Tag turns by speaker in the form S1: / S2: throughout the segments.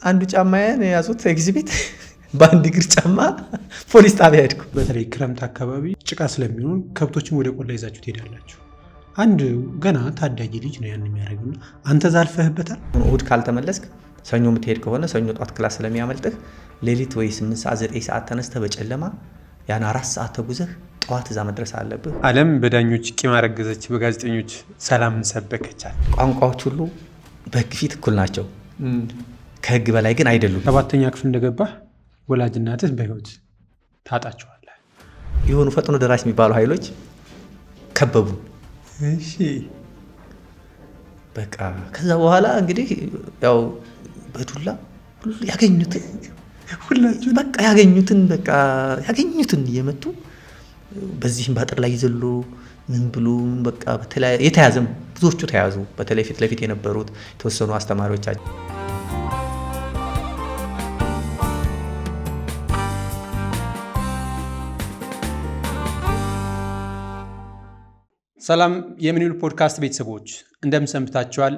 S1: አንዱ ጫማዬን ያዙት ኤግዚቢት በአንድ እግር ጫማ ፖሊስ ጣቢያ ሄድኩ።
S2: በተለይ ክረምት አካባቢ ጭቃ ስለሚሆን ከብቶችን ወደ ቆላ ይዛችሁ ትሄዳላችሁ። አንድ ገና ታዳጊ ልጅ ነው ያን የሚያደርግና አንተ ዛልፈህበታል።
S1: እሑድ ካልተመለስክ ሰኞ የምትሄድ ከሆነ ሰኞ ጧት ክላስ ስለሚያመልጥህ ሌሊት ወይ 8 ሰዓት 9 ሰዓት ተነስተህ በጨለማ ያን 4 ሰዓት ተጉዘህ ጠዋት እዛ መድረስ አለብህ።
S2: ዓለም በዳኞች ቂም አረገዘች፣ በጋዜጠኞች ሰላምን ሰበከቻል።
S1: ቋንቋዎች ሁሉ በሕግ ፊት እኩል ናቸው፣ ከሕግ በላይ ግን አይደሉም።
S2: 7ኛ ክፍል እንደገባህ ወላጅ እናትህ በህይወት ታጣቸዋለህ።
S1: የሆኑ ፈጥኖ ደራሽ የሚባሉ ኃይሎች ከበቡ።
S2: እሺ
S1: በቃ ከዛ በኋላ እንግዲህ ያው በዱላ ያገኙትን
S2: ሁላችሁ
S1: በቃ ያገኙትን እየመቱ በዚህም ባጥር ላይ ይዘሉ ምን ብሉ በቃ በተለይ የተያዘም ብዙዎቹ ተያዙ። በተለይ ፊት ለፊት የነበሩት የተወሰኑ አስተማሪዎቻችን።
S2: ሰላም የምንይሉ ፖድካስት ቤተሰቦች እንደምን ሰንብታችኋል?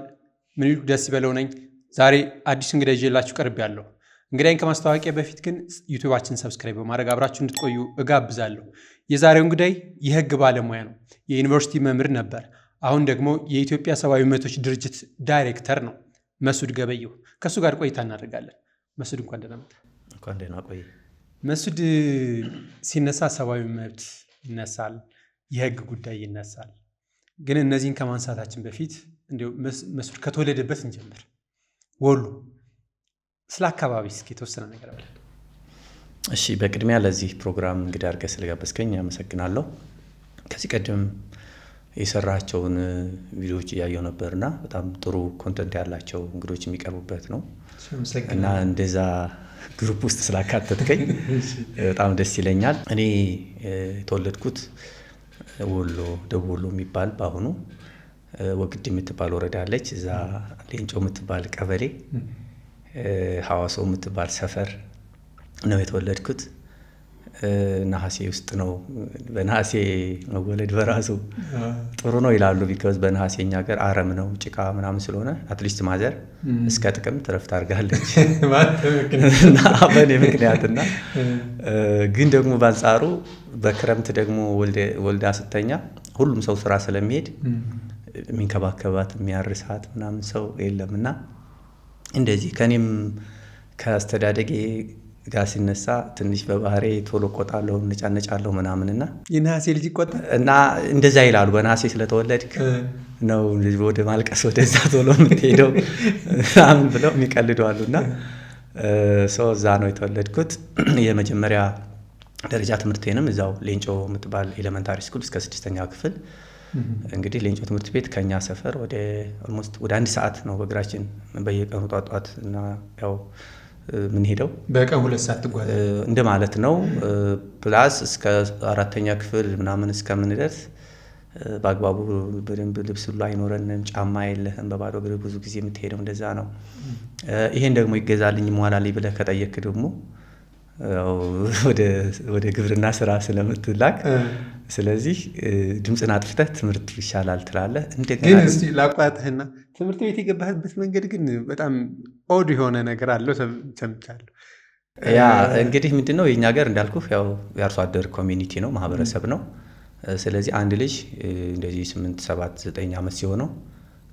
S2: ምንይሉ ደስ ይበለው ነኝ። ዛሬ አዲስ እንግዳ ይዤላችሁ ቀርቤያለሁ። እንግዳይን ከማስተዋወቂያ በፊት ግን ዩቲዩባችንን ሰብስክራይብ በማድረግ አብራችሁ እንድትቆዩ እጋብዛለሁ። የዛሬው እንግዳይ የህግ ባለሙያ ነው። የዩኒቨርሲቲ መምህር ነበር። አሁን ደግሞ የኢትዮጵያ ሰብአዊ መብቶች ድርጅት ዳይሬክተር ነው። መሱድ ገበየሁ። ከእሱ ጋር ቆይታ እናደርጋለን። መሱድ እንኳን ደህና መጣህ።
S1: እንኳን ደህና ቆይ።
S2: መሱድ ሲነሳ ሰብአዊ መብት ይነሳል፣ የህግ ጉዳይ ይነሳል። ግን እነዚህን ከማንሳታችን በፊት እንደው መሱድ ከተወለደበት እንጀምር። ወሎ ስለ አካባቢ እስኪ የተወሰነ ነገር አለ።
S1: እሺ፣ በቅድሚያ ለዚህ ፕሮግራም እንግዲህ አድርገህ ስለጋበዝከኝ አመሰግናለሁ። ከዚህ ቀደም የሰራቸውን ቪዲዮዎች እያየሁ ነበርና በጣም ጥሩ ኮንተንት ያላቸው እንግዶች የሚቀርቡበት ነው እና እንደዛ ግሩፕ ውስጥ ስላካተትከኝ በጣም ደስ ይለኛል። እኔ የተወለድኩት ወሎ ደቡብ ወሎ የሚባል በአሁኑ ወግዲ የምትባል ወረዳ አለች። እዛ ሌንጮ የምትባል ቀበሌ ሐዋሶ የምትባል ሰፈር ነው የተወለድኩት። ነሐሴ ውስጥ ነው። በነሐሴ መወለድ በራሱ ጥሩ ነው ይላሉ። ቢካዝ በነሐሴ እኛ ሀገር አረም ነው ጭቃ ምናምን ስለሆነ አትሊስት ማዘር እስከ ጥቅምት ረፍት አድርጋለች እና በእኔ ምክንያትና ግን ደግሞ በአንጻሩ በክረምት ደግሞ ወልዳ ስተኛ ሁሉም ሰው ስራ ስለሚሄድ የሚንከባከባት የሚያርሳት ምናምን ሰው የለም እና እንደዚህ ከኔም ከአስተዳደጌ ጋር ሲነሳ ትንሽ በባህሬ ቶሎ ቆጣለሁ፣ ነጫነጫለሁ ምናምንና
S2: የነሐሴ ልጅ ቆጣ እና
S1: እንደዛ ይላሉ። በነሐሴ ስለተወለድክ ነው ወደ ማልቀስ ወደዛ ቶሎ የምትሄደው ምናምን ብለው የሚቀልዱ አሉና ሰው እዛ ነው የተወለድኩት። የመጀመሪያ ደረጃ ትምህርቴንም እዛው ሌንጮ የምትባል ኤሌመንታሪ ስኩል እስከ 6ኛ ክፍል እንግዲህ ሌንጮ ትምህርት ቤት ከኛ ሰፈር ወደ 1 ሰዓት ነው በእግራችን በየቀኑ ጧጧት እና ያው ምን ሄደው
S2: በቀን 2 ሰዓት ተጓዘ
S1: እንደማለት ነው። ፕላስ እስከ 4ኛ ክፍል ምናምን እስከምንደርስ በአግባቡ በደንብ ልብስ ሁሉ አይኖረንም፣ ጫማ የለህም፣ በባዶ እግር ብዙ ጊዜ የምትሄደው እንደዛ ነው። ይሄን ደግሞ ይገዛልኝ ሟላልኝ ብለህ ከጠየክ ደግሞ ወደ ግብርና ስራ ስለምትላክ ስለዚህ ድምፅን አጥፍተህ ትምህርት ይሻላል ትላለህ።
S2: ግን እስቲ ላቋጥህና ትምህርት ቤት የገባህበት መንገድ ግን በጣም ኦድ የሆነ ነገር አለው ሰምቻለሁ።
S1: ያ እንግዲህ ምንድነው የኛ ሀገር እንዳልኩህ ያው የአርሶ አደር ኮሚኒቲ ነው፣ ማህበረሰብ ነው። ስለዚህ አንድ ልጅ እንደዚህ 8 7 9 ዓመት ሲሆነው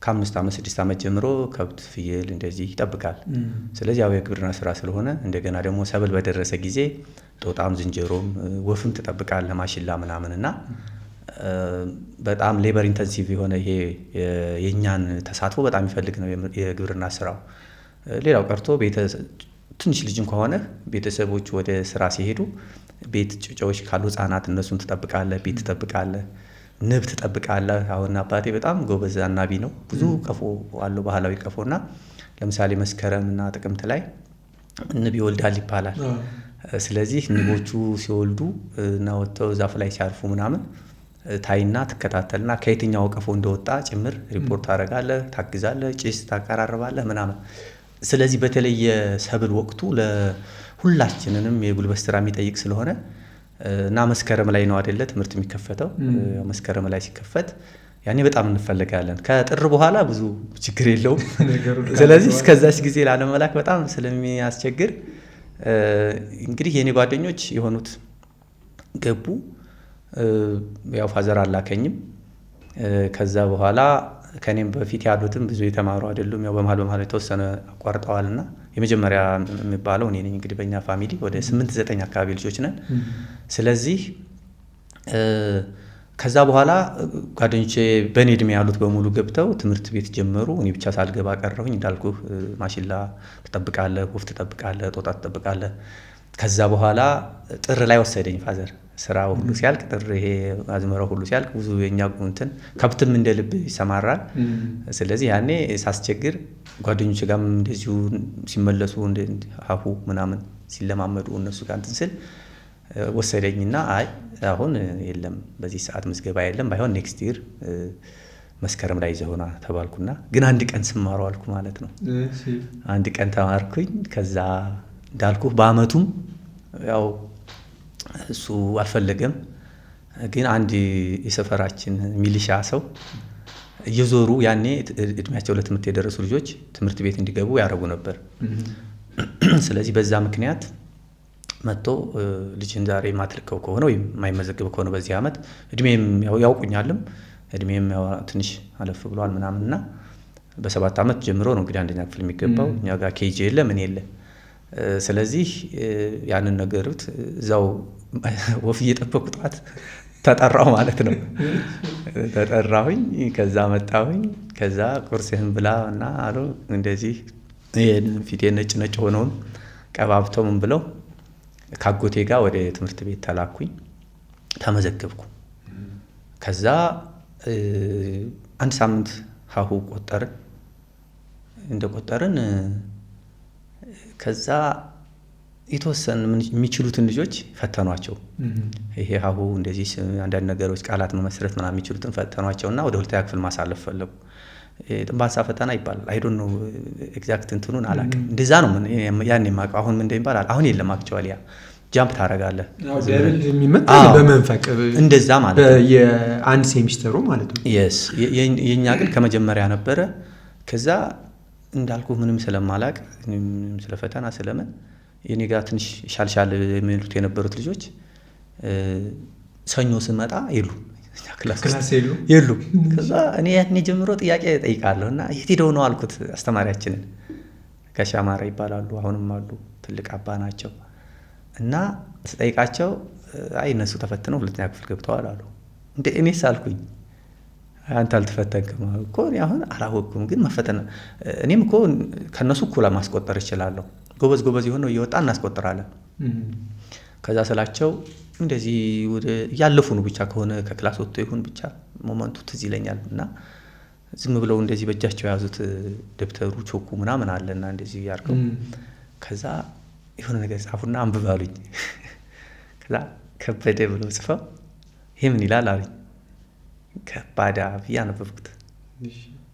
S1: ከ5 ዓመት 6 ዓመት ጀምሮ ከብት ፍየል እንደዚህ ይጠብቃል። ስለዚህ ያው የግብርና ስራ ስለሆነ እንደገና ደግሞ ሰብል በደረሰ ጊዜ ጦጣም ዝንጀሮም ወፍም ትጠብቃለህ፣ ማሽላ ምናምንና በጣም ሌበር ኢንተንሲቭ የሆነ ይሄ የኛን ተሳትፎ በጣም ይፈልግ ነው የግብርና ስራው። ሌላው ቀርቶ ትንሽ ልጅም ከሆነ ቤተሰቦች ወደ ስራ ሲሄዱ ቤት ጭጫዎች ካሉ ህፃናት እነሱን ትጠብቃለህ፣ ቤት ትጠብቃለህ፣ ንብ ትጠብቃለህ። አሁን አባቴ በጣም ጎበዝ አናቢ ነው። ብዙ ቀፎ አለው ባህላዊ ቀፎና ለምሳሌ መስከረምና ጥቅምት ላይ ንብ ይወልዳል ይባላል። ስለዚህ ንቦቹ ሲወልዱ እና ወጥተው ዛፍ ላይ ሲያርፉ ምናምን ታይና ትከታተልና ከየትኛው ቀፎ እንደወጣ ጭምር ሪፖርት ታደርጋለህ፣ ታግዛለህ፣ ጭስ ታቀራርባለህ ምናምን። ስለዚህ በተለይ የሰብል ወቅቱ ለሁላችንንም የጉልበት ስራ የሚጠይቅ ስለሆነ እና መስከረም ላይ ነው አይደለ ትምህርት የሚከፈተው። መስከረም ላይ ሲከፈት ያኔ በጣም እንፈልጋለን። ከጥር በኋላ ብዙ ችግር የለውም። ስለዚህ እስከዛች ጊዜ ላለመላክ በጣም ስለሚያስቸግር እንግዲህ የኔ ጓደኞች የሆኑት ገቡ። ያው ፋዘር አላከኝም። ከዛ በኋላ ከኔም በፊት ያሉትም ብዙ የተማሩ አይደሉም። ያው በመሀል የተወሰነ አቋርጠዋልና የመጀመሪያ የሚባለው እኔ ነኝ። እንግዲህ በእኛ ፋሚሊ ወደ 8-9 አካባቢ ልጆች ነን። ስለዚህ ከዛ በኋላ ጓደኞቼ በእኔ እድሜ ያሉት በሙሉ ገብተው ትምህርት ቤት ጀመሩ። እኔ ብቻ ሳልገባ ቀረሁኝ። እንዳልኩህ ማሽላ ትጠብቃለህ፣ ወፍ ትጠብቃለህ፣ ጦጣ ትጠብቃለህ። ከዛ በኋላ ጥር ላይ ወሰደኝ ፋዘር። ስራው ሁሉ ሲያልቅ ጥር ይሄ አዝመራው ሁሉ ሲያልቅ ብዙ የኛ እንትን ከብትም እንደ ልብ ይሰማራል። ስለዚህ ያኔ ሳስቸግር ጓደኞቼ ጋርም እንደዚሁ ሲመለሱ ሀሁ ምናምን ሲለማመዱ እነሱ ጋር እንትን ስል ወሰደኝና አይ አሁን የለም በዚህ ሰዓት ምዝገባ የለም፣ ባይሆን ኔክስት ይር መስከረም ላይ ይዘውና ተባልኩና ግን አንድ ቀን ስማሩ አልኩ ማለት ነው። አንድ ቀን ተማርኩኝ። ከዛ እንዳልኩህ በአመቱም ያው እሱ አልፈለገም። ግን አንድ የሰፈራችን ሚሊሻ ሰው እየዞሩ ያኔ እድሜያቸው ለትምህርት የደረሱ ልጆች ትምህርት ቤት እንዲገቡ ያደርጉ ነበር። ስለዚህ በዛ ምክንያት መጥቶ ልጅን ዛሬ ማትልከው ከሆነ ወይም የማይመዘግብ ከሆነ በዚህ ዓመት እድሜም ያውቁኛልም እድሜም ትንሽ አለፍ ብሏል ምናምንና በ7 ዓመት ጀምሮ ነው እንግዲህ አንደኛ ክፍል የሚገባው። እኛ ጋር ኬጂ የለ ምን የለ። ስለዚህ ያንን ነገሩት እዛው ወፍ እየጠበቁ ጧት ተጠራው ማለት ነው። ተጠራሁኝ። ከዛ መጣሁኝ። ከዛ ቁርስህን ብላ እና አሉ እንደዚህ ፊቴ ነጭ ሆነውን ቀባብተው ምን ብለው ካጎቴ ጋር ወደ ትምህርት ቤት ተላኩኝ። ተመዘገብኩ። ከዛ አንድ ሳምንት ሀሁ ቆጠርን። እንደቆጠርን ከዛ የተወሰኑ የሚችሉትን ልጆች ፈተኗቸው። ይሄ ሀሁ እንደዚህ አንዳንድ ነገሮች ቃላት መመስረት ምናምን የሚችሉትን ፈተኗቸውና ወደ 2ኛ ክፍል ማሳለፍ ፈለጉ። ጥንባንሳ ፈተና ይባላል። አይ ዶንት ኖ ኤግዛክት እንትኑን አላውቅም። እንደዛ ነው ያን የማውቀው። አሁን ምን እንደሚባል አሁን የለም። አክቹዋሊ ያ ጃምፕ ታደርጋለህ
S2: የሚመጣ በመንፈቅ
S1: እንደዛ ማለት ነው።
S2: የአንድ ሴሚስተሩ ማለት ነው።
S1: የስ የኛ ግን ከመጀመሪያ ነበረ። ከዛ እንዳልኩ ምንም ስለማላቅ ምንም ስለፈተና ስለምን የኔ ጋር ትንሽ ሻልሻል የሚሉት የነበሩት ልጆች ሰኞ ስመጣ ክላስ የሉ። ከዛ እኔ ያኔ ጀምሮ ጥያቄ ጠይቃለሁ እና የት ሄደው ነው አልኩት አስተማሪያችንን። ከሻማራ ይባላሉ፣ አሁንም አሉ፣ ትልቅ አባ ናቸው። እና ስጠይቃቸው አይ እነሱ ተፈትነው 2ኛ ክፍል ገብተዋል አሉ። እንደ እኔስ አልኩኝ አንተ አልተፈተንክም እኮ። እኔ አሁን አላወቅኩም፣ ግን መፈተን እኔም እኮ ከነሱ እኩል ማስቆጠር እችላለሁ። ጎበዝ የሆነው እየወጣ እናስቆጥራለን። ከዛ ስላቸው እንደዚህ ወደ እያለፉ ነው ብቻ ከሆነ ከክላስ ወጥቶ ይሁን ብቻ ሞመንቱ ትዝ ይለኛል። እና ዝም ብለው እንደዚህ በእጃቸው የያዙት ደብተሩ ቾኩ ምናምን አለና እንደዚህ ያርገው ከዛ የሆነ ነገር ጻፉና አንብብ አሉኝ። ከዛ ከበደ ብለው ጽፈው ይሄ ምን ይላል አሉኝ። ከባዳ ብዬ አነበብኩት።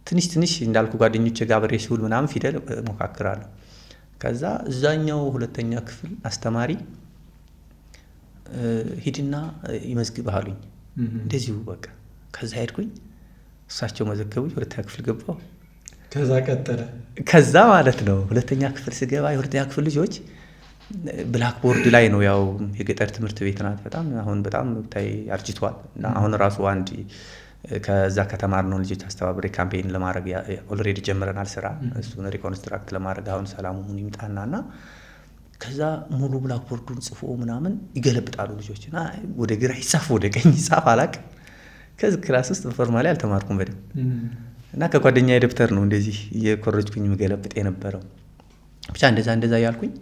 S1: ትንሽ እንዳልኩ ጓደኞቼ ጋር አብሬ ሲውል ምናምን ፊደል ሞካክራለሁ። ከዛ እዛኛው 2ኛ ክፍል አስተማሪ ሂድና ይመዝግብህ አሉኝ። እንደዚሁ በቃ ከዛ ሄድኩኝ። እሳቸው መዘገቡኝ። 2ኛ ክፍል ገባሁ።
S2: ከዛ ቀጠለ።
S1: ከዛ ማለት ነው 2ኛ ክፍል ስገባ የ2ኛ ክፍል ልጆች ብላክቦርድ ላይ ነው። ያው የገጠር ትምህርት ቤት ናት። አሁን በጣም ብታይ አርጅቷል። እና አሁን ራሱ አንድ ከዛ ከተማርነው ልጆች አስተባብሬ ካምፔን ለማድረግ ኦልሬዲ ጀምረናል ስራ። እሱን ሪኮንስትራክት ለማድረግ አሁን ሰላሙ ይምጣና ከዛ ሙሉ ብላክቦርዱን ጽፎ ምናምን ይገለብጣሉ ልጆች እና ወደ ግራ ይጻፍ ወደ ቀኝ ይጻፍ አላውቅም። ከዚህ ክላስ ውስጥ ፎርማሊ አልተማርኩም በደንብ እና ከጓደኛዬ ደብተር ነው እንደዚህ እየኮረጅኩኝ የምገለብጥ የነበረው። ብቻ እንደዛ ያልኩኝ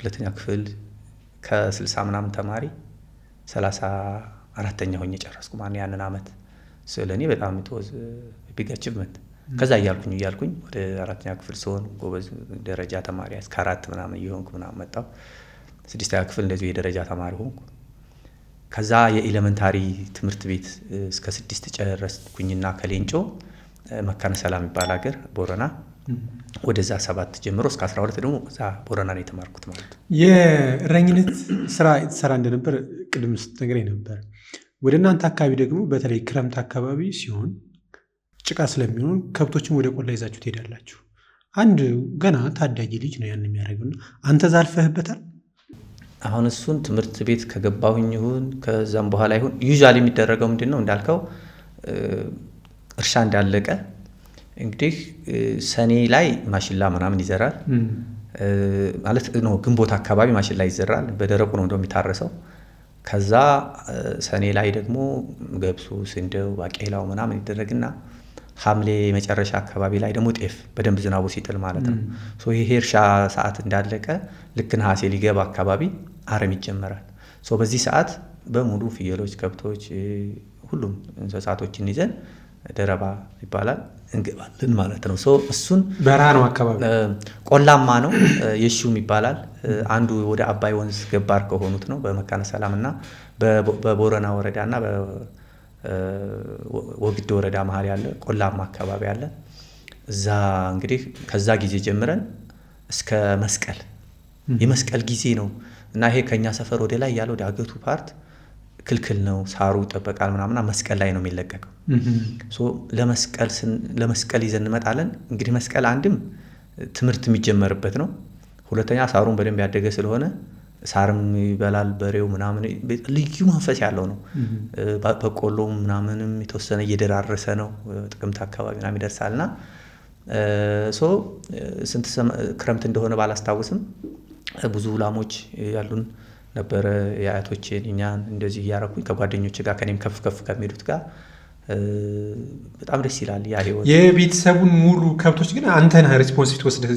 S1: 2ኛ ክፍል ከ60 ምናምን ተማሪ 34ኛ ሆኜ ጨረስኩ። ማን ያንን አመት ስለኔ በጣም ተወዝ ቢግ አቺቭመንት። ከዛ እያልኩኝ ወደ 4ኛ ክፍል ስሆን ጎበዝ ደረጃ ተማሪ እስከ 4 ምናምን እየሆንኩ ምናምን መጣሁ። 6ኛ ክፍል እንደዚሁ የደረጃ ተማሪ ሆንኩ። ከዛ የኤሌመንታሪ ትምህርት ቤት እስከ 6 ጨረስኩኝና ከሌንጮ መካነ ሰላም የሚባል ሀገር ቦረና ወደዛ 7 ጀምሮ እስከ 12 ደግሞ እዛ ቦረና ነው የተማርኩት ማለት ነው።
S2: የእረኝነት ስራ የተሰራ እንደነበር ቅድም ስትነግረኝ ነበር። ወደ እናንተ አካባቢ ደግሞ በተለይ ክረምት አካባቢ ሲሆን ጭቃ ስለሚሆን ከብቶችን ወደ ቆላ ይዛችሁ ትሄዳላችሁ። አንድ ገና ታዳጊ ልጅ ነው ያን የሚያደርገውና አንተ ዛልፈህበታል?
S1: አሁን እሱን ትምህርት ቤት ከገባሁኝ ይሁን ከዛም በኋላ ይሁን ዩዥዋሊ የሚደረገው ምንድን ነው እንዳልከው እርሻ እንዳለቀ እንግዲህ ሰኔ ላይ ማሽላ ምናምን ይዘራል ማለት ነው። ግንቦት አካባቢ ማሽላ ይዘራል። በደረቁ ነው እንደሚታረሰው። ከዛ ሰኔ ላይ ደግሞ ገብሱ፣ ስንዴው፣ ባቄላው ምናምን ይደረግና ሐምሌ መጨረሻ አካባቢ ላይ ደግሞ ጤፍ በደንብ ዝናቡ ሲጥል ማለት ነው። ይሄ እርሻ ሰዓት እንዳለቀ ልክ ነሐሴ ሊገባ አካባቢ አረም ይጀመራል። በዚህ ሰዓት በሙሉ ፍየሎች፣ ከብቶች፣ ሁሉም እንስሳቶችን ይዘን ደረባ ይባላል እንገባለን ማለት ነው። እሱን
S2: በረሃ ነው አካባቢ
S1: ቆላማ ነው። የሹም ይባላል። አንዱ ወደ አባይ ወንዝ ገባር ከሆኑት ነው። በመካነ ሰላም እና በቦረና ወረዳ እና ወግድ ወረዳ መሀል ያለ ቆላማ አካባቢ አለ። እዛ እንግዲህ ከዛ ጊዜ ጀምረን እስከ መስቀል የመስቀል ጊዜ ነው እና ይሄ ከኛ ሰፈር ወደ ላይ ያለው ዳገቱ ፓርት ክልክል ነው። ሳሩ ይጠበቃል ምናምና መስቀል ላይ ነው የሚለቀቀው። ለመስቀል ይዘን እንመጣለን። እንግዲህ መስቀል አንድም ትምህርት የሚጀመርበት ነው። ሁለተኛ ሳሩን በደንብ ያደገ ስለሆነ ሳርም ይበላል በሬው ምናምን ልዩ መንፈስ ያለው ነው። በቆሎ ምናምንም የተወሰነ እየደራረሰ ነው። ጥቅምት አካባቢ ምናምን ይደርሳልና ስንት ክረምት እንደሆነ ባላስታውስም ብዙ ላሞች ያሉን ነበረ። የአያቶቼን እኛን እንደዚህ እያረኩኝ ከጓደኞች ጋር ከኔም ከፍ ከፍ ከሚሄዱት ጋር በጣም ደስ ይላል ያ ህይወት።
S2: የቤተሰቡን ሙሉ ከብቶች ግን አንተ ነህ ሪስፖንሲቢሊቲ ወስደህ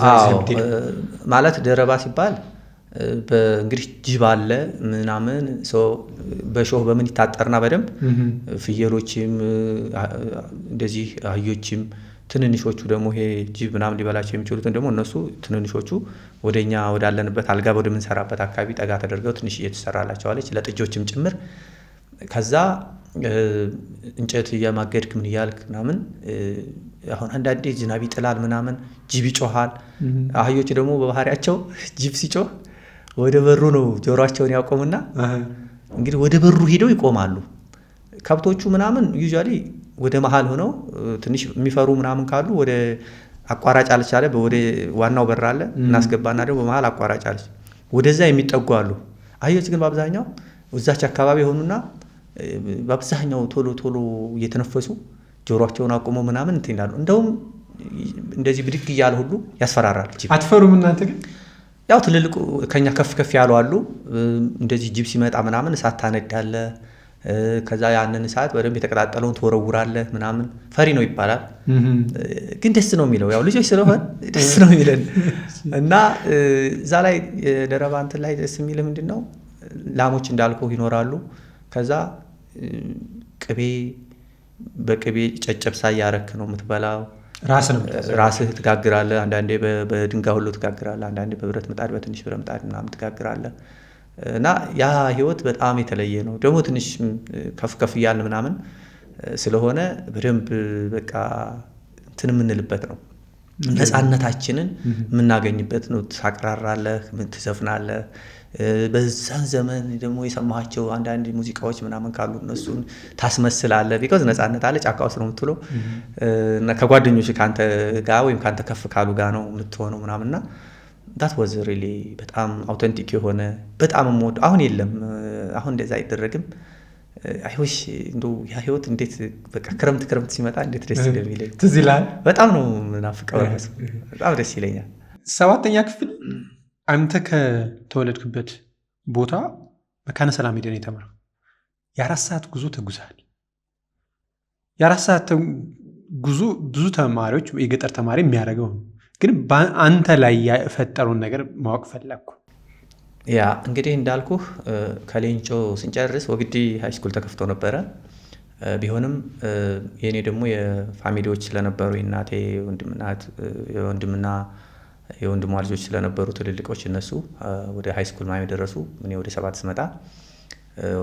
S1: ማለት ደረባ ሲባል እንግዲህ ጅብ አለ ምናምን በሾህ በምን ይታጠርና በደንብ ፍየሎችም እንደዚህ አህዮችም ትንንሾቹ ደግሞ ይሄ ጅብ ምናምን ሊበላቸው የሚችሉትን ደግሞ እነሱ ትንንሾቹ ወደኛ ወዳለንበት አልጋ ወደምንሰራበት አካባቢ ጠጋ ተደርገው ትንሽ እየተሰራላቸዋለች ለጥጆችም ጭምር። ከዛ እንጨት እያማገድክ ምን እያልክ ምናምን አሁን አንዳንዴ ዝናብ ይጥላል ምናምን ጅብ ይጮሃል። አህዮች ደግሞ በባህሪያቸው ጅብ ሲጮህ ወደ በሩ ነው ጆሮአቸውን ያቆሙና እንግዲህ ወደ በሩ ሄደው ይቆማሉ። ከብቶቹ ምናምን ዩዥዋሊ ወደ መሃል ሆነው ትንሽ የሚፈሩ ምናምን ካሉ ወደ አቋራጭ አለች አለ ወደ ዋናው በር አለ እናስገባና ደግሞ በመሃል አቋራጭ አለች ወደዛ የሚጠጉ አሉ። አህዮች ግን በአብዛኛው እዛች አካባቢ ሆኑና በአብዛኛው ቶሎ ቶሎ እየተነፈሱ ጆሮአቸውን አቆመው ምናምን እንትን ይላሉ። እንደውም እንደዚህ ብድግ እያለ ሁሉ ያስፈራራል።
S2: አትፈሩም እናንተ ግን?
S1: ያው ትልልቁ ከኛ ከፍ ከፍ ያሉ አሉ። እንደዚህ ጅብ ሲመጣ ምናምን እሳት ታነዳለህ። ከዛ ያንን እሳት በደንብ የተቀጣጠለውን ትወረውራለህ ምናምን። ፈሪ ነው ይባላል ግን ደስ ነው የሚለው ያው ልጆች ስለሆን ደስ ነው የሚለን እና እዛ ላይ የደረባ እንትን ላይ ደስ የሚል ምንድነው ላሞች እንዳልኩ ይኖራሉ። ከዛ ቅቤ በቅቤ ጨጨብሳ እያረክ ነው የምትበላው። ራስህ ትጋግራለህ። አንዳንዴ በድንጋይ ሁሉ ትጋግራለህ። አንዳንዴ በብረት ምጣድ በትንሽ ብረት ምጣድ ምናምን ትጋግራለህ። እና ያ ህይወት በጣም የተለየ ነው። ደግሞ ትንሽ ከፍ ከፍ እያልን ምናምን ስለሆነ በደንብ በቃ እንትን የምንልበት ነው። ነፃነታችንን የምናገኝበት ነው። ታቅራራለህ፣ ትዘፍናለህ። በዛን ዘመን ደግሞ የሰማሃቸው አንዳንድ ሙዚቃዎች ምናምን ካሉ እነሱን ታስመስላለህ። ቢኮዝ ነፃነት አለ። ጫካ ውስጥ ነው የምትውለው እና ከጓደኞች ከአንተ ጋር ወይም ከአንተ ከፍ ካሉ ጋር ነው የምትሆነው ምናምንና ዳት ወዝ ሪሊ በጣም አውተንቲክ የሆነ በጣም የምወደው አሁን የለም። አሁን እንደዛ አይደረግም። አይሆሽ እንደው ያ ህይወት እንዴት በቃ ክረምት ሲመጣ እንዴት ደስ ይለኛል።
S2: ትዝ ይላል።
S1: በጣም ነው ምናፍቀው። በጣም ደስ ይለኛል። 7ኛ ክፍል
S2: አንተ ከተወለድክበት ቦታ መካነ ሰላም ሄደን የተማረው የ4 ሰዓት ጉዞ ተጉዛል። የ4 ሰዓት ጉዞ ብዙ ተማሪዎች የገጠር ተማሪ የሚያደርገው ነው። ግን አንተ ላይ የፈጠረውን ነገር ማወቅ ፈለግኩ።
S1: ያ እንግዲህ እንዳልኩህ ከሌንጮ ስንጨርስ ወግዲ ሃይስኩል ተከፍቶ ነበረ። ቢሆንም የኔ ደግሞ የፋሚሊዎች ስለነበሩ የእናቴ ወንድምና የወንድሟ ልጆች ስለነበሩ ትልልቆች እነሱ ወደ ሃይስኩል ማየት ደረሱ። እኔ ወደ 7 ስመጣ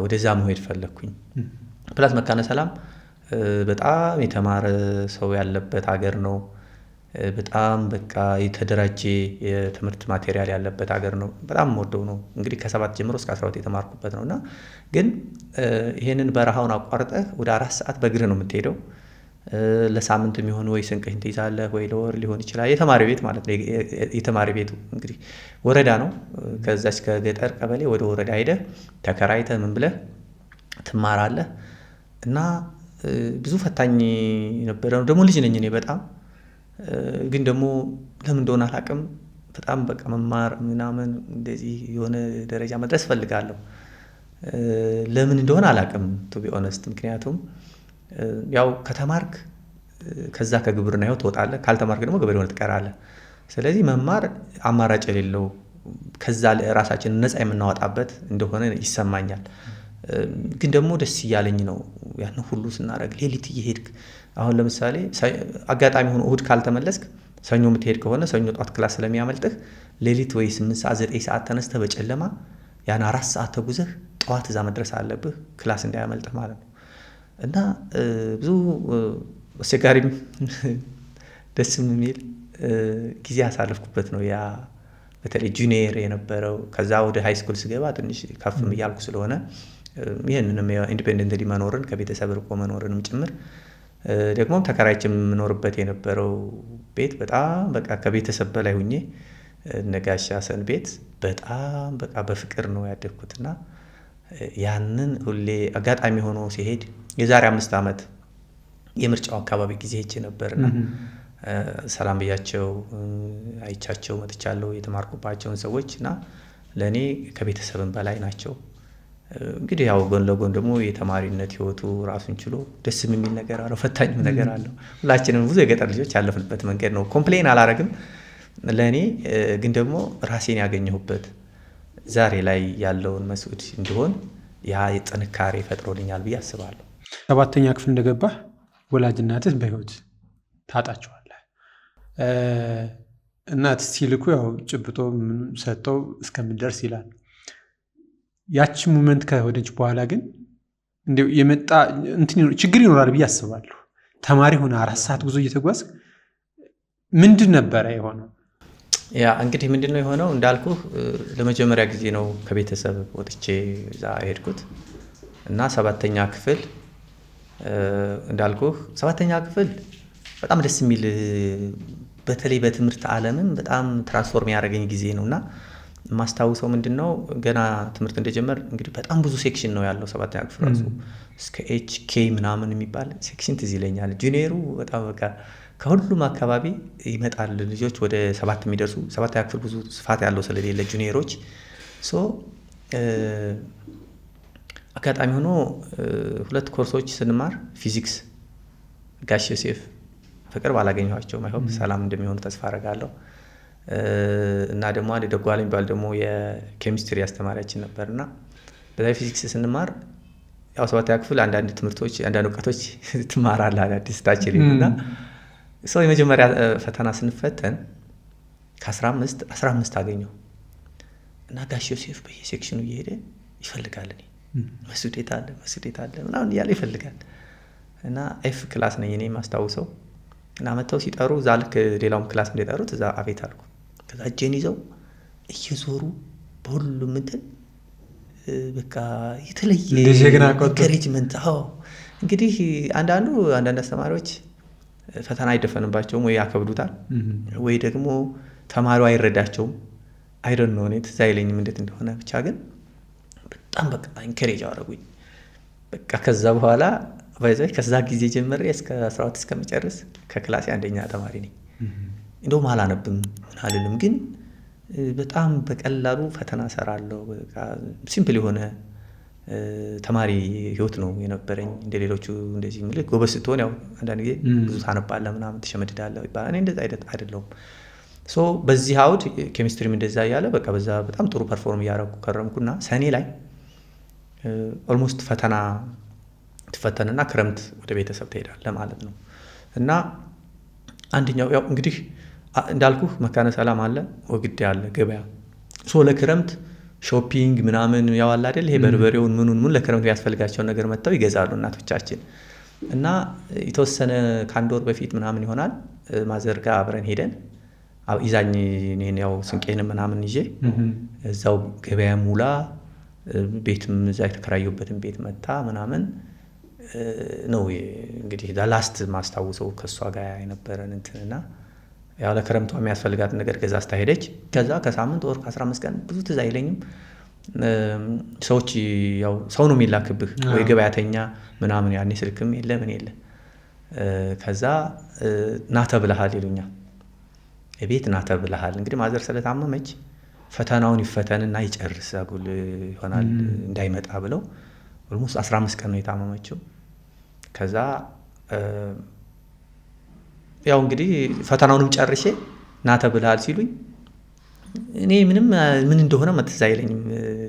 S1: ወደዛ መሄድ ፈለግኩኝ። ፕላስ መካነ ሰላም በጣም የተማረ ሰው ያለበት ሀገር ነው። በጣም በቃ የተደራጀ የትምህርት ማቴሪያል ያለበት ሀገር ነው። በጣም ወደው ነው እንግዲህ ከ7 ጀምሮ እስከ 12 የተማርኩበት ነው። እና ግን ይሄንን በረሃውን አቋርጠህ ወደ 4 ሰዓት በእግርህ ነው የምትሄደው። ለሳምንት የሚሆን ወይ ስንቅህን ትይዛለህ ወይ ለወር ሊሆን ይችላል። የተማሪ ቤት ማለት ነው። የተማሪ ቤቱ እንግዲህ ወረዳ ነው። ከዛች ከገጠር ቀበሌ ወደ ወረዳ ሄደህ ተከራይተህ ምን ብለህ ትማራለህ። እና ብዙ ፈታኝ ነበረ። ደግሞ ልጅ ነኝ እኔ በጣም ግን ደግሞ ለምን እንደሆነ አላውቅም በጣም በቃ መማር ምናምን እንደዚህ የሆነ ደረጃ መድረስ እፈልጋለሁ። ለምን እንደሆነ አላውቅም ቱ ቢ ኦነስት። ምክንያቱም ያው ከተማርክ ከዛ ከግብርና ህይወት ትወጣለህ፣ ካልተማርክ ደግሞ ገበሬ ሆነህ ትቀራለህ። ስለዚህ መማር አማራጭ የሌለው ከዛ ራሳችንን ነፃ የምናወጣበት እንደሆነ ይሰማኛል። ግን ደግሞ ደስ እያለኝ ነው ያን ሁሉ ስናደርግ። ሌሊት እየሄድክ አሁን ለምሳሌ አጋጣሚ ሆኖ እሁድ ካልተመለስክ ሰኞ የምትሄድ ከሆነ ሰኞ ጧት ክላስ ስለሚያመልጥህ ሌሊት ወይ 8 ሰዓት 9 ሰዓት ተነስተህ በጨለማ ያን 4 ሰዓት ተጉዘህ ጠዋት እዛ መድረስ አለብህ ክላስ እንዳያመልጥህ ማለት ነው። እና ብዙ አስቸጋሪም ደስም የሚል ጊዜ ያሳለፍኩበት ነው ያ በተለይ ጁኒየር የነበረው። ከዛ ወደ ሃይ ስኩል ስገባ ትንሽ ከፍም እያልኩ ስለሆነ ይህንንም ኢንዲፔንደንትሊ መኖርን ከቤተሰብ ርቆ መኖርንም ጭምር ደግሞ ተከራይቼ የምኖርበት የነበረው ቤት በጣም በቃ ከቤተሰብ በላይ ሁኜ ነጋሽ ሀሰን ቤት በጣም በቃ በፍቅር ነው ያደግኩትና ያንን ሁሌ አጋጣሚ ሆኖ ሲሄድ የዛሬ 5 ዓመት የምርጫው አካባቢ ጊዜ ሄጄ ነበርና ሰላም ብያቸው አይቻቸው መጥቻለሁ። የተማርኩባቸውን ሰዎች እና ለእኔ ከቤተሰብም በላይ ናቸው። እንግዲህ ያው ጎን ለጎን ደግሞ የተማሪነት ህይወቱ ራሱን ችሎ ደስ የሚል ነገር አለው፣ ፈታኝም ነገር አለው። ሁላችንም ብዙ የገጠር ልጆች ያለፍንበት መንገድ ነው። ኮምፕሌን አላረግም። ለእኔ ግን ደግሞ ራሴን ያገኘሁበት ዛሬ ላይ ያለውን መስዑድ እንዲሆን ያ ጥንካሬ ፈጥሮልኛል ብዬ አስባለሁ።
S2: 7ኛ ክፍል እንደገባህ ወላጅ እናትህ በህይወት ታጣቸዋለህ። እናት ሲልኩ ያው ጭብጦ ሰጥተው እስከምደርስ ይላል። ያቺ ሙመንት ከወደች በኋላ ግን እንደው የመጣ ችግር ይኖራል ብዬ አስባለሁ። ተማሪ ሆነ 4 ሰዓት ጉዞ እየተጓዝ ምንድን ነበረ የሆነው?
S1: ያ እንግዲህ ምንድነው የሆነው እንዳልኩህ ለመጀመሪያ ጊዜ ነው ከቤተሰብ ወጥቼ እዛ ሄድኩት እና 7ኛ ክፍል እንዳልኩህ 7ኛ ክፍል በጣም ደስ የሚል በተለይ በትምህርት ዓለምም በጣም ትራንስፎርም ያደረገኝ ጊዜ ነውና ማስታውሰው ምንድነው ገና ትምህርት እንደጀመር እንግዲህ በጣም ብዙ ሴክሽን ነው ያለው 7ኛ ክፍል ራሱ እስከ ኤች ኬ ምናምን የሚባል ሴክሽን ትዝ ይለኛል። ጁኒየሩ በጣም በቃ ከሁሉም አካባቢ ይመጣል ልጆች ወደ 7 የሚደርሱ 7ኛ ክፍል ብዙ ስፋት ያለው ስለሌለ ጁኒየሮች አጋጣሚ ሆኖ 2 ኮርሶች ስንማር ፊዚክስ ጋሽ ዮሴፍ በቅርብ አላገኘኋቸውም። አይሆን ሰላም እንደሚሆኑ ተስፋ አደርጋለሁ። እና ደግሞ አንድ ደጓል የሚባል ደግሞ የኬሚስትሪ አስተማሪያችን ነበርና በዛ ፊዚክስ ስንማር ያው 7ኛ ክፍል አንዳንድ ትምህርቶች አንዳንድ እውቀቶች ትማራለህ አዳዲስ ታችልና ሰው የመጀመሪያ ፈተና ስንፈተን ከ15 አገኘው እና ጋሽ ዮሴፍ በየሴክሽኑ እየሄደ ይፈልጋል። እኔ መስዑድ የት አለ ምናምን እያለ ይፈልጋል። እና ኤፍ ክላስ ነኝ እኔ ማስታውሰው እና መተው ሲጠሩ እዛ ልክ ሌላውም ክላስ እንደጠሩት እዛ አቤት አልኩ። ከዛ እጄን ይዘው እየዞሩ በሁሉም እንትን በቃ የተለየ ኢንከሬጅመንት። አዎ እንግዲህ አንዳንድ አስተማሪዎች ፈተና አይደፈንባቸውም ወይ ያከብዱታል ወይ ደግሞ ተማሪው አይረዳቸውም። አይዶን ነው እኔ ትዝ አይለኝም እንዴት እንደሆነ ብቻ ግን በጣም በቃ ኢንከሬጅ አደረጉኝ። በቃ ከዛ በኋላ ከዛ ጊዜ ጀምሬ እስከ 12 እስከመጨረስ ከክላሴ አንደኛ ተማሪ ነኝ። እንደውም አላነብም ምን አልልም፣ ግን በጣም በቀላሉ ፈተና እሰራለሁ። በቃ ሲምፕል የሆነ ተማሪ ህይወት ነው የነበረኝ። እንደሌሎቹ እንደዚህ ምልክ ጎበዝ ስትሆን ያው አንዳንድ ጊዜ ብዙ ታነባለህ ምናምን ትሸመድዳለህ ይባላል። እኔ እንደዛ አይደለሁም። ሶ በዚህ አውድ ኬሚስትሪም እንደዛ እያለ በቃ በዛ በጣም ጥሩ ፐርፎርም እያደረኩ ከረምኩና ሰኔ ላይ ኦልሞስት ፈተና ትፈተንና ክረምት ወደ ቤተሰብ ትሄዳለህ ማለት ነው። እና አንደኛው ያው እንግዲህ እንዳልኩህ መካነ ሰላም አለ፣ ወግዴ አለ ገበያ። ሶ ለክረምት ሾፒንግ ምናምን ያው አለ አይደል ይሄ በርበሬውን ምን ለክረምት ያስፈልጋቸውን ነገር መጥተው ይገዛሉ እናቶቻችን። እና የተወሰነ ከአንድ ወር በፊት ምናምን ይሆናል ማዘር ጋር አብረን ሄደን ይዛኝ እኔን ያው ስንቄን ምናምን ይዤ እዛው ገበያ ሙላ ቤትም እዛ የተከራየሁበትን ቤት መታ ምናምን ነው እንግዲህ ላስት ማስታውሰው ከሷ ጋር የነበረን እንትንና ያው ለክረምቷ የሚያስፈልጋትን ነገር ገዛ ስታሄደች ከዛ ከሳምንት ወር ከ15 ቀን ብዙ ትዝ አይለኝም ሰዎች ያው ሰው ነው የሚላክብህ ወይ ገበያተኛ ምናምን ያኔ ስልክም የለ ምን የለ ከዛ ና ተብለሃል ይሉኛል ቤት ና ተብለሃል እንግዲህ ማዘር ስለታመመች ፈተናውን ይፈተንና ይጨርስ አጉል ይሆናል እንዳይመጣ ብለው ኦልሞስት 15 ቀን ነው የታመመችው ከዛ ያው እንግዲህ ፈተናውንም ጨርሼ ና ተብለሃል ሲሉኝ እኔ ምንም ምን እንደሆነ መትዝ አይለኝም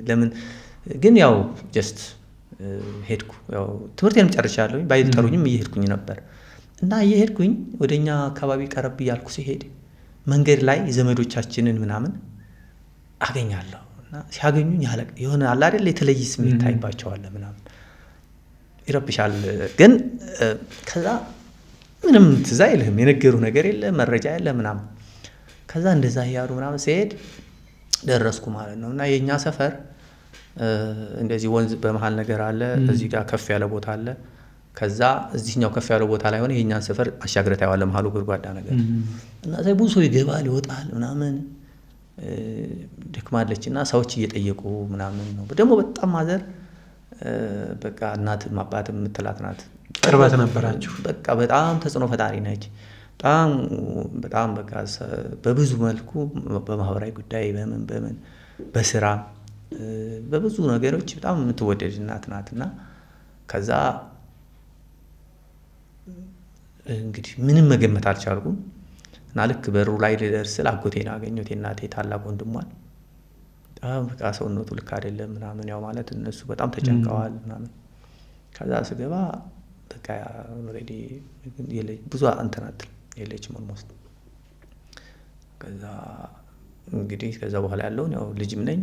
S1: ለምን ግን ያው ጀስት ሄድኩ ያው ትምህርቴንም ጨርሻለሁ ባይጠሩኝም እየሄድኩኝ ነበር እና እየሄድኩኝ ወደኛ አካባቢ ቀረብ እያልኩ ሲሄድ መንገድ ላይ ዘመዶቻችንን ምናምን አገኛለሁ እና ሲያገኙኝ የሆነ አለ አይደል የተለየ ስሜት ታይባቸዋል ምናምን ይረብሻል ግን ከዛ ምንም ትዝ አይልህም የነገሩ ነገር የለ መረጃ የለ ምናምን ከዛ እንደዛ ያሩ ምናምን ሲሄድ ደረስኩ ማለት ነው እና የኛ ሰፈር እንደዚህ ወንዝ በመሃል ነገር አለ እዚህ ጋር ከፍ ያለ ቦታ አለ ከዛ እዚህኛው ከፍ ያለ ቦታ ላይ ሆነ የኛን ሰፈር አሻግረታ ያለ መሃሉ ጉድጓዳ ነገር እና ዘይ ብዙ ሰው ይገባል ይወጣል ምናምን ደክማለችና ሰዎች እየጠየቁ ምናምን ነው ደግሞ በጣም ማዘር በቃ እናትም አባትም የምትላት ናት
S2: ቅርበት ነበራችሁ
S1: በቃ በጣም ተጽዕኖ ፈጣሪ ነች በጣም በቃ በብዙ መልኩ በማህበራዊ ጉዳይ በምን በስራ በብዙ ነገሮች በጣም የምትወደድ እናት ናትና ከዛ እንግዲህ ምንም መገመት አልቻልኩም እና ልክ በሩ ላይ ልደርስ አጎቴን አገኘሁት የእናቴ ታላቅ ወንድሟን በቃ ሰውነቱ ልክ አይደለም ምናምን ያው ማለት እነሱ በጣም ተጨንቀዋል ምናምን ከዛ ስገባ በቃ ኦልሬዲ ብዙ አንተናት የለችም ኦልሞስት ከዛ እንግዲህ ከዛ በኋላ ያለውን ያው ልጅም ነኝ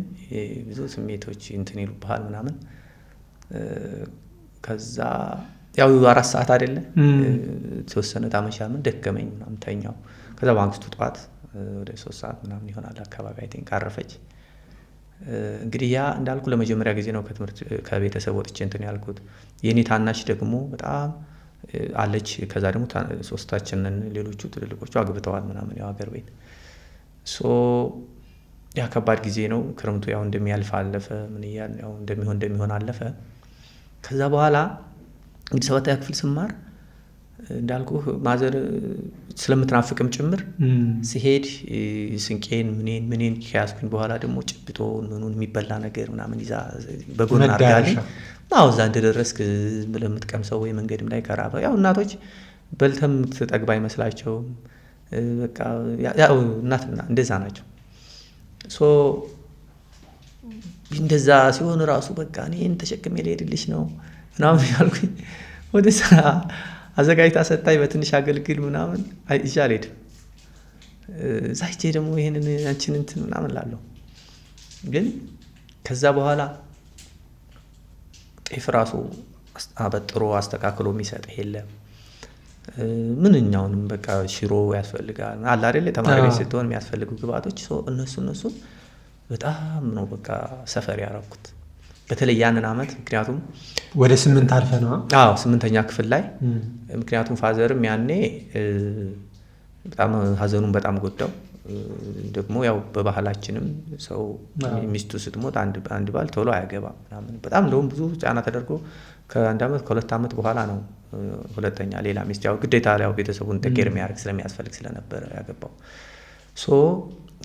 S1: ብዙ ስሜቶች እንትን ይሉብሃል ምናምን ከዛ ያው 4 ሰዓት አይደለ ተወሰነ ታመሻምን ደከመኝ ምናምን ተኛው ከዛ ባንክቱ ጧት ወደ 3 ሰዓት ምናምን ይሆናል አካባቢ አይተን ካረፈች እንግዲህ ያ እንዳልኩ ለመጀመሪያ ጊዜ ነው ከትምህርት ከቤተሰብ ወጥቼ እንትን ያልኩት የኔ ታናሽ ደግሞ በጣም አለች ከዛ ደግሞ ሶስታችንን ሌሎቹ ትልልቆቹ አግብተዋል ምናምን ያው ሀገር ቤት ያ ከባድ ጊዜ ነው ክረምቱ ያው እንደሚያልፍ አለፈ ምን ያው እንደሚሆን አለፈ ከዛ በኋላ እንግዲህ 7ኛ ክፍል ስማር እንዳልኩ ማዘር ስለምትናፍቅም ጭምር ሲሄድ ስንቄን ምንን ከያዝኩኝ በኋላ ደግሞ ጭብጦን ምኑን የሚበላ ነገር ምናምን ይዛ በጎን አርጋለኝ እዛ እንደደረስክ ለምትቀምሰው ወይ መንገድም ላይ ቀራበ ያው እናቶች በልተም ትጠግባ አይመስላቸው በቃ ያው እናትና እንደዛ ናቸው እንደዛ ሲሆን ራሱ በቃ እኔን ተሸክሜ ልሄድልሽ ነው ምናምን ያልኩኝ ወደ ስራ አዘጋጅታ ሰጣኝ በትንሽ አገልግል ምናምን ይዣል ሄድ ዛይቼ ደግሞ ይሄንን አንቺን እንትን ምናምን ላለው ግን ከዛ በኋላ ጤፍ ራሱ አበጥሮ አስተካክሎ የሚሰጥ የለም ምንኛውንም በቃ ሽሮ ያስፈልጋል አለ አይደል ተማሪ ቤት ስትሆን የሚያስፈልጉ ግብአቶች እነሱ በጣም ነው በቃ ሰፈር ያረኩት በተለይ ያንን አመት ምክንያቱም
S2: ወደ 8 አልፈ ነው
S1: 8ኛ ክፍል ላይ ምክንያቱም ፋዘርም ያኔ በጣም ሀዘኑን በጣም ጎዳው ደግሞ ያው በባህላችንም ሰው ሚስቱ ስትሞት አንድ ባል ቶሎ አያገባም ምናምን በጣም እንደውም ብዙ ጫና ተደርጎ ከ1 አመት ከ2 አመት በኋላ ነው ሁለተኛ ሌላ ሚስት ያው ግዴታ ያው ቤተሰቡን ተቀየር የሚያርግ ስለሚያስፈልግ ስለነበረ ያገባው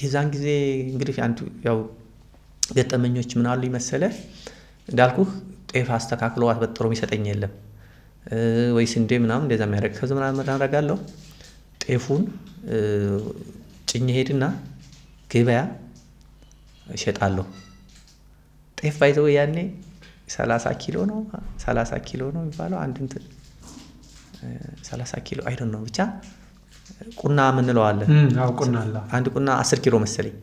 S1: የዛን ጊዜ እንግዲህ አንዱ ያው ገጠመኞች ምን አሉ ይመሰለ እንዳልኩህ ጤፍ አስተካክሎ አትበጥሮ የሚሰጠኝ የለም ወይ ስንዴ ምናምን እንደዛ የሚያደርግ ከዛ ምናምን አደርጋለሁ ጤፉን ጭኜ ሄድና ገበያ እሸጣለሁ ጤፍ ባይዘው ያኔ 30 ኪሎ ነው የሚባለው አንድ እንትን 30 ኪሎ አይ ዶንት ኖ ብቻ ቁና ምን እንለዋለን
S2: ቁና አለ
S1: አንድ ቁና 10 ኪሎ መሰለኝ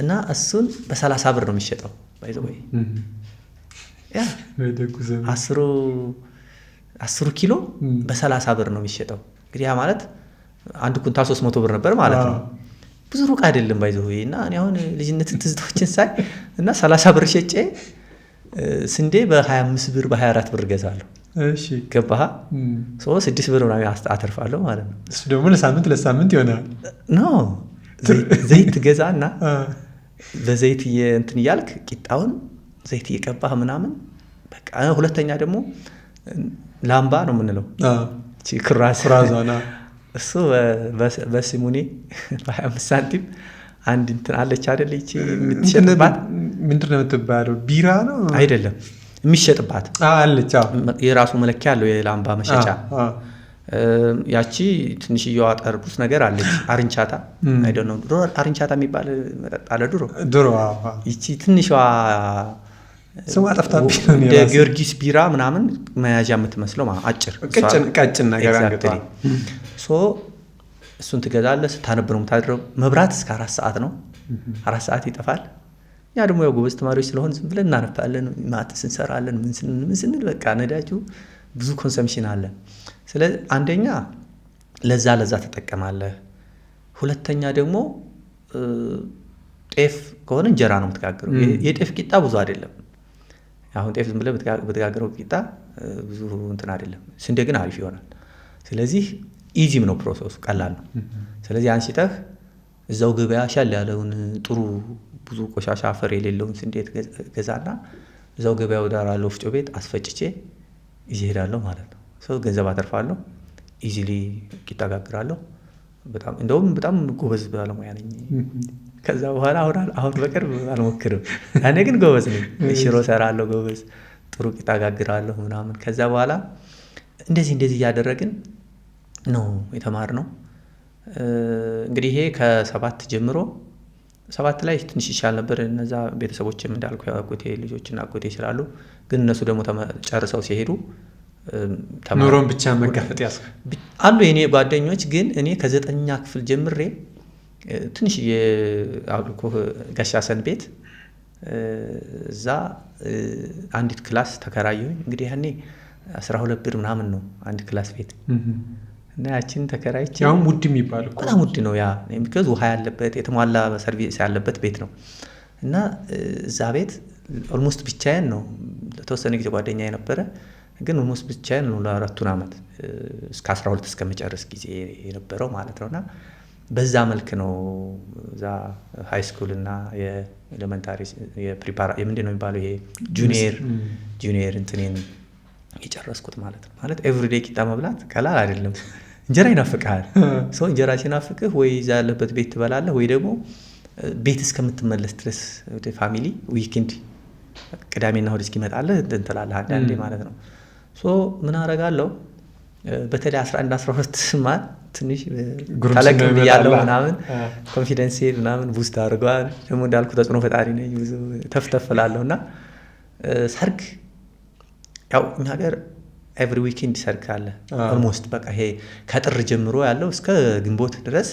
S1: እና እሱን በ30 ብር ነው የሚሸጠው ባይዘው ያ 10 ኪሎ በ30 ብር ነው የሚሸጠው እንግዲህ ያ ማለት 1 ኩንታል 300 ብር ነበር ማለት ነው። ብዙ ሩቅ አይደለም ባይዘው እና እኔ አሁን ልጅነት ትዝታዎችን ሳይ እና 30 ብር ሸጬ ስንዴ በ25 ብር በ24 ብር ገዛለሁ።
S2: እሺ
S1: ገባህ? 6 ብር ምናምን አተርፋለሁ ማለት ነው።
S2: እሱ ደግሞ ለሳምንት ይሆናል።
S1: ዘይት ገዛና በዘይት እንትን እያልክ ቂጣውን ዘይት እየቀባህ ምናምን በቃ። ሁለተኛ ደግሞ ላምባ ነው የምንለው ኩራዛና እሱ በሲሙኔ በ25 ሳንቲም አንድ እንትን አለች አይደል? ይቺ የምትሸጥባት
S2: ምንድን ነው የምትባለው? ቢራ ነው
S1: አይደለም የሚሸጥባት
S2: አለች።
S1: የራሱ መለኪያ ያለው የላምባ መሸጫ። ያቺ ትንሽዬዋ ጠርሙስ ነገር አለች። አርንቻታ አይደል ነው? ድሮ አርንቻታ የሚባል መጠጥ አለ ድሮ። ይቺ ትንሿ
S2: ስሟ ጠፍታብኝ
S1: እንደ ጊዮርጊስ ቢራ ምናምን መያዣ የምትመስለው አጭር
S2: ቀጭን ነገር አንገቷል።
S1: እሱን ትገዛለህ። ስታነብ ነው የምታድረው። መብራት እስከ 4 ሰዓት ነው። 4 ሰዓት ይጠፋል። እኛ ደግሞ ያው ጎበዝ ተማሪዎች ስለሆን ዝም ብለን እናነባለን፣ ማትስ እንሰራለን፣ ምን ስንል በቃ ነዳጁ ብዙ ኮንሰምሽን አለ። ስለዚህ አንደኛ ለዛ ትጠቀማለህ። ሁለተኛ ደግሞ ጤፍ ከሆነ እንጀራ ነው የምትጋግረው። የጤፍ ቂጣ ብዙ አይደለም። አሁን ጤፍ ዝም ብለህ በተጋገረው ቂጣ ብዙ እንትን አይደለም። ስንዴ ግን አሪፍ ይሆናል። ስለዚህ ኢዚም ነው ፕሮሰሱ፣ ቀላል ነው። ስለዚህ አንስተህ እዛው ገበያ ሻል ያለውን ጥሩ ብዙ ቆሻሻ አፈር የሌለውን ስንዴ ገዛና እዛው ገበያው ዳር ያለው ወፍጮ ቤት አስፈጭቼ ይዤ እሄዳለሁ ማለት ነው። ገንዘብ አተርፋለሁ። ኢዚሊ ቂጣ ጋግራለሁ። እንደውም በጣም ጎበዝ ባለሙያ ነኝ። ከዛ በኋላ አሁን በቅርብ አልሞክርም። ያኔ ግን ጎበዝ ነኝ። ሽሮ ሰራለሁ፣ ጎበዝ ጥሩ ቂጣ ጋግራለሁ ምናምን። ከዛ በኋላ እንደዚህ እያደረግን ነው የተማርነው። እንግዲህ ይሄ ከ7 ጀምሮ 7 ላይ ትንሽ ይሻል ነበር። እነዛ ቤተሰቦችም እንዳልኩ አጎቴ ልጆችና አጎቴ ስላሉ፣ ግን እነሱ ደግሞ ጨርሰው ሲሄዱ
S2: ኑሮን ብቻ መጋፈጥ
S1: አሉ የኔ ጓደኞች። ግን እኔ ከ9ኛ ክፍል ጀምሬ ትንሽ የአብልኮ ጋሻሰን ቤት እዛ አንዲት ክላስ ተከራየሁኝ። እንግዲህ ያኔ 12 ብር ምናምን ነው አንድ ክላስ ቤት እና ያችን ተከራይቼ
S2: ያውም ውድ የሚባል
S1: በጣም ውድ ነው ያ የሚከዝ ውሃ ያለበት የተሟላ ሰርቪስ ያለበት ቤት ነው። እና እዛ ቤት ኦልሞስት ብቻዬን ነው። ለተወሰነ ጊዜ ጓደኛ የነበረ ግን ኦልሞስት ብቻዬን ነው ለ4 ዓመት እስከ 12 እስከመጨረስ ጊዜ የነበረው ማለት ነውና በዛ መልክ ነው እዛ ሃይ ስኩል እና የኤሌመንታሪ የምንድን ነው የሚባለው ይሄ ጁኒየር እንትኔን የጨረስኩት ማለት ነው። ማለት ኤቭሪዴይ ቂጣ መብላት ቀላል አይደለም። እንጀራ ይናፍቅሃል። እንጀራ ሲናፍቅህ ወይ እዛ ያለበት ቤት ትበላለህ ወይ ደግሞ ቤት እስከምትመለስ ድረስ ወደ ፋሚሊ ዊኬንድ ቅዳሜና እሑድ እስኪመጣልህ እንትን ትላለህ አንዳንዴ ማለት ነው። ምን አደርጋለሁ በተለይ 11 12 ማለት ትንሽ ታለቅ ብያለሁ ምናምን ኮንፊደንስ ምናምን ቡስት አድርጓል። ደግሞ እንዳልኩ ተጽዕኖ ፈጣሪ ነኝ፣ ብዙ ተፍተፍላለሁ እና ሰርግ ያው እኛ ሀገር ኤቭሪ ዊኬንድ ሰርግ አለ ኦልሞስት በቃ ይሄ ከጥር ጀምሮ ያለው እስከ ግንቦት ድረስ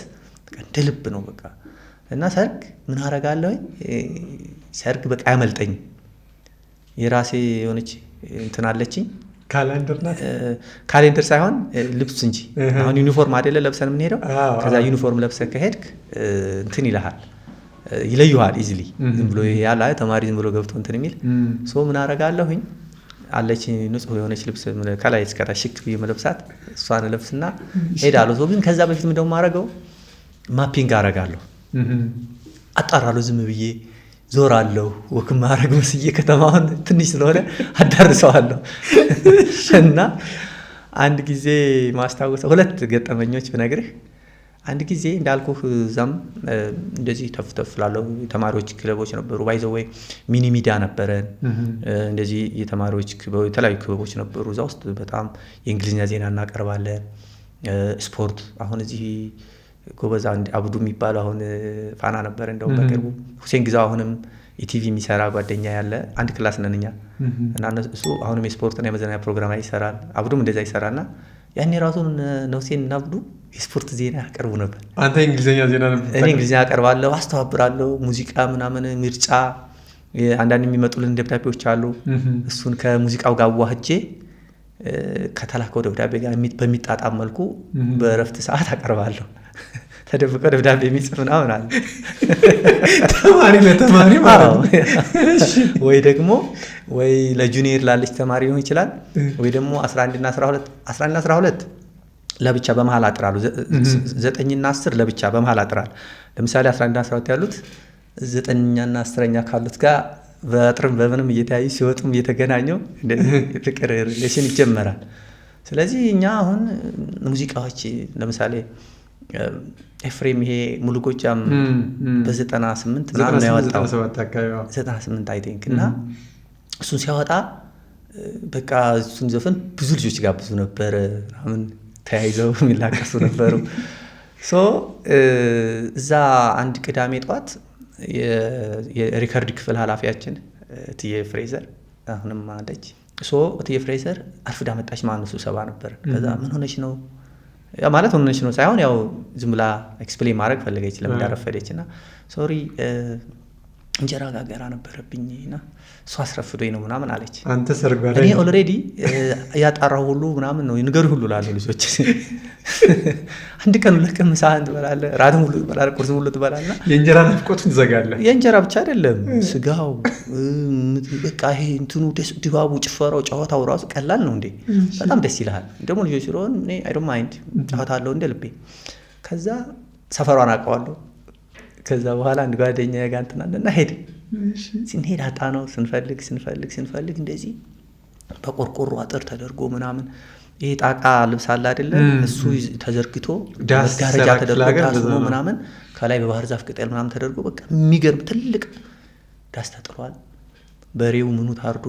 S1: እንደ ልብ ነው በቃ። እና ሰርግ ምን አደርጋለሁ ሰርግ በቃ ያመልጠኝ። የራሴ የሆነች እንትን አለችኝ ካሌንደር ሳይሆን ልብስ እንጂ አሁን ዩኒፎርም አይደለ ለብሰን የምንሄደው። ከዛ ዩኒፎርም ለብሰን ከሄድክ እንትን ይልሃል፣ ይለዩሃል ኢዚሊ። ዝም ብሎ ያለ ተማሪ ዝም ብሎ ገብቶ እንትን የሚል ምን አደርጋለሁኝ አለች ንጹህ የሆነች ልብስ ከላይ እስከታች ሽክ ብዬ መለብሳት እሷን ለብስና ሄዳለሁ። ግን ከዛ በፊት ምንድነው የማደርገው ማፒንግ አደርጋለሁ፣ አጣራለሁ፣ ዝም ብዬ ዞራለሁ። ወክ ማድረግ መስዬ ከተማውን ትንሽ ስለሆነ አዳርሰዋለሁ። እና አንድ ጊዜ ማስታወሰው 2 ገጠመኞች ብነግርህ፣ አንድ ጊዜ እንዳልኩህ እዛም እንደዚህ ተፍተፍ ላለው የተማሪዎች ክለቦች ነበሩ። ባይዘው ወይ ሚኒ ሚዲያ ነበረን፣ እንደዚህ የተማሪዎች የተለያዩ ክለቦች ነበሩ። እዛ ውስጥ በጣም የእንግሊዝኛ ዜና እናቀርባለን፣ ስፖርት። አሁን እዚህ ጎበዝ አብዱ የሚባለው አሁን ፋና ነበር እንደውም በቅርቡ። ሁሴን ግዛው አሁንም ኢቲቪ የሚሰራ ጓደኛ ያለ አንድ ክላስ ነን እኛ እና እሱ አሁንም የስፖርትና የመዝናኛ ፕሮግራም ላይ ይሰራል። አብዱም እንደዛ ይሰራልና ያኔ ራሱን ነውሴን እና አብዱ የስፖርት ዜና ያቀርቡ ነበር።
S2: አንተ እንግሊዝኛ ዜና ነበር?
S1: እኔ እንግሊዝኛ ያቀርባለሁ፣ አስተባብራለሁ። ሙዚቃ ምናምን ምርጫ አንዳንድ የሚመጡልን ደብዳቤዎች አሉ። እሱን ከሙዚቃው ጋር ዋህጄ ከተላከው ደብዳቤ ጋር በሚጣጣም መልኩ በእረፍት ሰዓት አቀርባለሁ። ተደብቆ ደብዳቤ የሚጽፍ ምናምን አለ
S2: ተማሪ ለተማሪ ማለት ነው።
S1: ወይ ደግሞ ወይ ለጁኒየር ላለች ተማሪ ሊሆን ይችላል። ወይ ደግሞ 11 እና 12 ለብቻ በመሃል አጥራሉ። 9 እና 10 ለብቻ በመሃል አጥራሉ። ለምሳሌ 11 እና 12 ያሉት 9ኛ እና 10ኛ ካሉት ጋር በጥርም በምንም እየተያዩ ሲወጡም እየተገናኘው ፍቅር ሪሌሽን ይጀመራል። ስለዚህ እኛ አሁን ሙዚቃዎች ለምሳሌ ኤፍሬም ይሄ ሙሉ ጎጃም በ98 ምናምን ነው ያወጣው 98 አይ ቲንክ እና እሱን ሲያወጣ በቃ እሱን ዘፈን ብዙ ልጆች ጋብዙ ነበር ምናምን ተያይዘው የሚላቀሱ ነበሩ። እዛ አንድ ቅዳሜ ጠዋት የሪከርድ ክፍል ኃላፊያችን እትዬ ፍሬዘር አሁንም አለች። እትዬ ፍሬዘር አርፍዳ መጣች ማለት ነው። ስብሰባ ነበር። ከዛ ምን ሆነች ነው ማለት ሆነች ነው ሳይሆን ያው ዝም ብላ ኤክስፕሌን ማድረግ ፈለገች ለምን እንዳረፈደች እና ሶሪ እንጀራ ጋገራ ነበረብኝና እሱ አስረፍዶኝ ነው ምናምን አለች።
S2: አንተ ሰርጓዳ
S1: እኔ ኦልሬዲ ያጣራው ሁሉ ምናምን ነው ንገሩ ሁሉ ላሉ ልጆች አንድ ቀን ለቀም ሳህን ትበላለህ፣ ራትም ሁሉ ትበላለህ፣ ቁርስም ሁሉ ትበላለህ።
S2: የእንጀራ ናፍቆቱን ትዘጋለህ።
S1: የእንጀራ ብቻ አይደለም ስጋው በቃ ይሄ እንትኑ ድባቡ፣ ጭፈራው፣ ጨዋታው ራሱ ቀላል ነው እንዴ በጣም ደስ ይልሃል። ደግሞ ልጆች ስለሆን እኔ አይ ዶንት ማይንድ ጨዋታለሁ እንደ ልቤ። ከዛ ሰፈሯን አውቀዋለሁ። ከዛ በኋላ አንድ ጓደኛዬ ጋር እንትን አለና ሄድን። ስንሄድ አጣ ነው ስንፈልግ እንደዚህ በቆርቆሮ አጥር ተደርጎ ምናምን ይሄ ጣቃ ልብስ አለ አይደለ እሱ ተዘርግቶ ጋረጃ ተደርጎ ታስሞ ምናምን ከላይ በባህር ዛፍ ቅጠል ምናምን ተደርጎ በቃ የሚገርም ትልቅ ዳስ ተጥሏል። በሬው ምኑ ታርዶ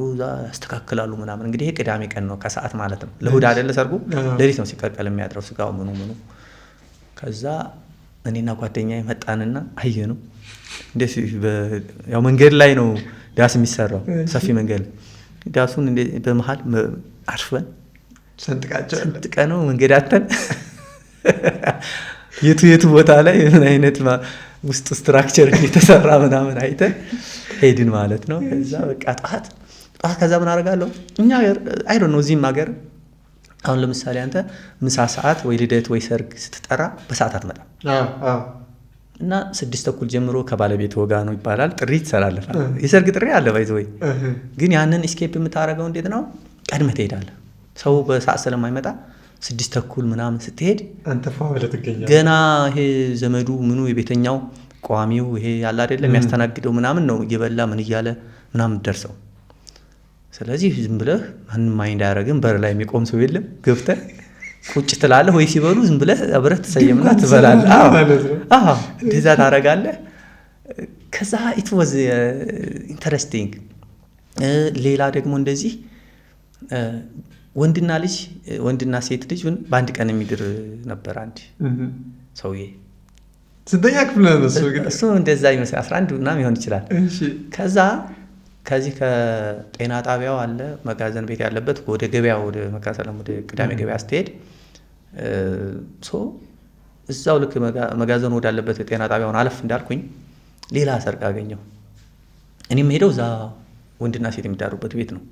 S1: ያስተካክላሉ ምናምን። እንግዲህ ይሄ ቅዳሜ ቀን ነው ከሰዓት ማለት ነው። ለእሑድ አይደለ ሰርጉ፣ ሌሊት ነው ሲቀቀል የሚያድረው ስጋው ምኑ። ከዛ እኔና ጓደኛዬ መጣንና አየነው። እንደዚህ ያው መንገድ ላይ ነው ዳስ የሚሰራው ሰፊ መንገድ። ዳሱን በመሃል አርፈን ሰንጥቀነው መንገድ አተን የቱ ቦታ ላይ ምን አይነት ውስጥ ስትራክቸር የተሰራ ምናምን አይተን ሄድን ማለት ነው። ከዛ በቃ ጠዋት ከዛ ምን አደርጋለሁ እኛ ሀገር አይ ዶንት ኖ እዚህም ሀገር አሁን ለምሳሌ አንተ ምሳ ሰዓት ወይ ልደት ወይ ሰርግ ስትጠራ በሰዓት አትመጣም እና 6:00 ጀምሮ ከባለቤት ወጋ ነው ይባላል ጥሪ ትሰራለህ። የሰርግ ጥሪ አለ ባይዘይ ግን ያንን እስኬፕ የምታደርገው እንዴት ነው? ቀድመህ ትሄዳለህ። ሰው በሰዓት ስለማይመጣ 6:00 ምናምን ስትሄድ
S2: አንተ ፋብለ ትገኛለህ።
S1: ገና ይሄ ዘመዱ ምኑ የቤተኛው ቋሚው ይሄ ያለ አይደለም የሚያስተናግደው ምናምን ነው እየበላ ምን እያለ ምናምን ደርሰው። ስለዚህ ዝም ብለህ ማንም ማይንድ አያደርግም። በር ላይ የሚቆም ሰው የለም። ገብተህ ቁጭ ትላለህ ወይ ሲበሉ ዝም ብለህ አብረህ ትሰየምና ትበላለህ። እንደዛ ታደርጋለህ። ከዛ ኢት ዋዝ ኢንተረስቲንግ። ሌላ ደግሞ እንደዚህ ወንድና ሴት ልጅ በአንድ ቀን የሚድር ነበር አንድ ሰውዬ።
S2: ስንተኛ ክፍል ነው
S1: እሱ? እንደዛ ይመስል 11 ምናምን ይሆን ይችላል። ከዛ ከዚህ ከጤና ጣቢያው አለ መጋዘን ቤት ያለበት ወደ ገበያ ወደ መካሰለም ወደ ቅዳሜ ገበያ ስትሄድ እዛው ልክ መጋዘኑ ወዳለበት ጤና ጣቢያውን አለፍ እንዳልኩኝ ሌላ ሰርግ አገኘው። እኔም ሄደው እዛ ወንድና ሴት የሚዳሩበት ቤት ነው።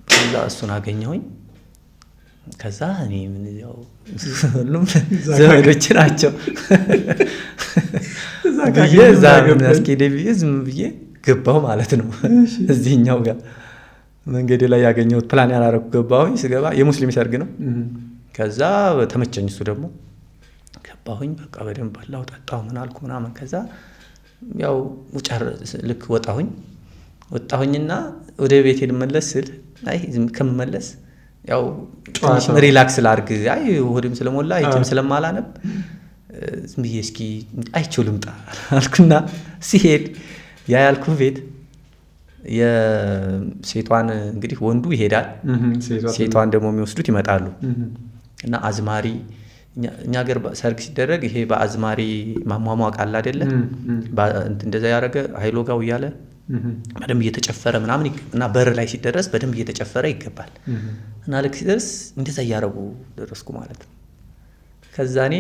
S1: ከዛ እሱን አገኘሁኝ። ከዛ እኔ ምን ያው ሁሉም ዘመዶች ናቸው እዛ አስኬደ ብዬ ዝም ብዬ ገባሁ ማለት ነው። እዚህኛው ጋር መንገድ ላይ ያገኘሁት ፕላን ያላረኩ ገባሁኝ። ስገባ የሙስሊም ሰርግ ነው። ከዛ ተመቸኝ። እሱ ደግሞ ገባሁኝ። በቃ በደንብ በላሁ ጠጣሁ ምን አልኩ ምናምን። ከዛ ያው ልክ ወጣሁኝና ወደ ቤቴ ልመለስ ስል አይ ዝም ከምመለስ ያው ትንሽ ሪላክስ ላድርግ፣ አይ ሆድም ስለሞላ አይተም ስለማላነብ ዝም ብዬ እስኪ አይቼው ልምጣ አልኩና ሲሄድ ያልኩ ቤት የሴቷን እንግዲህ ወንዱ ይሄዳል፣ ሴቷን ደግሞ የሚወስዱት ይመጣሉ። እና አዝማሪ እኛ ሀገር ሰርግ ሲደረግ ይሄ በአዝማሪ ማሟሟቅ አለ አይደለ? እንደዛ ያደረገ ኃይሎ ጋው እያለ በደንብ እየተጨፈረ ምናምን እና በር ላይ ሲደረስ በደንብ እየተጨፈረ ይገባል። እና ልክ ሲደርስ እንደዛ እያረጉ ደረስኩ ማለት ነው። ከዛ እኔ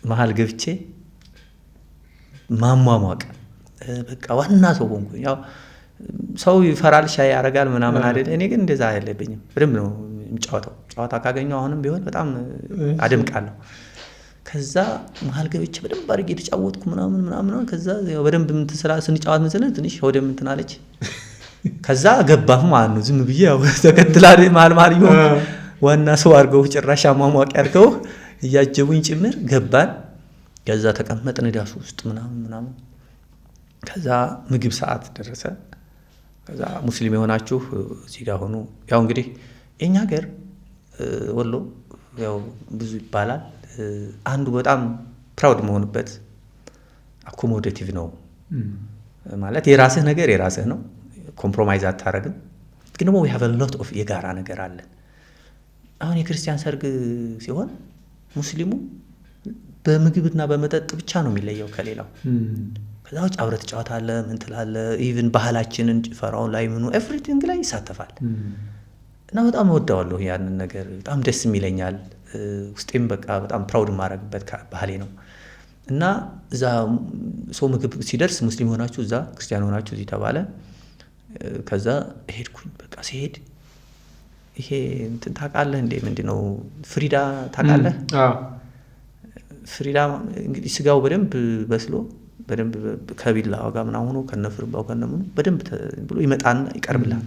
S1: መሀል ገብቼ ማሟሟቅ በቃ ዋና ሰው ሆንኩ። ያው ሰው ይፈራል ሻይ ያደርጋል ምናምን አይደል። እኔ ግን እንደዛ አይደለብኝም። በደንብ ነው የምጫወተው። ጨዋታ ካገኘው አሁንም ቢሆን በጣም አደምቃለሁ። ከዛ መሀል ገብቼ በደንብ አድርጌ የተጫወትኩ ምናምን ከዛ በደንብ ስንጫወት መሰለኝ ትንሽ ወደም እንትን አለች። ከዛ ገባሁ ማለት ነው። ዝም ብዬ ያው ተከትላ መሀል ይሆን ዋና ሰው አድርገው ጭራሽ አሟሟቂ አድርገው እያጀቡኝ ጭምር ገባን። ከዛ ተቀመጥን ዳሱ ውስጥ ምናምን ከዛ ምግብ ሰዓት ደረሰ። ከዛ ሙስሊም የሆናችሁ እዚህ ጋር ሆኑ። ያው እንግዲህ የኛ ሀገር ወሎ ያው ብዙ ይባላል። አንዱ በጣም ፕራውድ መሆንበት አኮሞዴቲቭ ነው ማለት የራስህ ነገር የራስህ ነው፣ ኮምፕሮማይዝ አታረግም። ግን ደግሞ we have a lot of የጋራ ነገር አለን። አሁን የክርስቲያን ሰርግ ሲሆን ሙስሊሙ በምግብና በመጠጥ ብቻ ነው የሚለየው ከሌላው። ከዛ ውጭ አብረህ ትጫወታለህ፣ ምን ትላለህ፣ ኢቭን ባህላችንን ጭፈራውን ላይ ምኑ ኤቭሪቲንግ ላይ ይሳተፋል። እና በጣም እወዳዋለሁ ያንን ነገር፣ በጣም ደስ የሚለኛል። ውስጤም በቃ በጣም ፕራውድ የማደርግበት ባህሌ ነው። እና እዛ ሰው ምግብ ሲደርስ ሙስሊም ሆናችሁ እዛ፣ ክርስቲያን ሆናችሁ እዚህ ተባለ። ከዛ ሄድኩኝ። በቃ ሲሄድ ይሄ እንትን ታውቃለህ እንዴ ምንድን ነው ፍሪዳ ታውቃለህ? ፍሪዳ እንግዲህ ስጋው በደንብ በስሎ በደንብ ከቢላዋ ጋር ምናምን ሆኖ ከነፍርባው ከነምኑ በደንብ ብሎ ይመጣና ይቀርብልሃል።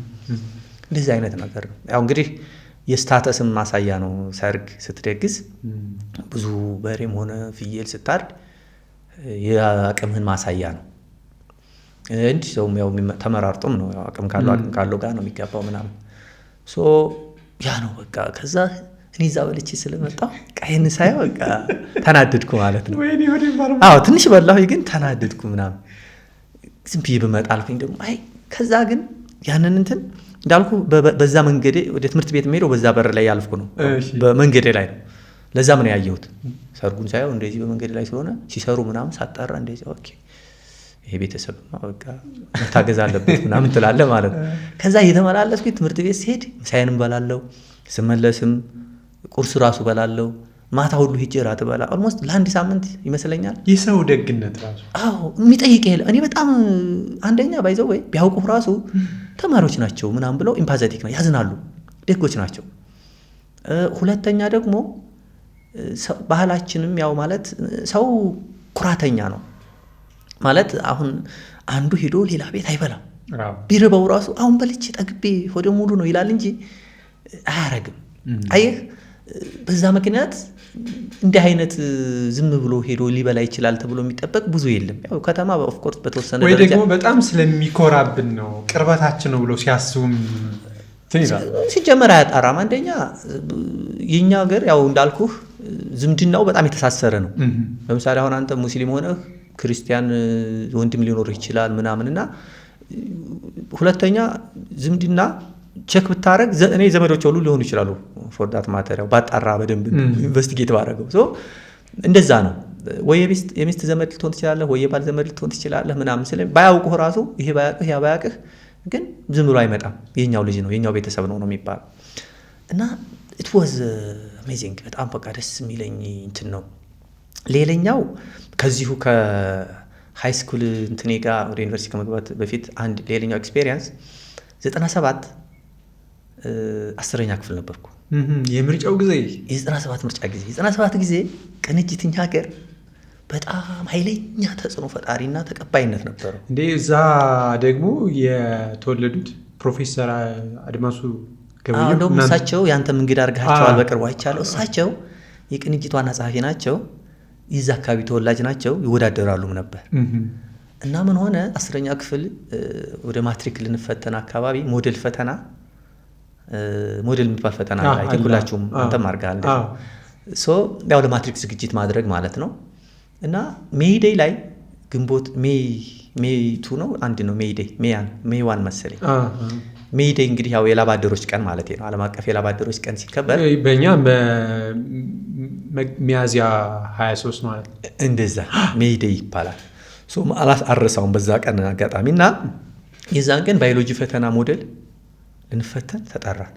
S1: እንደዚህ አይነት ነገር ነው። ያው እንግዲህ የስታተስም ማሳያ ነው። ሰርግ ስትደግስ ብዙ በሬም ሆነ ፍየል ስታርድ የአቅምህን ማሳያ ነው እንጂ ሰውም ያው ተመራርጦም ነው አቅም ካለው ጋር ነው የሚገባው ምናምን ያ ነው በቃ። ከዛ እኔ እዛ በልቼ ስለመጣሁ ቀይን ሳይው በቃ ተናደድኩ ማለት ነው። አዎ ትንሽ በላሁ ግን ተናደድኩ ምናምን። ዝም ብዬ ብመጣ አልኩኝ ደግሞ አይ ከዛ ግን ያንን እንትን እንዳልኩ በዛ መንገዴ ወደ ትምህርት ቤት የምሄደው በዛ በር ላይ ያልፍኩ ነው፣ በመንገዴ ላይ ነው። ለዛ ምን ያየሁት ሰርጉን ሳይው እንደዚህ በመንገዴ ላይ ስለሆነ ሲሰሩ ምናምን ሳጣራ እንደዚህ ኦኬ ይሄ ቤተሰብ በቃ መታገዝ አለበት ምናምን ትላለህ ማለት ነው። ከዛ እየተመላለስኩኝ ትምህርት ቤት ሲሄድ ምሳዬንም በላለው፣ ስመለስም ቁርስ ራሱ በላለው፣ ማታ ሁሉ ሂጄ ራት በላ ኦልሞስት ለአንድ ሳምንት ይመስለኛል።
S2: የሰው ደግነት ራሱ
S1: የሚጠይቅ የለ። እኔ በጣም አንደኛ ባይዘው ወይ ቢያውቁ ራሱ ተማሪዎች ናቸው ምናምን ብለው ኢምፓዘቲክ ነው፣ ያዝናሉ፣ ደጎች ናቸው። ሁለተኛ ደግሞ ባህላችንም ያው ማለት ሰው ኩራተኛ ነው ማለት አሁን አንዱ ሄዶ ሌላ ቤት አይበላም። ቢርበው ራሱ አሁን በልቼ ጠግቤ ወደ ሙሉ ነው ይላል እንጂ አያረግም። አየህ በዛ ምክንያት እንዲህ አይነት ዝም ብሎ ሄዶ ሊበላ ይችላል ተብሎ የሚጠበቅ ብዙ የለም። ያው ከተማ ኦፍ ኮርስ በተወሰነ
S2: ደረጃ ወይ ደግሞ በጣም ስለሚኮራብን ነው ቅርበታችን ነው ብሎ ሲያስቡም
S1: ሲጀመር አያጣራም። አንደኛ የኛ ሀገር ያው እንዳልኩህ ዝምድናው በጣም የተሳሰረ ነው። ለምሳሌ አሁን አንተ ሙስሊም ሆነህ ክርስቲያን ወንድም ሊኖር ይችላል ምናምንና ሁለተኛ ዝምድና ቼክ ብታረግ እኔ ዘመዶች ሁሉ ሊሆኑ ይችላሉ ፎር ዳት ማተር ያው ባጣራ በደንብ ኢንቨስቲጌት ባረገው እንደዛ ነው። ወይ የሚስት ዘመድ ልትሆን ትችላለህ፣ ወይ የባል ዘመድ ልትሆን ትችላለህ ምናምን ስለ ባያውቁህ ራሱ ይሄ ባያውቅህ ያ ባያውቅህ ግን ዝም ብሎ አይመጣም። የኛው ልጅ ነው የኛው ቤተሰብ ነው የሚባለው። እና it was amazing በጣም በቃ ደስ የሚለኝ እንትን ነው። ሌላኛው ከዚሁ ከሃይ ስኩል እንትኔ ጋር ወደ ዩኒቨርሲቲ ከመግባት በፊት አንድ ሌላኛው ኤክስፔሪየንስ 97 10ኛ ክፍል ነበርኩ።
S2: የምርጫው ጊዜ
S1: የ97 ምርጫ ጊዜ 97 ጊዜ ቅንጅትኛ ሀገር በጣም ኃይለኛ ተጽዕኖ ፈጣሪና ተቀባይነት ነበረው።
S2: እንዴ እዛ ደግሞ የተወለዱት ፕሮፌሰር አድማሱ ገበየሁ
S1: እንደውም እሳቸው ያንተም እንግዳ አድርጋቸዋል በቅርቡ አይቻለሁ። እሳቸው የቅንጅት ዋና ጸሐፊ ናቸው፣ የዛ አካባቢ ተወላጅ ናቸው፣ ይወዳደራሉም ነበር። እና ምን ሆነ 10ኛ ክፍል ወደ ማትሪክ ልንፈተን አካባቢ ሞዴል የሚባል ፈተና ላይ ሁላችሁም አንተም አድርገሃል ያው ለማትሪክ ዝግጅት ማድረግ ማለት ነው። እና ሜይዴይ ላይ ግንቦት ሜይ2 ነው አንድ ነው ሜይ1 መሰለኝ። ሜይዴይ እንግዲህ ያው የላባደሮች ቀን ማለት ነው። ዓለም አቀፍ የላባደሮች ቀን ሲከበር
S2: በእኛ ሚያዝያ 23 ማለት ነው።
S1: እንደዛ ሜይዴይ ይባላል። አረሳውን በዛ ቀን አጋጣሚ እና የዛን ቀን ባዮሎጂ ፈተና ሞዴል ልንፈተን ተጠራን።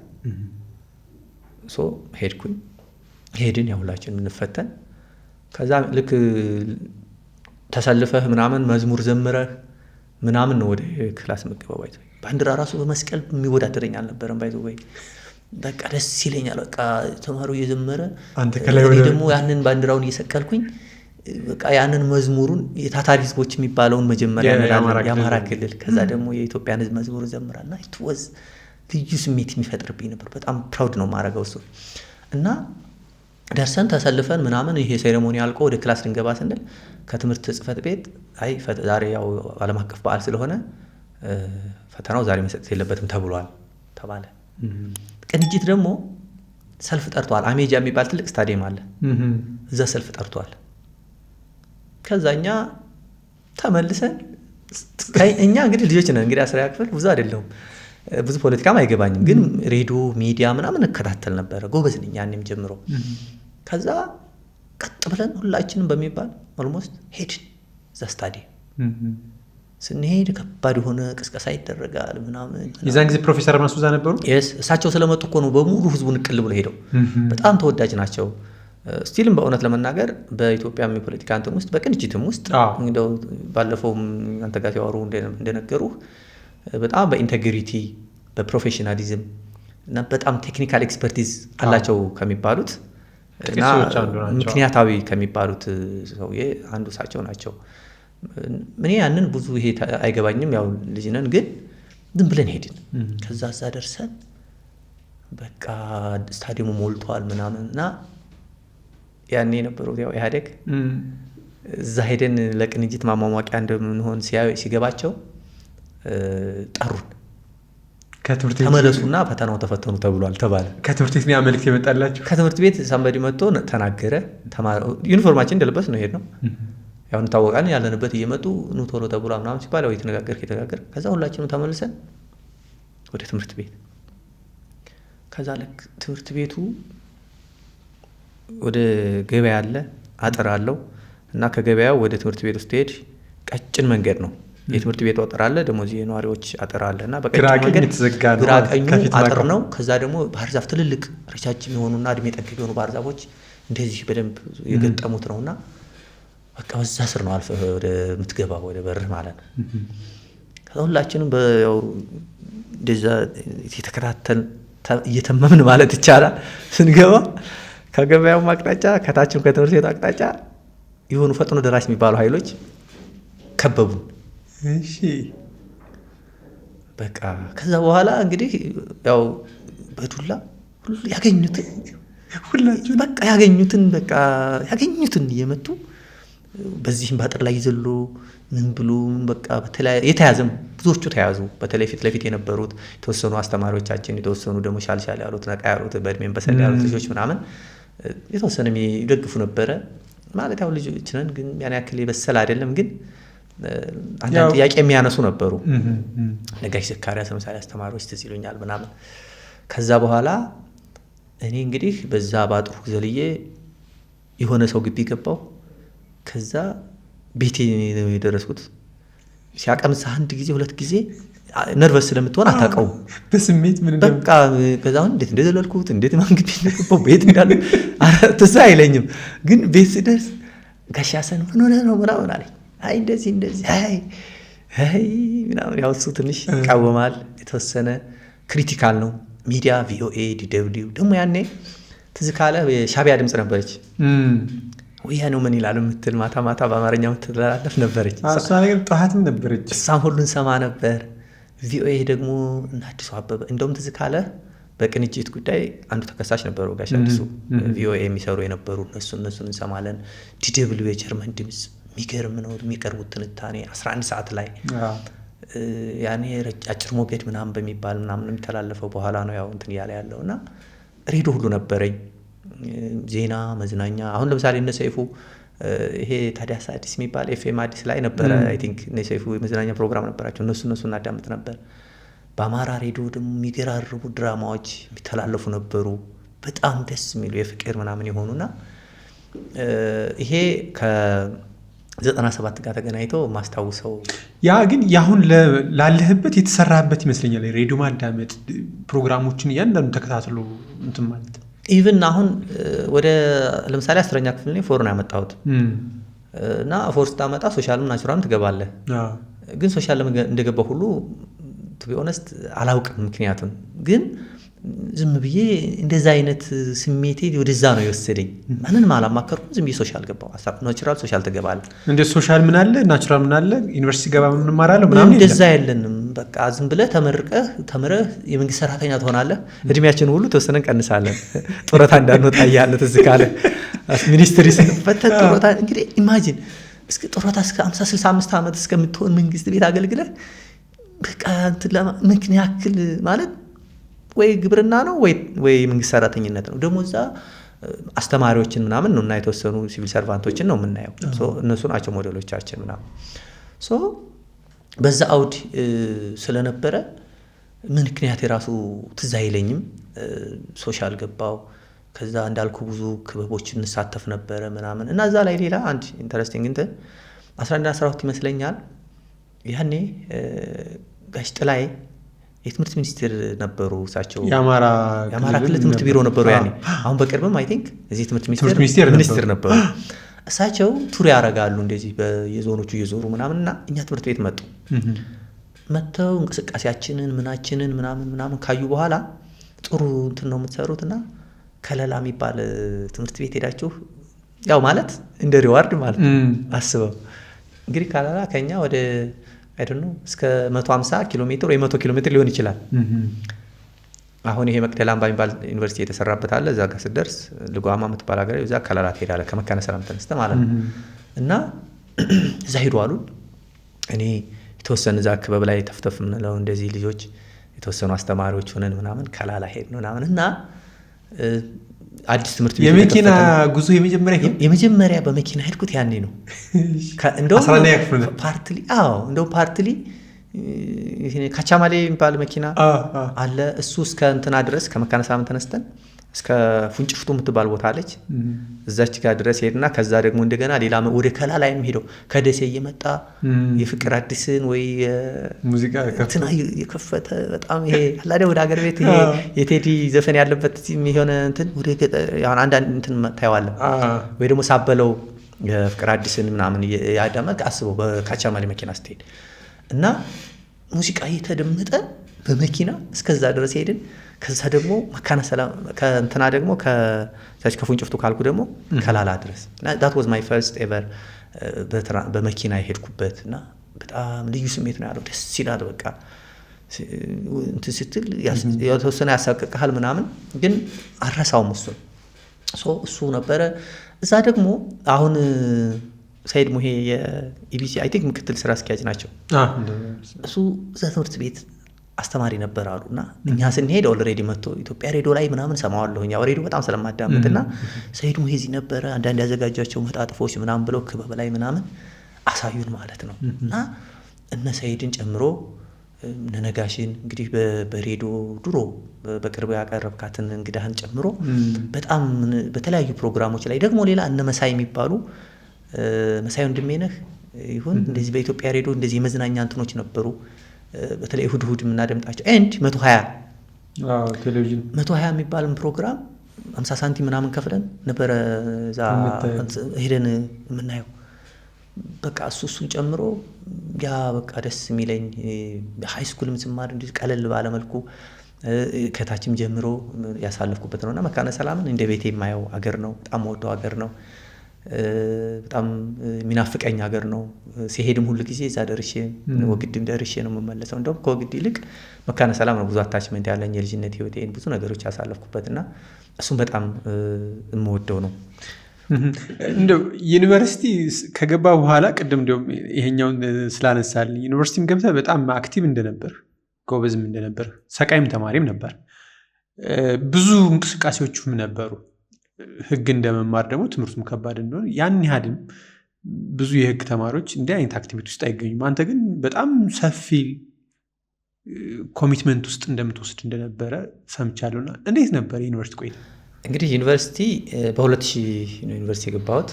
S1: ሄድን ያው ሁላችንም ልንፈተን። ከዛ ልክ ተሰልፈህ ምናምን መዝሙር ዘምረህ ምናምን ነው ወደ ክላስ መገባው። ባይዘው ባንዲራ ራሱ በመስቀል የሚወዳደረኝ አልነበረም። ባይዘው ወይ በቃ ደስ ይለኛል። በቃ ተማሪው እየዘመረ እኔ ደግሞ ያንን ባንዲራውን እየሰቀልኩኝ በቃ ያንን መዝሙሩን የታታሪ ህዝቦች የሚባለውን መጀመሪያ የአማራ ክልል ከዛ ደግሞ የኢትዮጵያን ህዝብ መዝሙር ዘምራና it was ልዩ ስሜት የሚፈጥርብኝ ነበር። በጣም ፕራውድ ነው ማረጋው እሱ እና ደርሰን ተሰልፈን ምናምን ይሄ ሴሬሞኒ አልቆ ወደ ክላስ ልንገባ ስንል ከትምህርት ጽሕፈት ቤት አይ ዛሬ ያው ዓለም አቀፍ በዓል ስለሆነ ፈተናው ዛሬ መሰጠት የለበትም ተብሏል ተባለ። ቅንጅት ደግሞ ሰልፍ ጠርቷል። አሜጃ የሚባል ትልቅ ስታዲየም አለ። እዛ ሰልፍ ጠርቷል። ከዛኛ ተመልሰን እኛ እንግዲህ ልጆች ነን እንግዲህ 10ኛ ክፍል ብዙ አይደለም ብዙ ፖለቲካም አይገባኝም፣ ግን ሬዲዮ ሚዲያ ምናምን እከታተል ነበረ። ጎበዝ ነኝ ያኔም ጀምሮ። ከዛ ቀጥ ብለን ሁላችንም በሚባል ኦልሞስት ሄድን እዛ ስታዲየም። ስንሄድ ከባድ የሆነ ቅስቀሳ ይደረጋል ምናምን።
S2: የዛን ጊዜ ፕሮፌሰር ማሱዛ ነበሩ።
S1: እሳቸው ስለመጡ እኮ ነው በሙሉ ህዝቡን ቅል ብሎ ሄደው። በጣም ተወዳጅ ናቸው። ስቲልም በእውነት ለመናገር በኢትዮጵያ የፖለቲካ እንትን ውስጥ በቅንጅትም ውስጥ እንደው ባለፈው አንተ ጋር ሲያወሩ እንደነገሩ በጣም በኢንቴግሪቲ በፕሮፌሽናሊዝም እና በጣም ቴክኒካል ኤክስፐርቲዝ አላቸው ከሚባሉት እና ምክንያታዊ ከሚባሉት ሰውዬ አንዱ እሳቸው ናቸው። እኔ ያንን ብዙ ይሄ አይገባኝም፣ ያው ልጅ ነን፣ ግን ዝም ብለን ሄድን። ከዛ እዛ ደርሰን በቃ ስታዲየሙ ሞልቷል ምናምን እና ያኔ የነበረው ያው ኢህአዴግ እዛ ሄደን ለቅንጅት ማሟሟቂያ እንደምንሆን ሲገባቸው ጠሩን።
S2: ከትምህርት ቤት
S1: ተመለሱና ፈተናው ተፈተኑ ተብሏል ተባለ።
S2: ከትምህርት ቤት ነው መልእክት የመጣላችሁ?
S1: ከትምህርት ቤት ሳምባዲ መጥቶ ተናገረ። ዩኒፎርማችን እንደለበስ ነው ሄድ ነው ያው እንታወቃለን። ያለንበት እየመጡ ኑ ቶሎ ተብሏል ምናምን ሲባል ያው የተነጋገር ከዛ ሁላችንም ተመልሰን ወደ ትምህርት ቤት። ከዛ ልክ ትምህርት ቤቱ ወደ ገበያ አለ አጥር አለው እና ከገበያው ወደ ትምህርት ቤት ውስጥ ሄድ ቀጭን መንገድ ነው። የትምህርት ቤቱ አጥር አለ ደግሞ እዚህ የነዋሪዎች አጥር አለና በቀጭን መንገድ ግራቀኙ አጥር ነው። ከዛ ደግሞ ባህር ዛፍ ትልልቅ ረጃጅም የሆኑና እድሜ ጠገብ የሆኑ ባህር ዛፎች እንደዚህ በደንብ የገጠሙት ነውና በቃ በዛ ስር ነው አልፈህ ወደ ምትገባው ወደ በርህ ማለት ነው። ከዛ ሁላችንም በያው እንደዛ የተከታተል እየተመምን ማለት ይቻላል ስንገባ ከገበያው አቅጣጫ ከታችም ከትምህርት ቤቱ አቅጣጫ የሆኑ ፈጥኖ ደራሽ የሚባሉ ኃይሎች ከበቡን።
S2: እሺ
S1: በቃ ከዛ በኋላ እንግዲህ ያው በዱላ ሁሉ ያገኙትን ሁላችሁ በቃ ያገኙትን እየመቱ በዚህም ባጥር ላይ ይዘሉ ምን ብሉ በቃ በተለይ የተያዘም ብዙዎቹ ተያዙ። በተለይ ፊት ለፊት የነበሩት የተወሰኑ አስተማሪዎቻችን የተወሰኑ ደግሞ ሻልሻል ያሉት ነቃ ያሉት በእድሜም በሰል ያሉት ልጆች ምናምን የተወሰነ የሚደግፉ ነበረ። ማለት ያው ልጆች ነን ግን ያን ያክል የበሰለ አይደለም፣ ግን አንዳንድ ጥያቄ የሚያነሱ ነበሩ። ነጋሽ ዘካሪያስ ለምሳሌ አስተማሪዎች ትዝ ይሉኛል ምናምን። ከዛ በኋላ እኔ እንግዲህ በዛ ባጥሩ ዘልዬ የሆነ ሰው ግቢ ገባው። ከዛ ቤቴ ነው የደረስኩት። ሲያቀምሳ አንድ ጊዜ ሁለት ጊዜ ነርቨስ ስለምትሆን አታውቀውም
S2: በስሜት ምን
S1: በቃ ከዛውን እንዴት እንደዘለልኩት እንዴት ማንግቢ እንደገባው ቤት እንዳለ ትዝ አይለኝም። ግን ቤት ስደርስ ጋሽ ሐሰን ምን ሆነ ነው ምናምን አለኝ። አይ እንደዚህ አይ ምናምን ያው እሱ ትንሽ ይቃወማል፣ የተወሰነ ክሪቲካል ነው። ሚዲያ ቪኦኤ ዲደብሊው ደግሞ ያኔ ትዝ ካለ የሻቢያ ድምፅ ነበረች ወያኔ ምን ይላል የምትል ማታ ማታ በአማርኛ የምትላለፍ ነበረች።
S2: እሷ ነገር ጠዋትም ነበረች።
S1: እሷም ሁሉን ሰማ ነበር። ቪኦኤ ደግሞ እና አዲሱ አበበ እንደውም ትዝ ካለ በቅንጅት ጉዳይ አንዱ ተከሳሽ ነበሩ ጋሽ አዲሱ ቪኦኤ የሚሰሩ የነበሩ እነሱን እንሰማለን። ዲደብሊው የጀርመን ድምፅ የሚገርም ነው የሚቀርቡት ትንታኔ 11 ሰዓት ላይ ያኔ አጭር ሞገድ ምናምን በሚባል ምናምን የሚተላለፈው በኋላ ነው ያው እንትን እያለ ያለውና ሬዲዮ ሁሉ ነበረኝ። ዜና መዝናኛ አሁን ለምሳሌ እነ ሰይፉ ይሄ ታዲያስ አዲስ የሚባል ኤፍኤም አዲስ ላይ ነበረ። አይ ቲንክ እነ ሰይፉ የመዝናኛ ፕሮግራም ነበራቸው። እነሱ እናዳምጥ ነበር። በአማራ ሬዲዮ ደግሞ የሚገራርቡ ድራማዎች የሚተላለፉ ነበሩ፣ በጣም ደስ የሚሉ የፍቅር ምናምን የሆኑና ይሄ ከ97 ጋር ተገናኝቶ ማስታውሰው
S2: ያ ግን ያሁን ላለህበት የተሰራበት ይመስለኛል። ሬዲዮ ማዳመጥ ፕሮግራሞችን እያንዳንዱ ተከታትሎ እንትን ማለት
S1: ኢቭን አሁን ወደ ለምሳሌ 10ኛ ክፍል ላይ ፎር ነው ያመጣሁት እና ፎር ስታመጣ ሶሻልም ናቹራልም ትገባለህ። ግን ሶሻል እንደገባ ሁሉ ቱ ቢ ኦነስት አላውቅም ምክንያቱም ግን ዝም ብዬ እንደዛ አይነት ስሜቴ ወደዛ ነው የወሰደኝ። ማንንም አላማከርኩም። ዝም ብዬ ሶሻል ገባው። ናቹራል ሶሻል ትገባለህ።
S2: እንደ ሶሻል ምን አለ ናቹራል ምን አለ ዩኒቨርሲቲ ገባ ምን ማራለው ምናምን
S1: እንደዛ የለንም። በቃ ዝም ብለህ ተምረህ የመንግስት ሰራተኛ ትሆናለህ። እድሜያችን ሁሉ ተወሰነን ቀንሳለን ጡረታ እንዳንወጣ እያለ ትዝ ካለ ሚኒስትሪ ስንፈተን ጡረታ እንግዲህ ኢማጂን እስከ ጡረታ እስከ 50 65 ዓመት እስከምትሆን መንግስት ቤት አገልግለህ በቃ ምን ያክል ማለት ወይ ግብርና ነው ወይ መንግስት ሰራተኝነት ነው። ደግሞ እዛ አስተማሪዎችን ምናምን ነው እና የተወሰኑ ሲቪል ሰርቫንቶችን ነው የምናየው። እነሱ ናቸው ሞዴሎቻችን ምናምን። በዛ አውድ ስለነበረ ምክንያት የራሱ ትዝ አይለኝም። ሶሻል ገባው። ከዛ እንዳልኩ ብዙ ክበቦችን እንሳተፍ ነበረ ምናምን እና እዛ ላይ ሌላ አንድ ኢንተረስቲንግ እንትን 11 12 ይመስለኛል ያኔ ጋሽ ጥላዬ የትምህርት ሚኒስትር ነበሩ። እሳቸው የአማራ ክልል ትምህርት ቢሮ ነበሩ ያኔ። አሁን በቅርብም አይ ቲንክ እዚህ ትምህርት ሚኒስትር ነበሩ። እሳቸው ቱር ያደርጋሉ እንደዚህ በየዞኖቹ እየዞሩ ምናምንና እኛ ትምህርት ቤት መጥተው እንቅስቃሴያችንን ምናምን ካዩ በኋላ ጥሩ እንትን ነው የምትሰሩትና ከለላ የሚባል ትምህርት ቤት ሄዳችሁ ያው ማለት እንደ ሪዋርድ ማለት አስበው እንግዲህ ከለላ ከኛ ወደ አይደል ነው እስከ 150 ኪሎ ሜትር ወይ 100 ኪሎ ሜትር ሊሆን ይችላል። አሁን ይሄ መቅደላ አምባ የሚባል ዩኒቨርሲቲ የተሰራበት አለ። እዛ ጋር ስትደርስ ልጓማ የምትባል ሀገር እዛ ከለላ ትሄዳለህ ከመካነ ሰላም ተነስተህ ማለት ነው። እና እዛ ሄዱ አሉን። እኔ የተወሰነ እዛ ክበብ ላይ ተፍተፍ ምንለው እንደዚህ ልጆች የተወሰኑ አስተማሪዎች ሆነን ምናምን ከላላ ሄድን ምናምን እና አዲስ ትምህርት ቤት
S2: የመኪና ጉዞ
S1: የመጀመሪያ በመኪና ሄድኩት ያኔ ነው። እንደውም ፓርትሊ ካቻማሌ የሚባል መኪና አለ። እሱ እስከ እንትና ድረስ ከመካነ ሰላም ተነስተን እስከ ፉንጭፍቱ የምትባል ቦታ አለች። እዛች ጋር ድረስ ሄድና ከዛ ደግሞ እንደገና ሌላ ወደ ከላላ የሚሄደው ከደሴ እየመጣ የፍቅር አዲስን ወይ
S2: ሙዚቃ
S1: የከፈተ በጣም ይሄ አላደ ወደ ሀገር ቤት ይሄ የቴዲ ዘፈን ያለበት የሚሆነ እንትን ወደ አሁን አንዳንድ እንትን ታየዋለህ ወይ ደግሞ ሳበለው የፍቅር አዲስን ምናምን ያዳመጥ አስበው በካቻማሌ መኪና ስትሄድ እና ሙዚቃ እየተደመጠ በመኪና እስከዛ ድረስ ሄድን። ከዛ ደግሞ መካነ ሰላም ከእንትና ደግሞ ከዛች ከፉንጭፍቱ ካልኩ ደግሞ ከላላ ድረስ that was my first ever በመኪና የሄድኩበት እና በጣም ልዩ ስሜት ነው ያለው። ደስ ይላል። በቃ እንትን ስትል የተወሰነ ያሳቅቅሃል ምናምን ግን አረሳውም እሱ ነበረ። እዛ ደግሞ አሁን ሰይድ ሙሄ የኢቢሲ አይ ቲንክ ምክትል ስራ አስኪያጅ ናቸው። እሱ እዛ ትምህርት ቤት አስተማሪ ነበር አሉና እኛ ስንሄድ ኦልሬዲ መጥቶ ኢትዮጵያ ሬዲዮ ላይ ምናምን ሰማዋለሁኝ። ያው ሬዲዮ በጣም ስለማዳመጥና ሰይድ ሙሄ እዚህ ነበረ አንዳንድ ያዘጋጃቸው መጣጥፎች ምናምን ብለው ክበብ ላይ ምናምን አሳዩን ማለት ነው። እና እነ ሰይድን ጨምሮ ነጋሽን እንግዲህ በሬዲዮ ድሮ በቅርብ ያቀረብካትን እንግዳህን ጨምሮ በጣም በተለያዩ ፕሮግራሞች ላይ ደግሞ ሌላ እነ መሳይ የሚባሉ መሳይ ወንድሜነህ ይሁን እንደዚህ በኢትዮጵያ ሬዲዮ እንደዚህ የመዝናኛ እንትኖች ነበሩ። በተለይ እሁድ የምናደምጣቸው ኤንድ 120
S2: ቴሌቪዥን
S1: 120 የሚባልን ፕሮግራም 50 ሳንቲም ምናምን ከፍለን ነበረ እዛ ሄደን የምናየው። በቃ እሱን ጨምሮ ያ በቃ ደስ የሚለኝ ሃይ ስኩልም ስማር እንደዚህ ቀለል ባለ መልኩ ከታችም ጀምሮ ያሳለፍኩበት ነውና መካነ ሰላምን እንደ ቤቴ የማየው ሀገር ነው። በጣም ወደው ሀገር ነው። በጣም የሚናፍቀኝ ሀገር ነው። ሲሄድም ሁሉ ጊዜ እዛ ደርሼ ወግድም ደርሼ ነው የምመለሰው። እንደውም ከወግድ ይልቅ መካነ ሰላም ነው ብዙ አታችመንት ያለኝ የልጅነት ህይወቴን ብዙ ነገሮች ያሳለፍኩበትና እሱም በጣም የምወደው ነው።
S2: እንደው ዩኒቨርሲቲ ከገባ በኋላ ቅድም እንደውም ይሄኛውን ስላነሳልኝ ዩኒቨርሲቲም ገብተህ በጣም አክቲቭ እንደነበር ጎበዝም እንደነበር ሰቃይም ተማሪም ነበር። ብዙ እንቅስቃሴዎችም ነበሩ። ህግ እንደመማር ደግሞ ትምህርቱም ከባድ እንደሆነ ያን ያህልም ብዙ የህግ ተማሪዎች እንዲህ አይነት አክቲቪቲ ውስጥ አይገኙም። አንተ ግን በጣም ሰፊ ኮሚትመንት ውስጥ እንደምትወስድ እንደነበረ ሰምቻለሁና እንዴት ነበር የዩኒቨርሲቲ ቆይታ?
S1: እንግዲህ ዩኒቨርሲቲ በ2000 ዩኒቨርሲቲ የገባሁት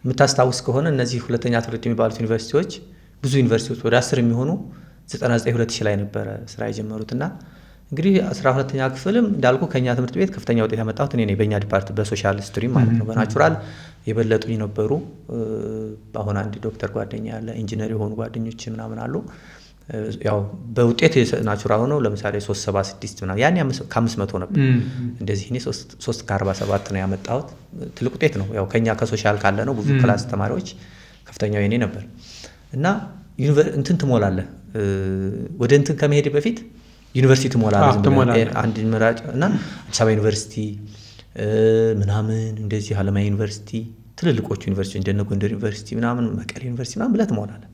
S1: የምታስታውስ ከሆነ እነዚህ ሁለተኛ ትውልድ የሚባሉት ዩኒቨርሲቲዎች ብዙ ዩኒቨርሲቲዎች ወደ 10 የሚሆኑ 99 2000 ላይ ነበረ ስራ የጀመሩትና እንግዲህ 12ኛ ክፍልም እንዳልኩ ከኛ ትምህርት ቤት ከፍተኛ ውጤት ያመጣሁት እኔ ነኝ። በእኛ ዲፓርትመንት በሶሻል ስትሪም ማለት ነው። በናቹራል የበለጡኝ ነበሩ። አሁን አንድ ዶክተር ጓደኛ ያለ ኢንጂነር የሆኑ ጓደኞች ምናምን አሉ። ያው በውጤት ናቹራል ሆነው ለምሳሌ 376 ምናምን ያኔ ከ500 ነበር። እንደዚህ እኔ 347 ነው ያመጣሁት። ትልቅ ውጤት ነው። ያው ከኛ ከሶሻል ካለ ነው ብዙ ክላስ ተማሪዎች ከፍተኛው የኔ ነበር። እና እንትን ትሞላለህ ወደ እንትን ከመሄድ በፊት ዩኒቨርሲቲ ትሞላለህ አንድ ምራጭ እና አዲስ አበባ ዩኒቨርሲቲ ምናምን እንደዚህ አለማያ ዩኒቨርሲቲ ትልልቆቹ ዩኒቨርሲቲ እንደነ ጎንደር ዩኒቨርሲቲ ምናምን መቀሌ ዩኒቨርሲቲ ምናምን ብለህ ትሞላለህ።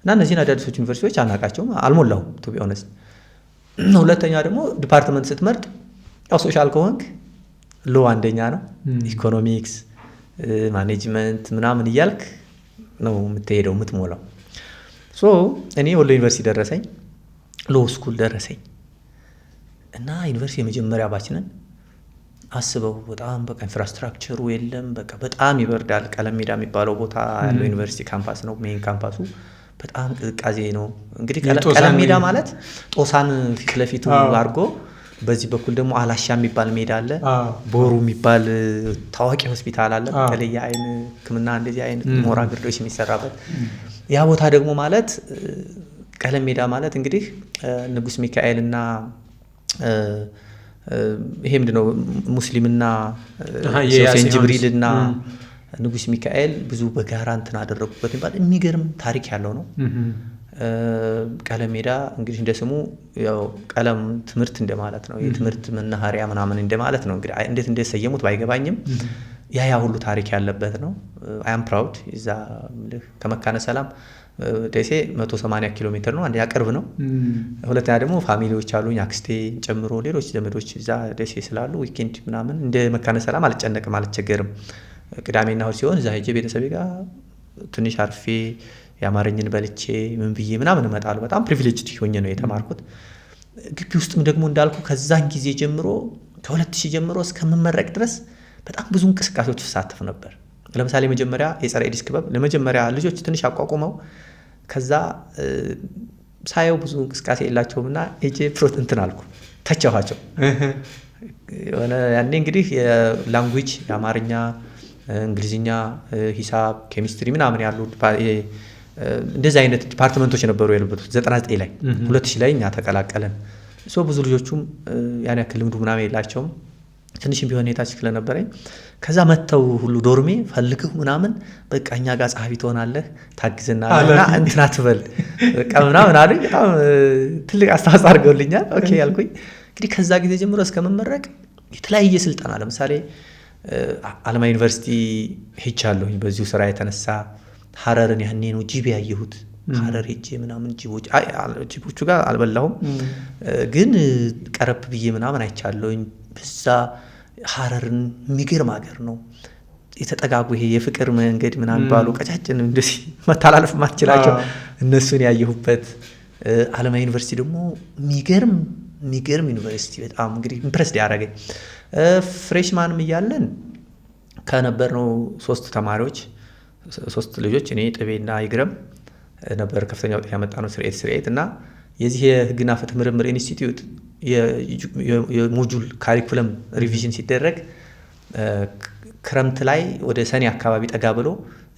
S1: እና እነዚህን አዳዲሶች ዩኒቨርሲቲዎች አናውቃቸውም፣ አልሞላሁም ቱ ቢ ኦነስት። ሁለተኛ ደግሞ ዲፓርትመንት ስትመርጥ ያው ሶሻል ከሆንክ ሎ አንደኛ ነው፣ ኢኮኖሚክስ ማኔጅመንት ምናምን እያልክ ነው የምትሄደው የምትሞላው። ሶ እኔ ወሎ ዩኒቨርሲቲ ደረሰኝ፣ ሎ ስኩል ደረሰኝ እና ዩኒቨርሲቲ የመጀመሪያ ባችነን አስበው በጣም በቃ ኢንፍራስትራክቸሩ የለም፣ በቃ በጣም ይበርዳል። ቀለም ሜዳ የሚባለው ቦታ ያለው ዩኒቨርሲቲ ካምፓስ ነው፣ ሜን ካምፓሱ በጣም ቅዝቃዜ ነው። እንግዲህ ቀለም ሜዳ ማለት ጦሳን ፊት ለፊቱ አድርጎ በዚህ በኩል ደግሞ አላሻ የሚባል ሜዳ አለ፣ ቦሩ የሚባል ታዋቂ ሆስፒታል አለ፣ በተለየ አይን ሕክምና እንደዚህ አይነት ሞራ ግርዶች የሚሰራበት ያ ቦታ ደግሞ ማለት ቀለም ሜዳ ማለት እንግዲህ ንጉስ ሚካኤልና ይሄ ምንድነው ሙስሊምና ሴንት ጅብሪልና ንጉስ ሚካኤል ብዙ በጋራ እንትን አደረጉበት የሚባል የሚገርም ታሪክ ያለው ነው። ቀለም ሜዳ እንግዲህ እንደ ስሙ ያው ቀለም ትምህርት እንደማለት ነው። የትምህርት መናኸሪያ ምናምን እንደማለት ነው። እንግዲህ እንዴት እንደሰየሙት ባይገባኝም ያ ሁሉ ታሪክ ያለበት ነው። አይ አም ፕራውድ እዛ ከመካነ ሰላም ደሴ 180 ኪሎ ሜትር ነው። አንደኛ ቅርብ ነው፣ ሁለተኛ ደግሞ ፋሚሊዎች አሉኝ አክስቴ ጨምሮ ሌሎች ዘመዶች እዛ ደሴ ስላሉ ዊኬንድ ምናምን እንደ መካነ ሰላም አልጨነቅም፣ አልቸገርም። ቅዳሜና እሑድ ሲሆን እዛ ሄጄ ቤተሰቤ ጋር ትንሽ አርፌ የአማርኝን በልቼ ምን ብዬ ምናምን እመጣለሁ። በጣም ፕሪቪሌጅድ ሆኜ ነው የተማርኩት። ግቢ ውስጥም ደግሞ እንዳልኩ ከዛን ጊዜ ጀምሮ ከ2000 ጀምሮ እስከምመረቅ ድረስ በጣም ብዙ እንቅስቃሴዎች ተሳተፍ ነበር። ለምሳሌ መጀመሪያ የጸረ ኤዲስ ክበብ ለመጀመሪያ ልጆች ትንሽ አቋቁመው ከዛ ሳየው ብዙ እንቅስቃሴ የላቸውም እና ሄጄ እንትን አልኩ፣ ተቸኋቸው። የሆነ ያኔ እንግዲህ የላንጉጅ የአማርኛ፣ እንግሊዝኛ፣ ሂሳብ፣ ኬሚስትሪ ምናምን ያሉ እንደዚህ አይነት ዲፓርትመንቶች ነበሩ የለበቱት 99 ላይ 2000 ላይ እኛ ተቀላቀለን። ብዙ ልጆቹም ያን ያክል ልምዱ ምናምን የላቸውም። ትንሽም ቢሆን የታች ስለነበረኝ ከዛ መተው ሁሉ ዶርሜ ፈልግህ ምናምን በቃ እኛ ጋር ጸሐፊ ትሆናለህ ታግዘናልና እንትና ትበል በቃ ምናምን አሉኝ። በጣም ትልቅ አስተዋጽኦ አድርገውልኛል። ኦኬ ያልኩኝ እንግዲህ ከዛ ጊዜ ጀምሮ እስከመመረቅ የተለያየ ስልጠና ለምሳሌ አለማያ ዩኒቨርሲቲ ሄጃለሁኝ። በዚሁ ስራ የተነሳ ሀረርን ያኔ ነው ጅብ ያየሁት። ሀረር ሄጄ ምናምን ጅቦቹ ጋር አልበላሁም፣ ግን ቀረብ ብዬ ምናምን አይቻለሁኝ። በዛ ሀረርን የሚገርም ሀገር ነው። የተጠጋጉ ይሄ የፍቅር መንገድ ምናምን ባሉ ቀጫጭን እንደዚህ መተላለፍ ማትችላቸው እነሱን ያየሁበት። አለማያ ዩኒቨርሲቲ ደግሞ የሚገርም ዩኒቨርሲቲ በጣም እንግዲህ ኢምፕረስድ ያደረገኝ። ፍሬሽማንም እያለን ከነበርነው 3 ልጆች እኔ ጥቤና ይግረም ነበር ከፍተኛ ውጤት ያመጣ ነው ስርኤት እና የዚህ የህግና ፍትህ ምርምር ኢንስቲትዩት የሞጁል ካሪኩለም ሪቪዥን ሲደረግ ክረምት ላይ ወደ ሰኔ አካባቢ ጠጋ ብሎ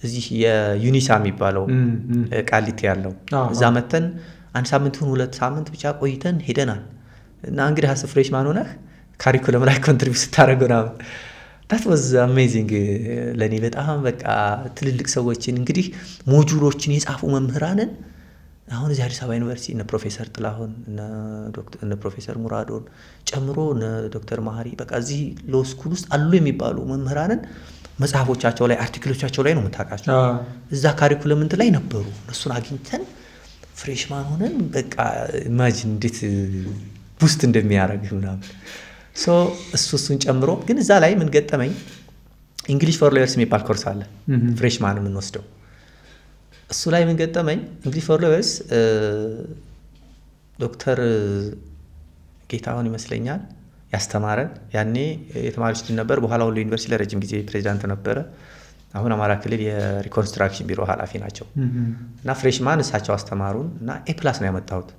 S1: እዚህ የዩኒሳ የሚባለው ቃሊቲ ያለው እዛ መተን 1 ሳምንት 2 ሳምንት ብቻ ቆይተን ሄደናል። እና እንግዲህ ፍሬሽማን ሆነህ ካሪኩለም ላይ ኮንትሪቢዩት ስታደርገው ምናምን that was amazing ለኔ በጣም በቃ ትልልቅ ሰዎችን እንግዲህ ሞጁሎችን የጻፉ መምህራንን አሁን እዚህ አዲስ አበባ ዩኒቨርሲቲ እነ ፕሮፌሰር ጥላሁን እነ ፕሮፌሰር ሙራዶን ጨምሮ እነ ዶክተር ማህሪ በቃ እዚህ ሎ ስኩል ውስጥ አሉ የሚባሉ መምህራንን መጽሐፎቻቸው ላይ አርቲክሎቻቸው ላይ ነው የምታውቃቸው። እዛ ካሪኩለም እንትን ላይ ነበሩ። እነሱን አግኝተን ፍሬሽማን ሆነን በቃ ኢማጂን እንዴት ቡስት እንደሚያደርግ ምናምን እሱን ጨምሮ ግን እዛ ላይ ምን ገጠመኝ፣ እንግሊሽ ፎር ሎየርስ የሚባል ኮርስ አለ ፍሬሽማን የምንወስደው። እሱ ላይ ምን ገጠመኝ፣ እንግሊሽ ፎር ሎየርስ ዶክተር ጌታሁን ይመስለኛል ያስተማረን። ያኔ የተማሪዎች ድል ነበር። በኋላ ወሎ ዩኒቨርሲቲ ለረጅም ጊዜ ፕሬዚዳንት ነበረ። አሁን አማራ ክልል የሪኮንስትራክሽን ቢሮ ኃላፊ ናቸው። እና ፍሬሽማን እሳቸው አስተማሩን እና ኤ+ ነው ያመጣሁት።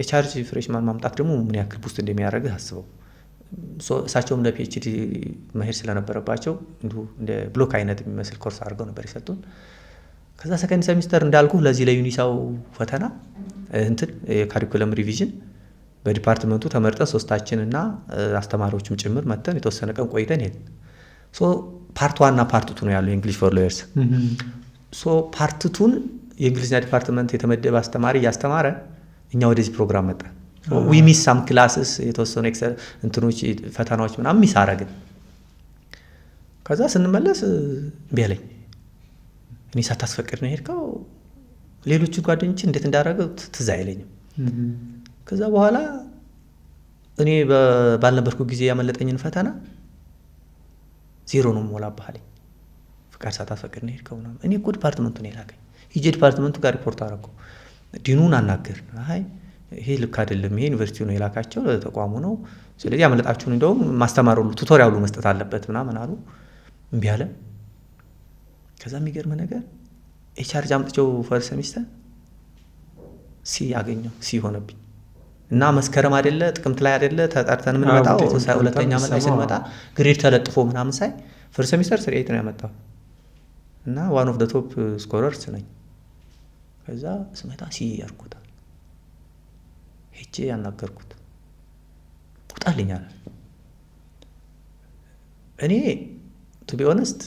S1: ኤችአርጂ ፍሬሽማን ማምጣት ደግሞ ምን ያክል ቡስት እንደሚያደርግህ አስበው። እሳቸውም ለፒኤችዲ መሄድ ስለነበረባቸው እንዲሁ እንደ ብሎክ አይነት የሚመስል ኮርስ አድርገው ነበር የሰጡን። ከዛ ሰከንድ ሴሚስተር እንዳልኩ ለዚህ ለዩኒሳው ፈተና እንትን የካሪኩለም ሪቪዥን በዲፓርትመንቱ ተመርጠን 3ታችን እና አስተማሪዎችም ጭምር መተን የተወሰነ ቀን ቆይተን ሄድን። ፓርት 1 እና ፓርት 2 ነው ያለው የእንግሊሽ ፎር ሎየርስ። ፓርት 2ን የእንግሊዝኛ ዲፓርትመንት የተመደበ አስተማሪ እያስተማረ እኛ ወደዚህ ፕሮግራም መጣን። ዊ ሚስ ሳም ክላስስ የተወሰኑ እንትኖች ፈተናዎች ምናምን ሚስ አረግን። ከዛ ስንመለስ እምቢ አለኝ። እኔ ሳታስፈቅድ ነው ሄድከው፣ ሌሎቹ ጓደኞች እንዴት እንዳደረገው ትዝ አይለኝም። ከዛ በኋላ እኔ ባልነበርኩ ጊዜ ያመለጠኝን ፈተና 0 ነው ሞላብህ አለኝ። ፍቃድ ሳታስፈቅድ ነው ሄድከው ምናምን። እኔ እኮ ዲፓርትመንቱ ነው የላከኝ። ሂጄ ዲፓርትመንቱ ጋር ሪፖርት አደረኩ። ዲኑን አናገር፣ አይ ይሄ ልክ አይደለም፣ ይሄ ዩኒቨርሲቲው ነው የላካቸው ተቋሙ ነው፣ ስለዚህ ያመለጣችሁን እንደውም ማስተማር ሁሉ ቱቶሪያል ሁሉ መስጠት አለበት ምናምን አሉ። እምቢ አለ። ከዛ የሚገርም ነገር ኤችአርጂ አምጥቼው ፈርስት ሴሚስተር ሲ ያገኘው ሲ ሆነብኝ እና መስከረም አይደለ ጥቅምት ላይ አይደለ ተጠርተን የምንመጣው ሁለተኛ ዓመት ላይ ስንመጣ ግሬድ ተለጥፎ ምናምን ሳይ ፈርስት ሴሚስተር 3 ነው ያመጣው እና ዋን ኦፍ ዘ ቶፕ ስኮረርስ ነኝ። ከዛ ስመጣ ሲ ያርኩታል። ሄጄ ያናገርኩት ውጣልኛል። እኔ ቱ ቢ ኦነስት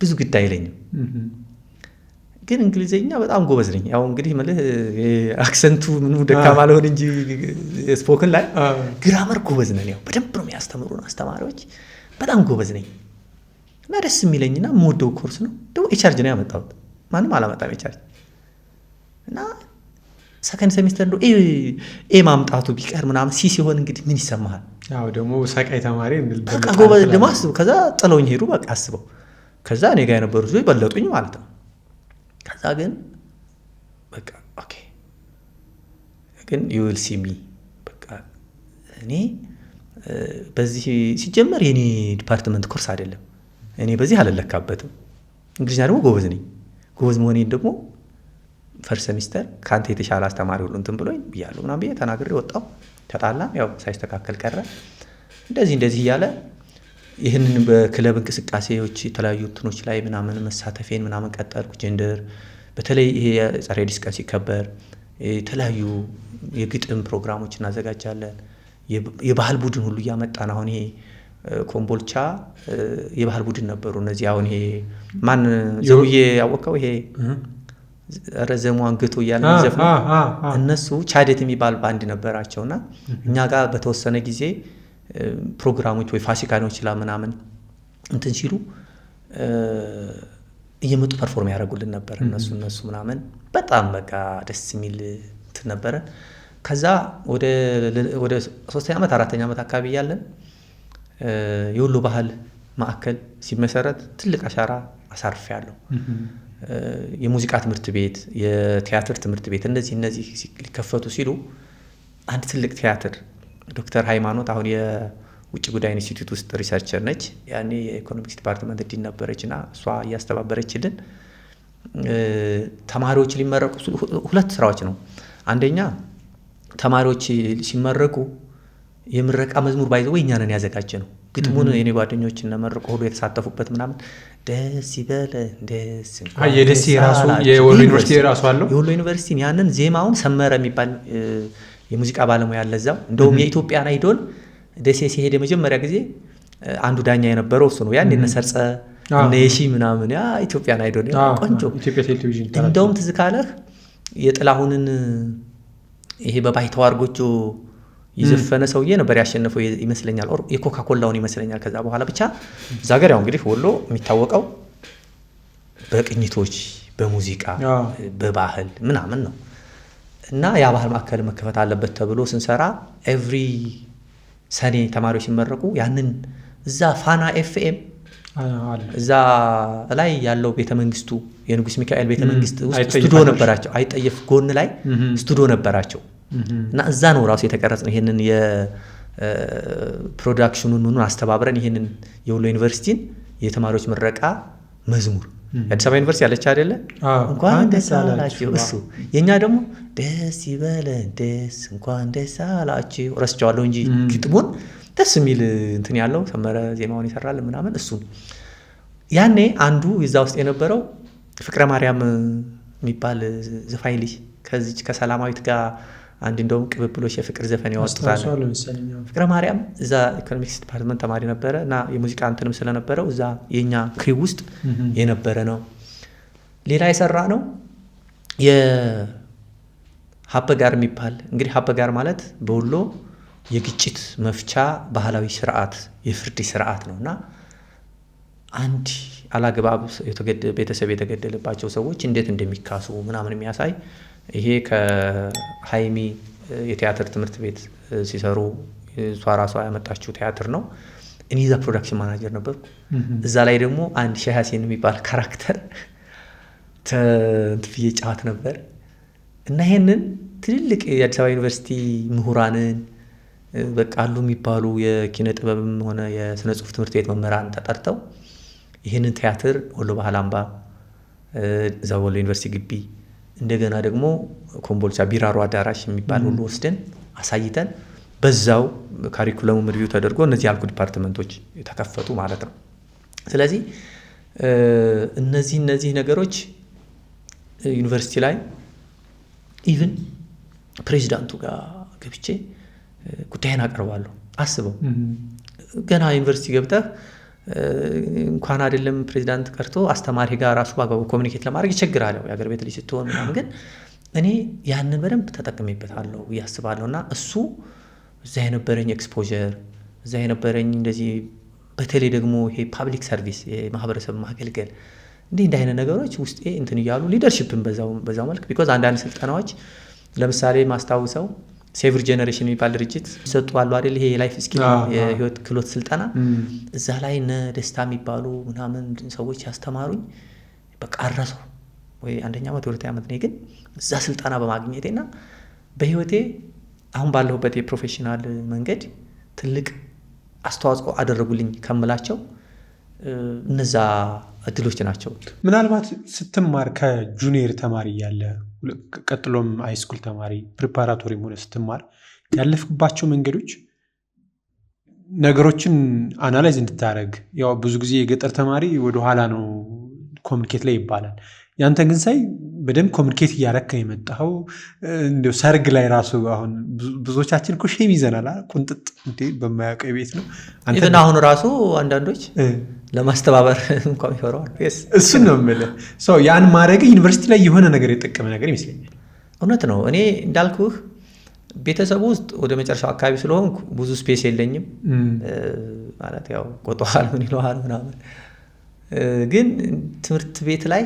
S1: ብዙ ግድ አይለኝም፣ ግን እንግሊዘኛ በጣም ጎበዝ ነኝ። ያው እንግዲህ ማለት አክሰንቱ ምኑ ደካማ ለሆነ እንጂ ስፖክን ላይ ግራመር ጎበዝ ነኝ። ያው በደንብ ነው የሚያስተምሩን አስተማሪዎች፣ በጣም ጎበዝ ነኝ እና ደስ የሚለኝና የምወደው ኮርስ ነው። ደግሞ ኤችአርጂ ነው ያመጣሁት፣ ማንም አላመጣም ኤችአርጂ። እና ሰከንድ ሴሚስተር ነው ኤ ማምጣቱ ቢቀር ምናምን ሲ ሲሆን እንግዲህ ምን ይሰማሃል?
S2: ያው ደግሞ ሰቃይ ተማሪ
S1: በቃ ጎበዝ ደግሞ አስበው። ከዛ ጥለውኝ ሄዱ። በቃ አስበው። ከዛ እኔ ጋር የነበሩት ልጆች በለጡኝ ማለት ነው። ከዛ ግን በቃ ኦኬ ግን ዩ ዊል ሲ ሚ በቃ እኔ በዚህ ሲጀመር የኔ ዲፓርትመንት ኮርስ አይደለም፣ እኔ በዚህ አልለካበትም። እንግሊዝኛ ደግሞ ጎበዝ ነኝ። ጎበዝ መሆኔን ደግሞ ፈርስት ሴሚስተር ካንተ የተሻለ አስተማሪ ሁሉ እንትን ብሎኝ ብያለሁ ምናምን ብዬ ተናግሬ ወጣሁ። ተጣላን፣ ያው ሳይስተካከል ቀረ። እንደዚህ እያለ ይህንን በክለብ እንቅስቃሴዎች የተለያዩ እንትኖች ላይ ምናምን መሳተፌን ምናምን ቀጠልኩ። ጀንደር በተለይ ይሄ ጸረ ኤድስ ቀን ሲከበር የተለያዩ የግጥም ፕሮግራሞች እናዘጋጃለን። የባህል ቡድን ሁሉ እያመጣን አሁን ይሄ ኮምቦልቻ የባህል ቡድን ነበሩ እነዚህ። አሁን ይሄ ማን ዘውዬ ያወቀው ይሄ ረዘሙ አንገቱ እያለ ዘፈኑ እነሱ ቻዴት የሚባል ባንድ ነበራቸውና እኛ ጋር በተወሰነ ጊዜ ፕሮግራሞች ወይ ፋሲካኖች ላይ ምናምን እንትን ሲሉ እየመጡ ፐርፎርም ያደርጉልን ነበር። እነሱ ምናምን በጣም በቃ ደስ የሚል እንትን ነበረ። ከዛ ወደ 3ኛ ዓመት 4ኛ ዓመት አካባቢ ያለን የወሎ ባህል ማዕከል ሲመሰረት ትልቅ አሻራ አሳርፌያለሁ። የሙዚቃ ትምህርት ቤት፣ የቲያትር ትምህርት ቤት እነዚህ ሊከፈቱ ሲሉ አንድ ትልቅ ቲያትር ዶክተር ሃይማኖት አሁን የውጭ ጉዳይ ኢንስቲትዩት ውስጥ ሪሰርቸር ነች። ያኔ የኢኮኖሚክስ ዲፓርትመንት ዲን ነበረችና እሷ እያስተባበረችልን ተማሪዎች ሊመረቁ 2 ስራዎች ነው። አንደኛ ተማሪዎች ሲመረቁ የምረቃ መዝሙር ባይዘው እኛ ነን ያዘጋጀ ነው። ግጥሙን የኔ ጓደኞች እነመረቁ ሁሉ የተሳተፉበት ምናምን ደስ ይበለ ደስ
S2: የደስ ራሱ የወሎ ዩኒቨርሲቲ ራሱ አለው።
S1: የወሎ ዩኒቨርሲቲ ያንን ዜማውን ሰመረ የሚባል የሙዚቃ ባለሙያ ያለዛው እንደውም የኢትዮጵያን አይዶል ደሴ ሲሄድ የመጀመሪያ ጊዜ አንዱ ዳኛ የነበረው እሱ ነው። ያን እነሰርጸ ነሺ ምናምን ያ ኢትዮጵያን አይዶል ቆንጆ
S2: ኢትዮጵያ ቴሌቪዥን
S1: እንደውም ትዝ ካለህ የጥላሁንን ይሄ በባይተዋር ጎጆ ይዘፈነ ሰውዬ ነበር ያሸነፈው ይመስለኛል፣ የኮካ ኮላውን ይመስለኛል። ከዛ በኋላ ብቻ እዛ ሀገር ያው እንግዲህ ወሎ የሚታወቀው በቅኝቶች፣ በሙዚቃ፣ በባህል ምናምን ነው እና ያ ባህል ማዕከል መከፈት አለበት ተብሎ ስንሰራ ኤቭሪ ሰኔ ተማሪዎች ሲመረቁ ያንን እዛ ፋና ኤፍኤም እዛ ላይ ያለው ቤተመንግስቱ የንጉስ ሚካኤል ቤተመንግስት ውስጥ ስቱዲዮ ነበራቸው። አይጠየፍ ጎን ላይ ስቱዲዮ ነበራቸው እና እዛ ነው ራሱ የተቀረጸው። ይሄንን የፕሮዳክሽኑን ምኑን አስተባብረን ይሄንን የወሎ ዩኒቨርሲቲን የተማሪዎች ምረቃ መዝሙር የአዲስ አበባ ዩኒቨርሲቲ ያለች አይደለ እንኳን ደስ አላችሁ እሱ የኛ ደግሞ ደስ ይበለን ደስ እንኳን ደስ አላችሁ ረስቼዋለሁ እንጂ ግጥሙን ደስ የሚል እንትን ያለው ሰመረ ዜማውን ይሰራል ምናምን እሱ ያኔ አንዱ እዛ ውስጥ የነበረው ፍቅረ ማርያም የሚባል ዘፋኝ ልጅ ከዚች ከሰላማዊት ጋር አንድ እንደውም ቅብብሎሽ የፍቅር ዘፈን ያወጣታል ፍቅረ ማርያም እዛ ኢኮኖሚክስ ዲፓርትመንት ተማሪ ነበረ እና የሙዚቃ እንትንም ስለነበረው እዛ የኛ ክሪው ውስጥ የነበረ ነው ሌላ የሰራ ነው የሀበጋር የሚባል እንግዲህ ሀበጋር ማለት በወሎ የግጭት መፍቻ ባህላዊ ስርዓት የፍርድ ስርዓት ነውና አንድ አላግባብ ቤተሰብ የተገደለባቸው ሰዎች እንዴት እንደሚካሱ ምናምን የሚያሳይ ይሄ ከሃይሚ የቲያትር ትምህርት ቤት ሲሰሩ እሷ ራሷ ያመጣችው ቲያትር ነው እኔ እዛ ፕሮዳክሽን ማናጀር ነበርኩ እዛ ላይ ደግሞ አንድ ሼህ ሐሰን የሚባል ካራክተር ተንትፍዬ ጫወት ነበር እና ይሄንን ትልልቅ የአዲስ አበባ ዩኒቨርሲቲ ምሁራንን በቃ አሉ የሚባሉ የኪነ ጥበብም ሆነ የስነ ጽሁፍ ትምህርት ቤት መምህራን ተጠርተው ይሄንን ቲያትር ወሎ ባህል አምባ እዛ ወሎ ዩኒቨርሲቲ ግቢ እንደገና ደግሞ ኮምቦልቻ ቢራሮ አዳራሽ የሚባል ሁሉ ወስደን አሳይተን በዛው ካሪኩለሙ ሪቪው ተደርጎ እነዚህ ያልኩ ዲፓርትመንቶች ተከፈቱ ማለት ነው ስለዚህ እነዚህ ነገሮች ዩኒቨርሲቲ ላይ ኢቭን ፕሬዚዳንቱ ጋር ገብቼ ጉዳይን አቀርባለሁ አስበው ገና ዩኒቨርሲቲ ገብተህ እንኳን አይደለም ፕሬዚዳንት ቀርቶ አስተማሪ ጋር ራሱ ባጋው ኮሙኒኬት ለማድረግ ይቸግራል የአገር ቤት ልጅ ስትሆን ምናምን ግን እኔ ያንን በደንብ ተጠቅሜበታለሁ ያስባለሁና እሱ እዛ የነበረኝ ኤክስፖዠር እዛ የነበረኝ እንደዚህ በተለይ ደግሞ ይሄ ፓብሊክ ሰርቪስ የማህበረሰብ ማገልገል እንዲህ አይነት ነገሮች ውስጤ እንትን ይያሉ ሊደርሺፕን በዛው መልክ ቢኮዝ አንዳንድ ስልጠናዎች ለምሳሌ ማስታውሰው ሴቨር ጀነሬሽን የሚባል ድርጅት ሰጡ አሉ አይደል ይሄ የላይፍ ስኪል የህይወት ክህሎት ስልጠና እዛ ላይ ደስታ የሚባሉ ምናምን ሰዎች ያስተማሩኝ በቃ አረሰው ወይ አንደኛ ዓመት ሁለተኛ ዓመት ነው ግን እዛ ስልጠና በማግኘቴና በህይወቴ አሁን ባለሁበት የፕሮፌሽናል መንገድ ትልቅ አስተዋጽኦ አደረጉልኝ ከምላቸው እነዛ እድሎች ናቸው
S2: ምናልባት ስትማር ከጁኒየር ተማሪ ያለ ቀጥሎም ሃይስኩል ተማሪ ፕሪፓራቶሪ ሆነ ስትማር ያለፍክባቸው መንገዶች ነገሮችን አናላይዝ እንድታደርግ ያው ብዙ ጊዜ የገጠር ተማሪ ወደ ኋላ ነው ኮሙኒኬት ላይ ይባላል ያንተ ግን ሳይ በደንብ ኮሙኒኬት እያረከ የመጣው እንደው ሰርግ ላይ ራሱ አሁን ብዙዎቻችን እኮ ሼም ይዘናል ቁንጥጥ እንዴ በማያውቀው ቤት ነው
S1: አንተ አሁን ራሱ አንዳንዶች ለማስተባበር እንኳን ይፈራዋል
S2: እሱን ነው የምልህ ሶ ያን ማድረግ ዩኒቨርሲቲ ላይ የሆነ ነገር የጠቀመ ነገር ይመስለኛል
S1: እውነት ነው እኔ እንዳልኩህ ቤተሰቡ ውስጥ ወደ መጨረሻው አካባቢ ስለሆንኩ ብዙ ስፔስ የለኝም ማለት ያው ቆጣዋል ምን ይለዋል ምናምን ግን ትምህርት ቤት ላይ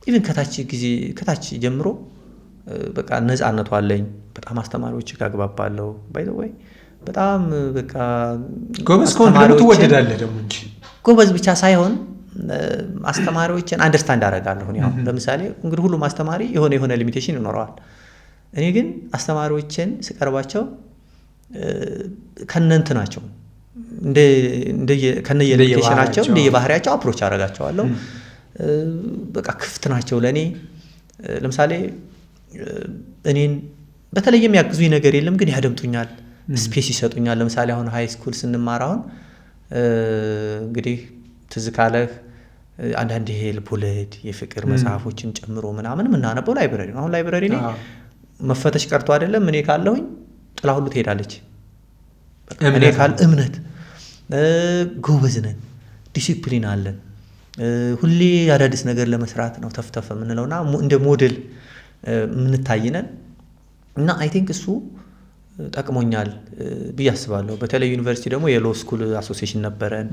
S1: ኢቭን ከታች ጀምሮ በቃ ነፃነቱ አለኝ በጣም አስተማሪዎች ጋግባባለሁ ባይ ዘ ወይ በጣም በቃ
S2: ጎበዝ ኮንትሪቢዩት ወደዳለ ደግሞ እንጂ
S1: ጎበዝ ብቻ ሳይሆን አስተማሪዎችን አንደርስታንድ አደርጋለሁ ያው ለምሳሌ እንግዲህ ሁሉ ማስተማሪ የሆነ ሊሚቴሽን ይኖረዋል እኔ ግን አስተማሪዎችን ስቀርባቸው ከነንት ናቸው ከነየ ሊሚቴሽናቸው እንደየባህሪያቸው አፕሮች አደርጋቸዋለሁ በቃ ክፍት ናቸው ለኔ ለምሳሌ እኔን በተለየ የሚያግዙኝ ነገር የለም ግን ያደምጡኛል ስፔስ ይሰጡኛል ለምሳሌ አሁን ሃይ ስኩል ስንማር አሁን እንግዲህ ትዝ ካለህ አንዳንድ ይሄ ልቦለድ የፍቅር መጽሐፎችን ጨምሮ ምናምን ምናነበው ላይብረሪ ነው አሁን ላይብረሪ ላይ መፈተሽ ቀርቶ አይደለም እኔ ካለሁኝ ጥላ ሁሉ ትሄዳለች እኔ ካል እምነት ጎበዝ ነን ዲሲፕሊን አለን ሁሌ አዳዲስ ነገር ለመስራት ነው ተፍተፈ ምንለውና እንደ ሞዴል ምንታይነን እና አይ ቲንክ እሱ ጠቅሞኛል ብያስባለሁ በተለይ ዩኒቨርሲቲ ደግሞ የሎ ስኩል አሶሲዬሽን ነበረን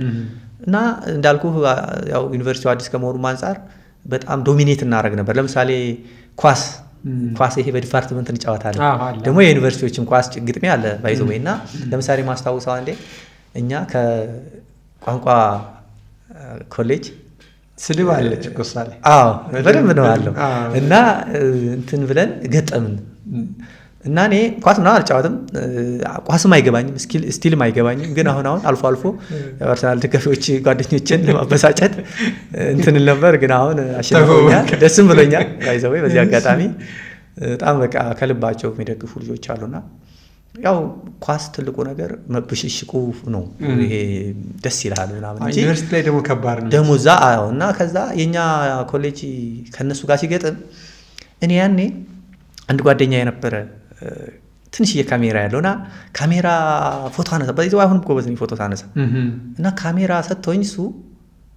S1: እና እንዳልኩ ያው ዩኒቨርሲቲው አዲስ ከመሆኑ አንፃር በጣም ዶሚኔት እናደርግ ነበር ለምሳሌ ኳስ ይሄ በዲፓርትመንት እንጫወታለን ደግሞ የዩኒቨርሲቲዎችም ኳስ ግጥሚያ አለ ባይዘውና ለምሳሌ ማስታወሳው አንዴ እኛ ከቋንቋ ኮሌጅ
S2: ስድብ አለች ቆሳለ
S1: በደንብ ነው አለው እና እንትን ብለን ገጠምን እና እኔ ኳስ ምናምን አልጫወትም፣ ኳስም አይገባኝም፣ ስቲልም አይገባኝም። ግን አሁን አልፎ አልፎ የአርሰናል ደጋፊዎች ጓደኞችን ለማበሳጨት እንትን ነበር። ግን አሁን አሸንፈውኛል፣ ደስም ብሎኛል። ባይዘው በዚህ አጋጣሚ በጣም በቃ ከልባቸው የሚደግፉ ልጆች አሉና ያው ኳስ ትልቁ ነገር ብሽሽቁ ነው። ይሄ ደስ ይላል ምናምን እንጂ
S2: ዩኒቨርሲቲ ላይ ደግሞ ከባድ ነው
S1: ደግሞ እዛ እና ከዛ የኛ ኮሌጅ ከነሱ ጋር ሲገጥም እኔ ያኔ አንድ ጓደኛ የነበረ ትንሽዬ ካሜራ ያለውና ካሜራ ፎቶ አነሳ። በዚህ አሁንም ጎበዝ ነኝ ፎቶ ታነሳ እና ካሜራ ሰጥቶኝ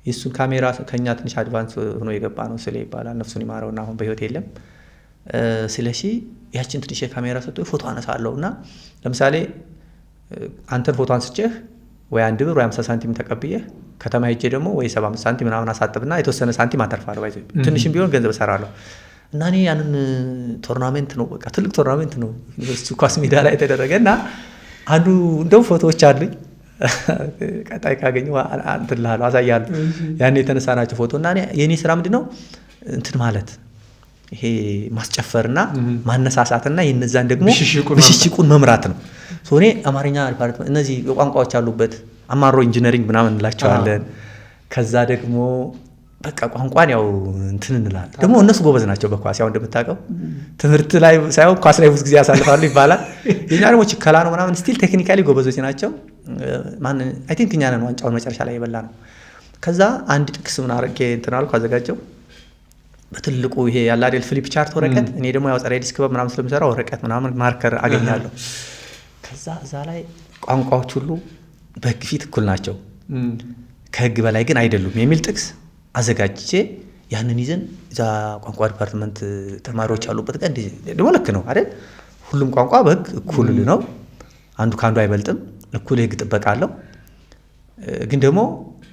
S1: የእሱን ካሜራ ከኛ ትንሽ አድቫንስ ሆኖ የገባ ነው ስለ ይባላል ነፍሱን ይማረውና አሁን በህይወት የለም። ስለሺ ያችን ትንሽ ካሜራ ሰጥቶኝ ፎቶ አነሳለሁ እና ለምሳሌ አንተን ፎቶ አንስቼህ ወይ 1 ብር ወይ 50 ሳንቲም ተቀብዬህ ከተማ ሄጄ ደግሞ ወይ 75 ሳንቲም ምናምን አሳጥብና የተወሰነ ሳንቲም አተርፋለሁ። ባይዘ ትንሽም ቢሆን ገንዘብ እሰራለሁ። እና እኔ ያንን ቶርናሜንት ነው በቃ ትልቅ ቶርናሜንት ነው ዩኒቨርሲቲ ኳስ ሜዳ ላይ የተደረገ እና አንዱ እንደው ፎቶዎች አሉኝ ቀጣይ ካገኘሁ እንትን እልሃለሁ አሳያለሁ። ያኔ የተነሳናቸው ፎቶ እና የኔ ስራ ምንድነው እንትን ማለት ይሄ ማስጨፈርና ማነሳሳትና የነዛን ደግሞ ብሽሽቁን መምራት ነው። እኔ አማርኛ ዲፓርትመንት እነዚህ ቋንቋዎች አሉበት አማሮ ኢንጂነሪንግ ምናምን እንላቸዋለን። ከዛ ደግሞ በቃ ቋንቋን ያው እንትን እንላለን። ደግሞ እነሱ ጎበዝ ናቸው በኳስ ያው እንደምታውቀው ትምህርት ላይ ሳይሆን ኳስ ላይ ብዙ ጊዜ ያሳልፋሉ ይባላል። የኛ ደግሞ ችከላ ነው ምናምን ስቲል ቴክኒካሊ ጎበዞች ናቸው። አይ ቲንክ እኛ ነን ዋንጫውን መጨረሻ ላይ የበላ ነው። ከዛ አንድ ጥቅስ ምን አድርጌ እንትን አልኩ አዘጋጀው በትልቁ ይሄ ያለ አይደል ፍሊፕ ቻርት ወረቀት። እኔ ደግሞ ያው ጸረ ዲስክ ምናምን ስለምሰራ ወረቀት ምናምን ማርከር አገኛለሁ። ከዛ እዛ ላይ ቋንቋዎች ሁሉ በህግ ፊት እኩል ናቸው ከህግ በላይ ግን አይደሉም የሚል ጥቅስ አዘጋጅቼ ያንን ይዘን እዛ ቋንቋ ዲፓርትመንት ተማሪዎች ያሉበት ቀን ደግሞ ልክ ነው አይደል? ሁሉም ቋንቋ በህግ እኩል ነው፣ አንዱ ካንዱ አይበልጥም፣ እኩል የህግ ጥበቃ አለው። ግን ደግሞ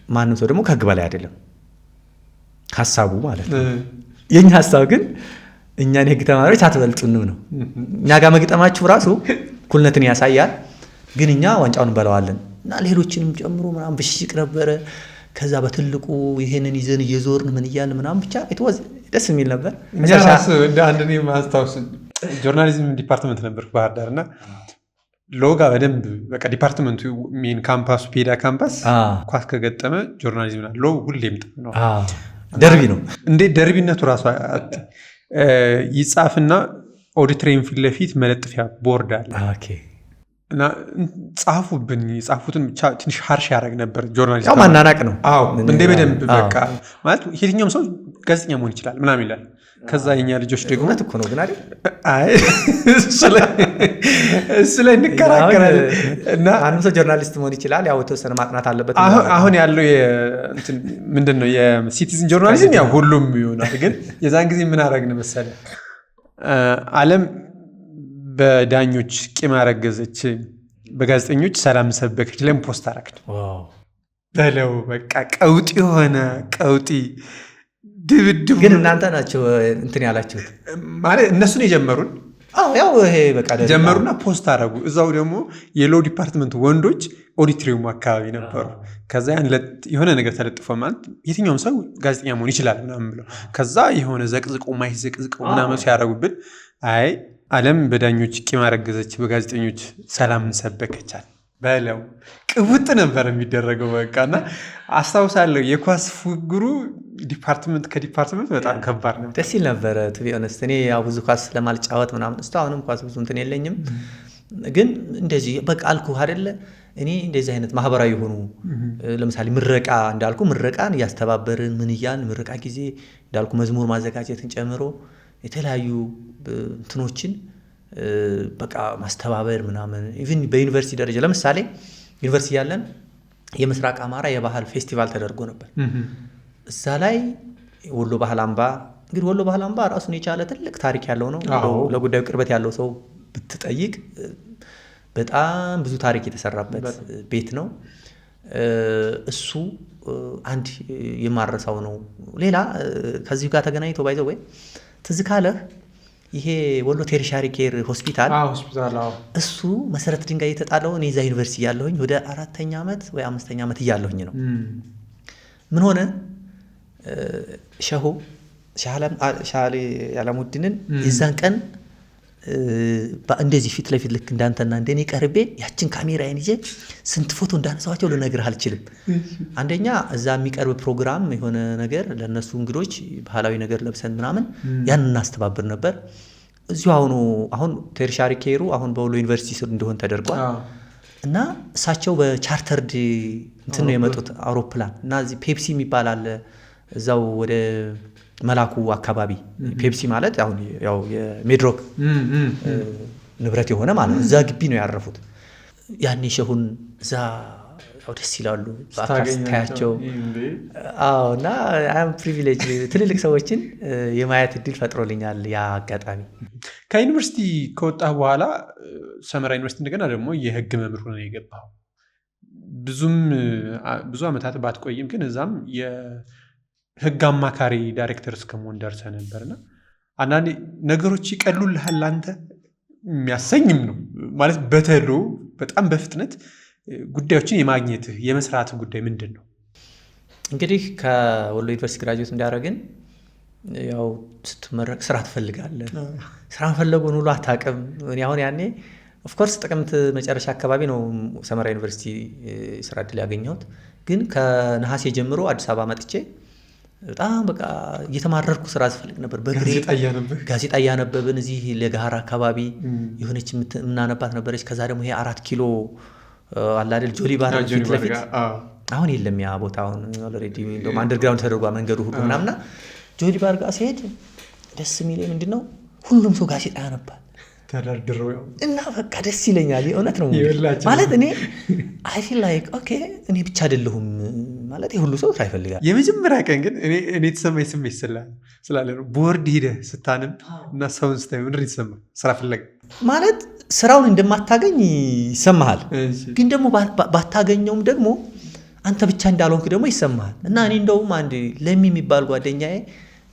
S1: ማንም ሰው ደግሞ ከህግ በላይ አይደለም ሐሳቡ ማለት ነው። የኛ ሐሳብ ግን እኛን የህግ ተማሪዎች አትበልጡንም ነው። እኛ ጋር መግጠማችሁ ራሱ እኩልነትን ያሳያል። ግን እኛ ዋንጫውን እንበላዋለን እና ሌሎችንም ጨምሮ ምናምን ብሽቅ ነበረ። ከዛ በትልቁ ይሄንን ይዘን እየዞርን ምን እያልን ምናምን ብቻ ኢትዋዝ ደስ የሚል ነበር።
S2: እኛ ራሱ እንደ አንድ እኔ ማስታወስ ጆርናሊዝም ዲፓርትመንት ነበር ባህር ዳር እና ሎጋ በደንብ በቃ ዲፓርትመንቱ ሜን ካምፓሱ ፔዳ ካምፓስ ኳስ ከገጠመ ጆርናሊዝም ና ሎ ሁሌም ነው
S1: ደርቢ ነው።
S2: እንዴት ደርቢነቱ ራሱ ይጻፍና ኦዲትሬን ፊት ለፊት መለጥፊያ ቦርድ አለ እና ጻፉብን የጻፉትን ብቻ ትንሽ ሀርሽ ያደረግ ነበር። ጆርናሊስት
S1: ያው ማናናቅ ነው።
S2: እንደ በደንብ በቃ ማለት የትኛውም ሰው ጋዜጠኛ መሆን ይችላል ምናምን ይላል። ከዛ የኛ ልጆች ደግሞ
S1: እኮ ነው ግን አይደል
S2: አይ እሱ ላይ እንከራከራለን እና
S1: አንዱ ሰው ጆርናሊስት መሆን ይችላል። ያው የተወሰነ ማጥናት አለበት።
S2: አሁን ያለው እንትን ምንድነው የሲቲዝን ጆርናሊዝም ያው ሁሉም ይሆናል። ግን የዛን ጊዜ ምን አደረግን መሰለህ ዓለም በዳኞች ቂም አረገዘች፣ በጋዜጠኞች ሰላም ሰበከች። ለምን ፖስት አረግን በለው በቃ ቀውጢ ሆነ ቀውጢ ድብድብ።
S1: ግን እናንተ ናቸው እንትን ያላችሁት
S2: ማለት እነሱን የጀመሩን
S1: ያው ይሄ በቃ
S2: ጀመሩና ፖስት አረጉ። እዛው ደግሞ የሎ ዲፓርትመንት ወንዶች ኦዲትሪውም አካባቢ ነበሩ። ከዛ ያን የሆነ ነገር ተለጥፎ ማለት የትኛውም ሰው ጋዜጠኛ መሆን ይችላል ምናምን ብለው ከዛ የሆነ ዘቅዝቆ ማይዘቅዝቀው ምናምን ሲያረጉብን አይ ዓለም በዳኞች ቂም አረገዘች፣ በጋዜጠኞች ሰላምን ሰበከቻል በለው ቅውጥ ነበር የሚደረገው በቃና አስታውሳለሁ። የኳስ ፉግሩ ዲፓርትመንት ከዲፓርትመንት በጣም ከባድ ነበር።
S1: ደስ ይል ነበረ ቱ ቢ ኦነስት። እኔ ያው ብዙ ኳስ ለማልጫወት ምናምን አሁንም ኳስ ብዙ እንትን የለኝም። ግን እንደዚህ በቃ አልኩህ አይደለ እኔ እንደዚህ አይነት ማህበራዊ የሆኑ ለምሳሌ ምረቃ እንዳልኩ ምረቃን እያስተባበርን ምን እያልን ምረቃ ጊዜ እንዳልኩ መዝሙር ማዘጋጀትን ጨምሮ የተለያዩ እንትኖችን በቃ ማስተባበር ምናምን ኢቭን በዩኒቨርሲቲ ደረጃ ለምሳሌ ዩኒቨርሲቲ ያለን የምስራቅ አማራ የባህል ፌስቲቫል ተደርጎ ነበር። እዛ ላይ ወሎ ባህል አምባ እንግዲህ ወሎ ባህል አምባ ራሱን የቻለ ትልቅ ታሪክ ያለው ነው። ለጉዳዩ ቅርበት ያለው ሰው ብትጠይቅ በጣም ብዙ ታሪክ የተሰራበት ቤት ነው። እሱ አንድ የማረሳው ነው። ሌላ ከዚህ ጋር ተገናኝቶ ባይዘው ወይ ትዝ ካለህ ይሄ ወሎ ቴርሻሪ ኬር ሆስፒታል እሱ መሰረት ድንጋይ የተጣለው እኔ እዛ ዩኒቨርሲቲ ያለሁኝ ወደ 4ኛ ዓመት ወይ 5ኛ ዓመት እያለሁኝ ነው። ምን ሆነ ሻሊ ያለሙድንን የዛን ቀን እንደዚህ ፊት ለፊት ልክ እንዳንተና እንደኔ ቀርቤ ያችን ካሜራዬን ይዤ ስንት ፎቶ እንዳነሳዋቸው ልነግርህ አልችልም። አንደኛ እዛ የሚቀርብ ፕሮግራም የሆነ ነገር ለእነሱ እንግዶች ባህላዊ ነገር ለብሰን ምናምን ያን እናስተባብር ነበር። እዚሁ አሁን ቴርሻሪ ኬሩ አሁን በወሎ ዩኒቨርሲቲ ስር እንደሆን ተደርጓል እና እሳቸው በቻርተርድ እንትን ነው የመጡት አውሮፕላን እና እዚህ ፔፕሲ የሚባል አለ እዛው ወደ መላኩ አካባቢ ፔፕሲ ማለት አሁን ያው የሜድሮክ ንብረት የሆነ ማለት እዛ ግቢ ነው ያረፉት። ያኔ ሸሁን እዛ ያው ደስ ይላሉ ታያቸው። እና አም ፕሪቪሌጅ ትልልቅ ሰዎችን የማየት እድል ፈጥሮልኛል ያ አጋጣሚ።
S2: ከዩኒቨርሲቲ ከወጣህ በኋላ ሰመራ ዩኒቨርሲቲ እንደገና ደግሞ የህግ መምህር ሆነህ የገባው ብዙ ዓመታት ባትቆይም ግን እዛም የህግ አማካሪ ዳይሬክተር እስከመሆን ደርሰህ ነበርና አንዳንዴ ነገሮች ይቀሉልሃል አንተ የሚያሰኝም ነው ማለት በተሎ በጣም በፍጥነት ጉዳዮችን የማግኘትህ የመስራት ጉዳይ ምንድን ነው?
S1: እንግዲህ ከወሎ ዩኒቨርሲቲ ግራጁዌት እንዳደረግን ያው ስትመረቅ ስራ ትፈልጋለህ። ስራ ፈለጉን ሁሉ አታውቅም። እኔ አሁን ያኔ ኦፍኮርስ ጥቅምት መጨረሻ አካባቢ ነው ሰመራ ዩኒቨርሲቲ ስራ እድል ያገኘሁት። ግን ከነሐሴ ጀምሮ አዲስ አበባ መጥቼ በጣም በቃ እየተማረርኩ ስራ ስፈልግ ነበር። በግሬ ጋዜጣ እያነበብን እዚህ ለጋራ አካባቢ የሆነች የምናነባት ነበረች። ከዛ ደግሞ ይሄ 4 ኪሎ አላደል ጆሊ ባር ፊት ለፊት አሁን የለም ያ ቦታ አሁን ኦልሬዲ እንደውም አንደርግራውንድ ተደርጓ መንገዱ ሁሉ ምናምና ጆሊ ባር ጋር ሲሄድ ደስ የሚለኝ ምንድነው ሁሉም ሰው ጋዜጣ ያነባል
S2: ተደርድረው
S1: እና በቃ ደስ ይለኛል። የእውነት ነው ማለት እኔ አይ ፊል ላይክ ኦኬ እኔ ብቻ አይደለሁም ማለት የሁሉ ሰው ስራ ይፈልጋል።
S2: የመጀመሪያ ቀን ግን እኔ የተሰማኝ ስሜት ስላለ ነው ቦርድ ሂደህ ስታንም እና ሰውን ስታይ ምንድን የተሰማህ ስራ ፍለጋ
S1: ማለት ስራውን እንደማታገኝ ይሰማሃል። ግን ደግሞ ባታገኘውም ደግሞ አንተ ብቻ እንዳልሆንክ ደግሞ ይሰማሃል። እና እኔ እንደውም አንድ ለሚ የሚባል ጓደኛዬ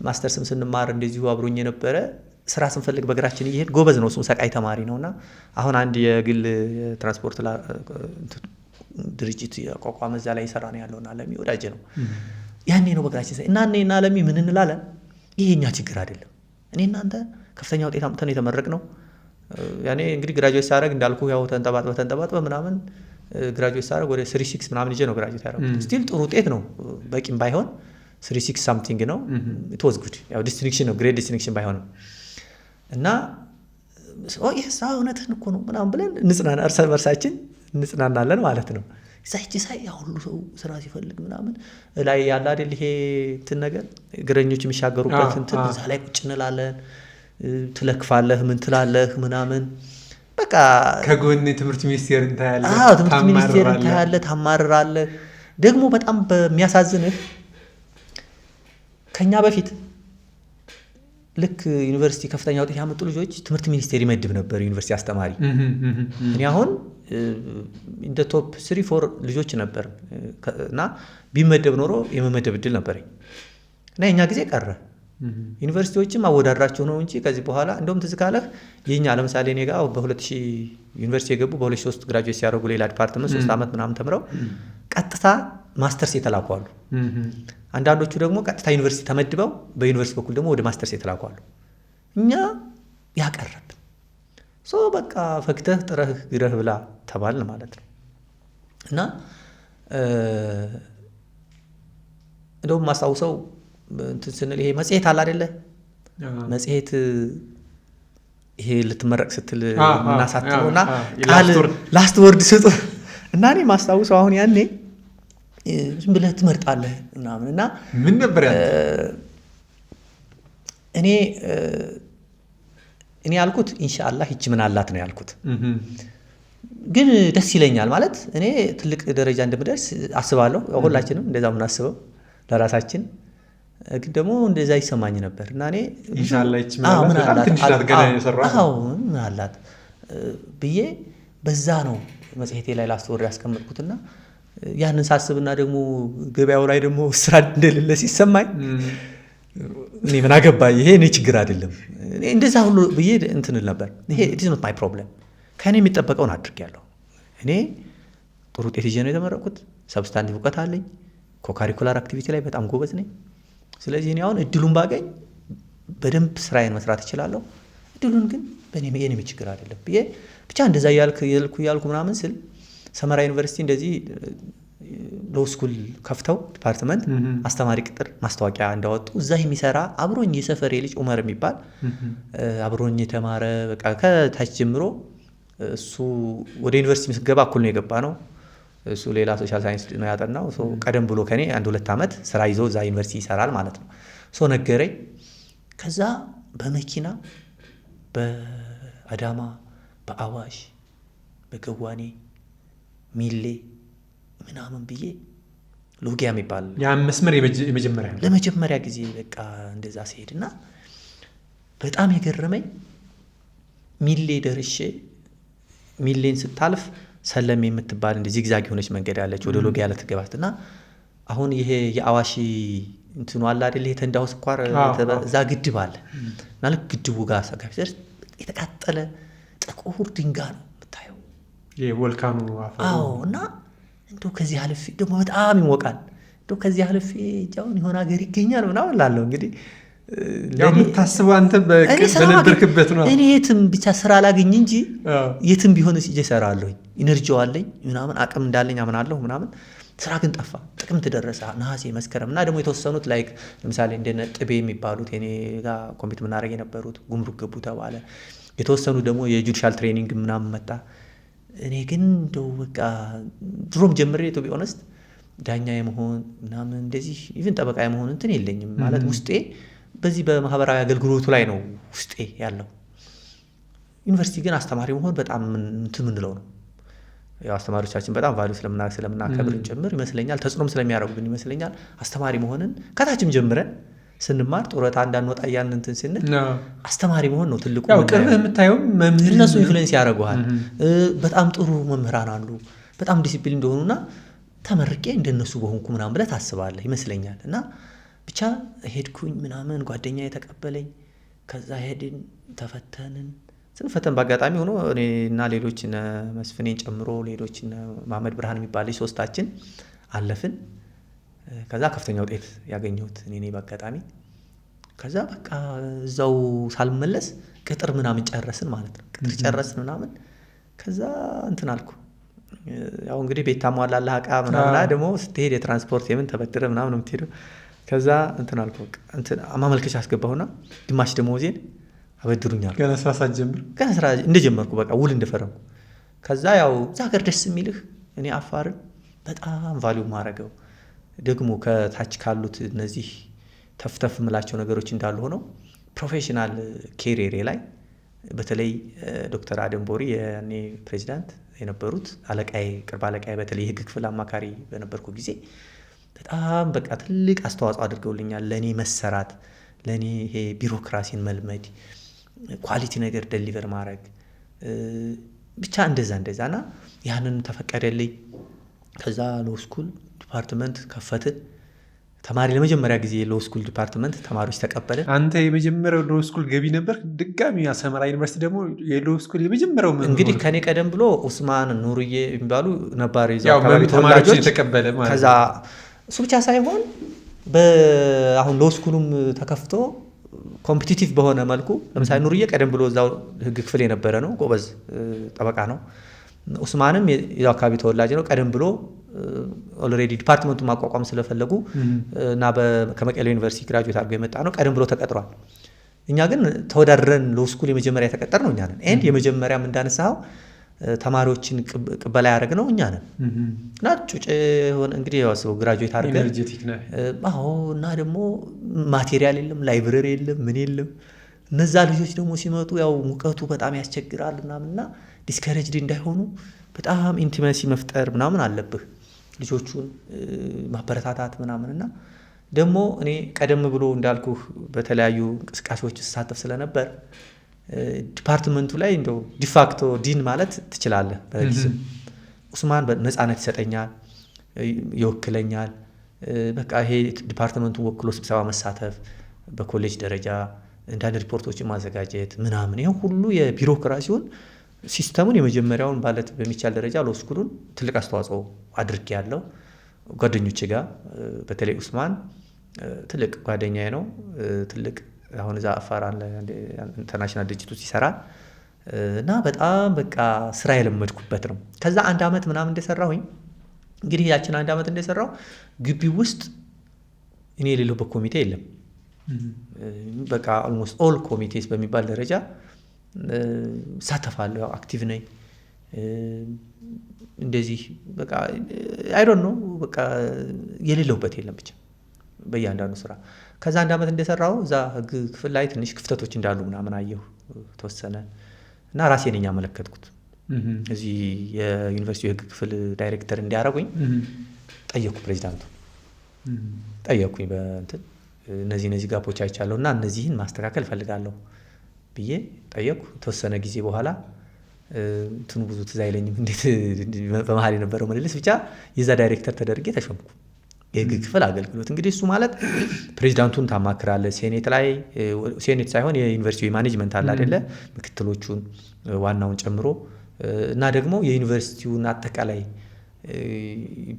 S1: ማስተርስም ስንማር እንደዚሁ አብሮኝ የነበረ ስራ ስንፈልግ በእግራችን እየሄድ ጎበዝ ነው እሱም ሰቃይ ተማሪ ነውና አሁን አንድ የግል ትራንስፖርት ድርጅት ያቋቋመ እዛ ላይ ይሰራ ነው ያለውና ለሚ ወዳጅ ነው። ያኔ ነው በእግራችን እና እኔና ለሚ ምን እንላለን ይሄ የኛ ችግር አይደለም እኔ እናንተ ከፍተኛ ውጤት አምጥተን የተመረቅነው ያኔ እንግዲህ ግራጁዌት ሳደርግ እንዳልኩ ያው ተንጠባጥበ ምናምን ግራጁዌት ሳደርግ ወደ 36 ምናምን ይዤ ነው ግራጁዌት ያደረኩት። ስቲል ጥሩ ውጤት ነው በቂም ባይሆን 36 ሳምቲንግ ነው። ኢት ዋዝ ጉድ ያው ዲስቲንክሽን ነው ግሬድ ዲስቲንክሽን ባይሆንም እና ይሄስ እውነትህን እኮ ነው ምናምን ብለን እንጽናና እርስ በርሳችን እንጽናናለን ማለት ነው። እዛች ሳይ ያው ሁሉ ሰው ስራ ሲፈልግ ምናምን ላይ ያለ አይደል ይሄ እንትን ነገር እግረኞች የሚሻገሩበት እንትን እዛ ላይ ቁጭ እንላለን። ትለክፋለህ ምን ትላለህ ምናምን በቃ
S2: ከጎን ትምህርት ሚኒስቴር እንታያለህ።
S1: ትምህርት ሚኒስቴር እንታያለህ፣ ታማርራለህ። ደግሞ በጣም በሚያሳዝንህ ከኛ በፊት ልክ ዩኒቨርሲቲ ከፍተኛ ውጤት ያመጡ ልጆች ትምህርት ሚኒስቴር ይመድብ ነበር ዩኒቨርሲቲ አስተማሪ። እኔ አሁን እንደ ቶፕ 3-4 ልጆች ነበር እና ቢመደብ ኖሮ የመመደብ እድል ነበረኝ እና የኛ ጊዜ ቀረ። ዩኒቨርሲቲዎችም አወዳድራቸው ነው እንጂ ከዚህ በኋላ እንደውም ትዝ ካለህ የኛ ለምሳሌ እኔ ጋር በ2000 ዩኒቨርሲቲ የገቡ በ2003 ግራጁዌት ሲያደርጉ ሌላ ዲፓርትመንት 3 ዓመት ምናምን ተምረው ቀጥታ ማስተርስ የተላኩ አሉ። አንዳንዶቹ ደግሞ ቀጥታ ዩኒቨርሲቲ ተመድበው በዩኒቨርሲቲ በኩል ደግሞ ወደ ማስተርስ የተላኩ አሉ። እኛ ያቀረብን በቃ ፈክተህ ጥረህ ግረህ ብላ ተባልን ማለት ነው። እና እንደውም ማስታውሰው እንትን ስንል ይሄ መጽሔት አለ አይደለ መጽሔት ይሄ ልትመረቅ ስትል እናሳትመውና ቃል ላስት ወርድ ስጡ እና እኔ ማስታውሰው አሁን ያኔ ዝም ብለህ ትመርጣለህ ምናምን እና
S2: ምን ነበር ያለው
S1: እኔ ያልኩት ኢንሻአላህ ይቺ ምን አላት ነው ያልኩት። ግን ደስ ይለኛል ማለት እኔ ትልቅ ደረጃ እንደምደርስ አስባለሁ። ሁላችንም እንደዛ ምን አስበው ለራሳችን ግን ደግሞ እንደዛ ይሰማኝ ነበር እና እኔ
S2: ኢንሻአላህ ይቺ ምን አላት ትንሽ አድርገን የሰራው
S1: ምን አላት ብዬ በዛ ነው መጽሔቴ ላይ ላስተወር ያስቀመጥኩትና ያንን ሳስብና ደግሞ ገበያው ላይ ደግሞ ስራ እንደሌለ ሲሰማኝ እኔ ምን አገባኝ ይሄ እኔ ችግር አይደለም እኔ እንደዛ ሁሉ ብዬ እንትን ነበር። ይሄ it is not my problem ከኔ የሚጠበቀውን አድርጌያለሁ። እኔ ጥሩ ውጤት ይዤ ነው የተመረቅኩት። ሰብስታንቲቭ እውቀት አለኝ። ኮካሪኩላር አክቲቪቲ ላይ በጣም ጎበዝ ነኝ። ስለዚህ እኔ አሁን እድሉን ባገኝ በደንብ ስራዬን መስራት እችላለሁ። እድሉን ግን የኔ ችግር አይደለም ብዬ ብቻ እንደዛ እያልኩ ምናምን ስል ሰመራ ዩኒቨርሲቲ እንደዚህ ሎው ስኩል ከፍተው ዲፓርትመንት አስተማሪ ቅጥር ማስታወቂያ እንዳወጡ እዛ የሚሰራ አብሮኝ የሰፈሬ ልጅ ዑመር የሚባል አብሮኝ የተማረ በቃ ከታች ጀምሮ እሱ ወደ ዩኒቨርሲቲ ምስገባ እኩል ነው የገባ ነው። እሱ ሌላ ሶሻል ሳይንስ ነው ያጠናው። ቀደም ብሎ ከኔ 1-2 ዓመት ስራ ይዞ እዛ ዩኒቨርሲቲ ይሰራል ማለት ነው። ነገረኝ። ከዛ በመኪና በአዳማ በአዋሽ በገዋኔ ሚሌ ምናምን ብዬ ሎጊያ የሚባል
S2: ያ መስመር
S1: ለመጀመሪያ ጊዜ በቃ እንደዛ ሲሄድና በጣም የገረመኝ ሚሌ ደርሼ ሚሌን ስታልፍ ሰለሜ የምትባል እንደ ዚግዛግ የሆነች መንገድ አለች ወደ ሎጊያ ልትገባትና አሁን ይሄ የአዋሺ እንትኑ አለ አይደል የተንዳው ስኳር እዛ ግድብ አለ እና ልክ ግድቡ ጋር ሰጋፊ የተቃጠለ ጥቁር ድንጋይ ነው የምታየው
S2: የቮልካኑ
S1: አዎ እና እንደው ከዚህ አልፌ ደግሞ በጣም ይሞቃል እንደው ከዚህ አልፌ ጃውን የሆነ ሀገር ይገኛል ምናምን ላለው እንግዲህ
S2: የምታስበው አንተ በነበርክበት ነው።
S1: እኔ የትም ብቻ ስራ ላገኝ እንጂ የትም ቢሆን እሰራለሁኝ ኢነርጂው አለኝ ምናምን አቅም እንዳለኝ አምናለሁ ምናምን። ስራ ግን ጠፋ። ጥቅምት ደረሰ፣ ነሐሴ፣ መስከረም እና ደግሞ የተወሰኑት ላይክ ለምሳሌ እንደነ ጥቤ የሚባሉት እኔ ጋር ኮምፒት ምናደርግ የነበሩት ጉምሩክ ገቡ ተባለ። የተወሰኑ ደግሞ የጁዲሻል ትሬኒንግ ምናምን መጣ። እኔ ግን እንደው በቃ ድሮም ጀምሬ ቱ ቢ ኦነስት ዳኛ የመሆን ምናምን እንደዚህ ኢቭን ጠበቃ የመሆን እንትን የለኝም ማለት ውስጤ በዚህ በማህበራዊ አገልግሎቱ ላይ ነው ውስጤ ያለው። ዩኒቨርሲቲ ግን አስተማሪ መሆን በጣም እንትን ምንለው ነው። ያው አስተማሪዎቻችን በጣም ቫልዩ ስለምናከብር ጭምር ይመስለኛል ተጽዕኖም ስለሚያደርጉብን ይመስለኛል አስተማሪ መሆንን ከታችም ጀምረን ስንማር ጡረታ እንዳንወጣ ያንን እንትን ስንል አስተማሪ መሆን ነው ትልቁ።
S2: ያው ቅርብ የምታየው መምህር
S1: እነሱ ኢንፍሉዌንስ ያደርጉሃል። በጣም ጥሩ መምህራን አሉ በጣም ዲሲፕሊን እንደሆኑና ተመርቄ እንደነሱ በሆንኩ ምናምን ብለህ ታስባለህ ይመስለኛል። እና ብቻ ሄድኩኝ ምናምን ጓደኛዬ ተቀበለኝ። ከዛ ሄድን ተፈተንን። ስንፈተን በአጋጣሚ ሆኖ እኔና ሌሎች መስፍኔን ጨምሮ ሌሎች መሐመድ ብርሃን የሚባል ሶስታችን አለፍን። ከዛ ከፍተኛ ውጤት ያገኘሁት እኔ በአጋጣሚ። ከዛ በቃ እዛው ሳልመለስ ቅጥር ምናምን ጨረስን ማለት ነው። ቅጥር ጨረስን ምናምን ከዛ እንትን አልኩ። ያው እንግዲህ ቤት ታሟላለህ ዕቃ ምናምን ደግሞ ስትሄድ የትራንስፖርት የምን ተበድረ ምናምን የምትሄደው። ከዛ እንትን አልኩ በቃ እንትን ማመልከቻ አስገባሁና ግማሽ ደሞዜን አበድሩኛል።
S2: ገና ስራ ሳትጀምር
S1: ገና ስራ እንደጀመርኩ በቃ ውል እንደፈረምኩ። ከዛ ያው እዛ ሀገር ደስ የሚልህ እኔ አፋርን በጣም ቫልዩ ማረገው ደግሞ ከታች ካሉት እነዚህ ተፍተፍ ምላቸው ነገሮች እንዳሉ ሆነው ፕሮፌሽናል ኬሪየር ላይ በተለይ ዶክተር አደም ቦሪ የኔ ፕሬዚዳንት የነበሩት አለቃዬ ቅርብ አለቃዬ በተለይ የህግ ክፍል አማካሪ በነበርኩ ጊዜ በጣም በቃ ትልቅ አስተዋጽኦ አድርገውልኛል። ለኔ መሰራት ለኔ ይሄ ቢሮክራሲን መልመድ ኳሊቲ ነገር ደሊቨር ማድረግ ብቻ እንደዛና ያንን ተፈቀደልኝ። ከዛ ሎው ስኩል ዲፓርትመንት ከፈትን። ተማሪ ለመጀመሪያ ጊዜ ሎው ስኩል ዲፓርትመንት ተማሪዎች ተቀበልን።
S2: አንተ የመጀመሪያው ሎው ስኩል ገቢ ነበር። ድጋሚ ሰመራ ዩኒቨርሲቲ ደግሞ የሎው ስኩል የመጀመሪያው
S1: እንግዲህ ከኔ ቀደም ብሎ ኡስማን ኑርዬ የሚባሉ ነባር ይዘው አካባቢ ተወላጆች
S2: ተቀበለ ማለት።
S1: ከዛ እሱ ብቻ ሳይሆን አሁን ሎው ስኩሉም ተከፍቶ ኮምፒቲቲቭ በሆነ መልኩ ለምሳሌ ኑርዬ ቀደም ብሎ እዛው ህግ ክፍል የነበረ ነው፣ ጎበዝ ጠበቃ ነው። ኡስማንም የዛው አካባቢ ተወላጅ ነው። ቀደም ብሎ ኦልሬዲ ዲፓርትመንቱን ማቋቋም ስለፈለጉ እና ከመቀሌ ዩኒቨርሲቲ ግራጁዌት አድርጎ የመጣ ነው። ቀደም ብሎ ተቀጥሯል። እኛ ግን ተወዳድረን ሎው ስኩል የመጀመሪያ የተቀጠር ነው እኛ ነን። ኤንድ የመጀመሪያም እንዳነሳው ተማሪዎችን ቅበላ ያደረግ ነው እኛ ነን። እና ጩጬ ሆነ እንግዲህ ያው ግራጁዌት አድርገን እና ደግሞ ማቴሪያል የለም ላይብረሪ የለም ምን የለም። እነዛ ልጆች ደግሞ ሲመጡ ያው ሙቀቱ በጣም ያስቸግራል ምናምንና ዲስከሬጅድ እንዳይሆኑ በጣም ኢንቲመሲ መፍጠር ምናምን አለብህ። ልጆቹን ማበረታታት ምናምንና ደግሞ እኔ ቀደም ብሎ እንዳልኩህ በተለያዩ እንቅስቃሴዎች ተሳተፍ ስለነበር ዲፓርትመንቱ ላይ እንደው ዲፋክቶ ዲን ማለት ትችላለህ። በጊዜው ኡስማን በነፃነት ይሰጠኛል፣ ይወክለኛል። በቃ ይሄ ዲፓርትመንቱ ወክሎ ስብሰባ መሳተፍ፣ በኮሌጅ ደረጃ እንዳንድ ሪፖርቶችን ማዘጋጀት ምናምን ይሄ ሁሉ የቢሮክራሲውን ሲስተሙን የመጀመሪያውን ማለት በሚቻል ደረጃ ሎው ስኩሉን ትልቅ አስተዋጽኦ አድርጌያለሁ። ጓደኞቼ ጋር በተለይ ኡስማን ትልቅ ጓደኛዬ ነው። ትልቅ አሁን እዛ አፋር አለ ኢንተርናሽናል ድርጅት ውስጥ ይሰራል። እና በጣም በቃ ስራ የለመድኩበት ነው። ከዛ 1 ዓመት ምናምን እንደሰራሁኝ እንግዲህ ያችን 1 ዓመት እንደሰራሁ ግቢ ውስጥ እኔ የሌለሁበት ኮሚቴ የለም። በቃ ኦልሞስት ኦል ኮሚቴስ በሚባል ደረጃ ሳተፋለሁ። ያው አክቲቭ ነኝ። እንደዚህ በቃ አይ ዶንት ኖ በቃ የሌለሁበት የለም ብቻ በእያንዳንዱ ስራ። ከዛ 1 ዓመት እንደሰራሁ እዛ ህግ ክፍል ላይ ትንሽ ክፍተቶች እንዳሉ ምናምን አየሁ ተወሰነ እና ራሴ ነኝ ያመለከትኩት። እዚህ የዩኒቨርሲቲ የህግ ክፍል ዳይሬክተር እንዲያደርጉኝ ጠየቅኩ። ፕሬዚዳንቱ ጠየቅኩኝ በእንትን እነዚህ ጋፖች አይቻለሁ እና እነዚህን ማስተካከል እፈልጋለሁ ብዬ ጠየቅኩ። ተወሰነ ጊዜ በኋላ እንትኑ ብዙ ትዝ አይለኝም እንዴት በመሀል የነበረው ምልልስ ብቻ የዛ ዳይሬክተር ተደርጌ ተሾምኩ። የህግ ክፍል አገልግሎት እንግዲህ እሱ ማለት ፕሬዚዳንቱን ታማክራለህ። ሴኔት ሳይሆን የዩኒቨርሲቲ ማኔጅመንት አለ አይደለ? ምክትሎቹን ዋናውን ጨምሮ እና ደግሞ የዩኒቨርሲቲውን አጠቃላይ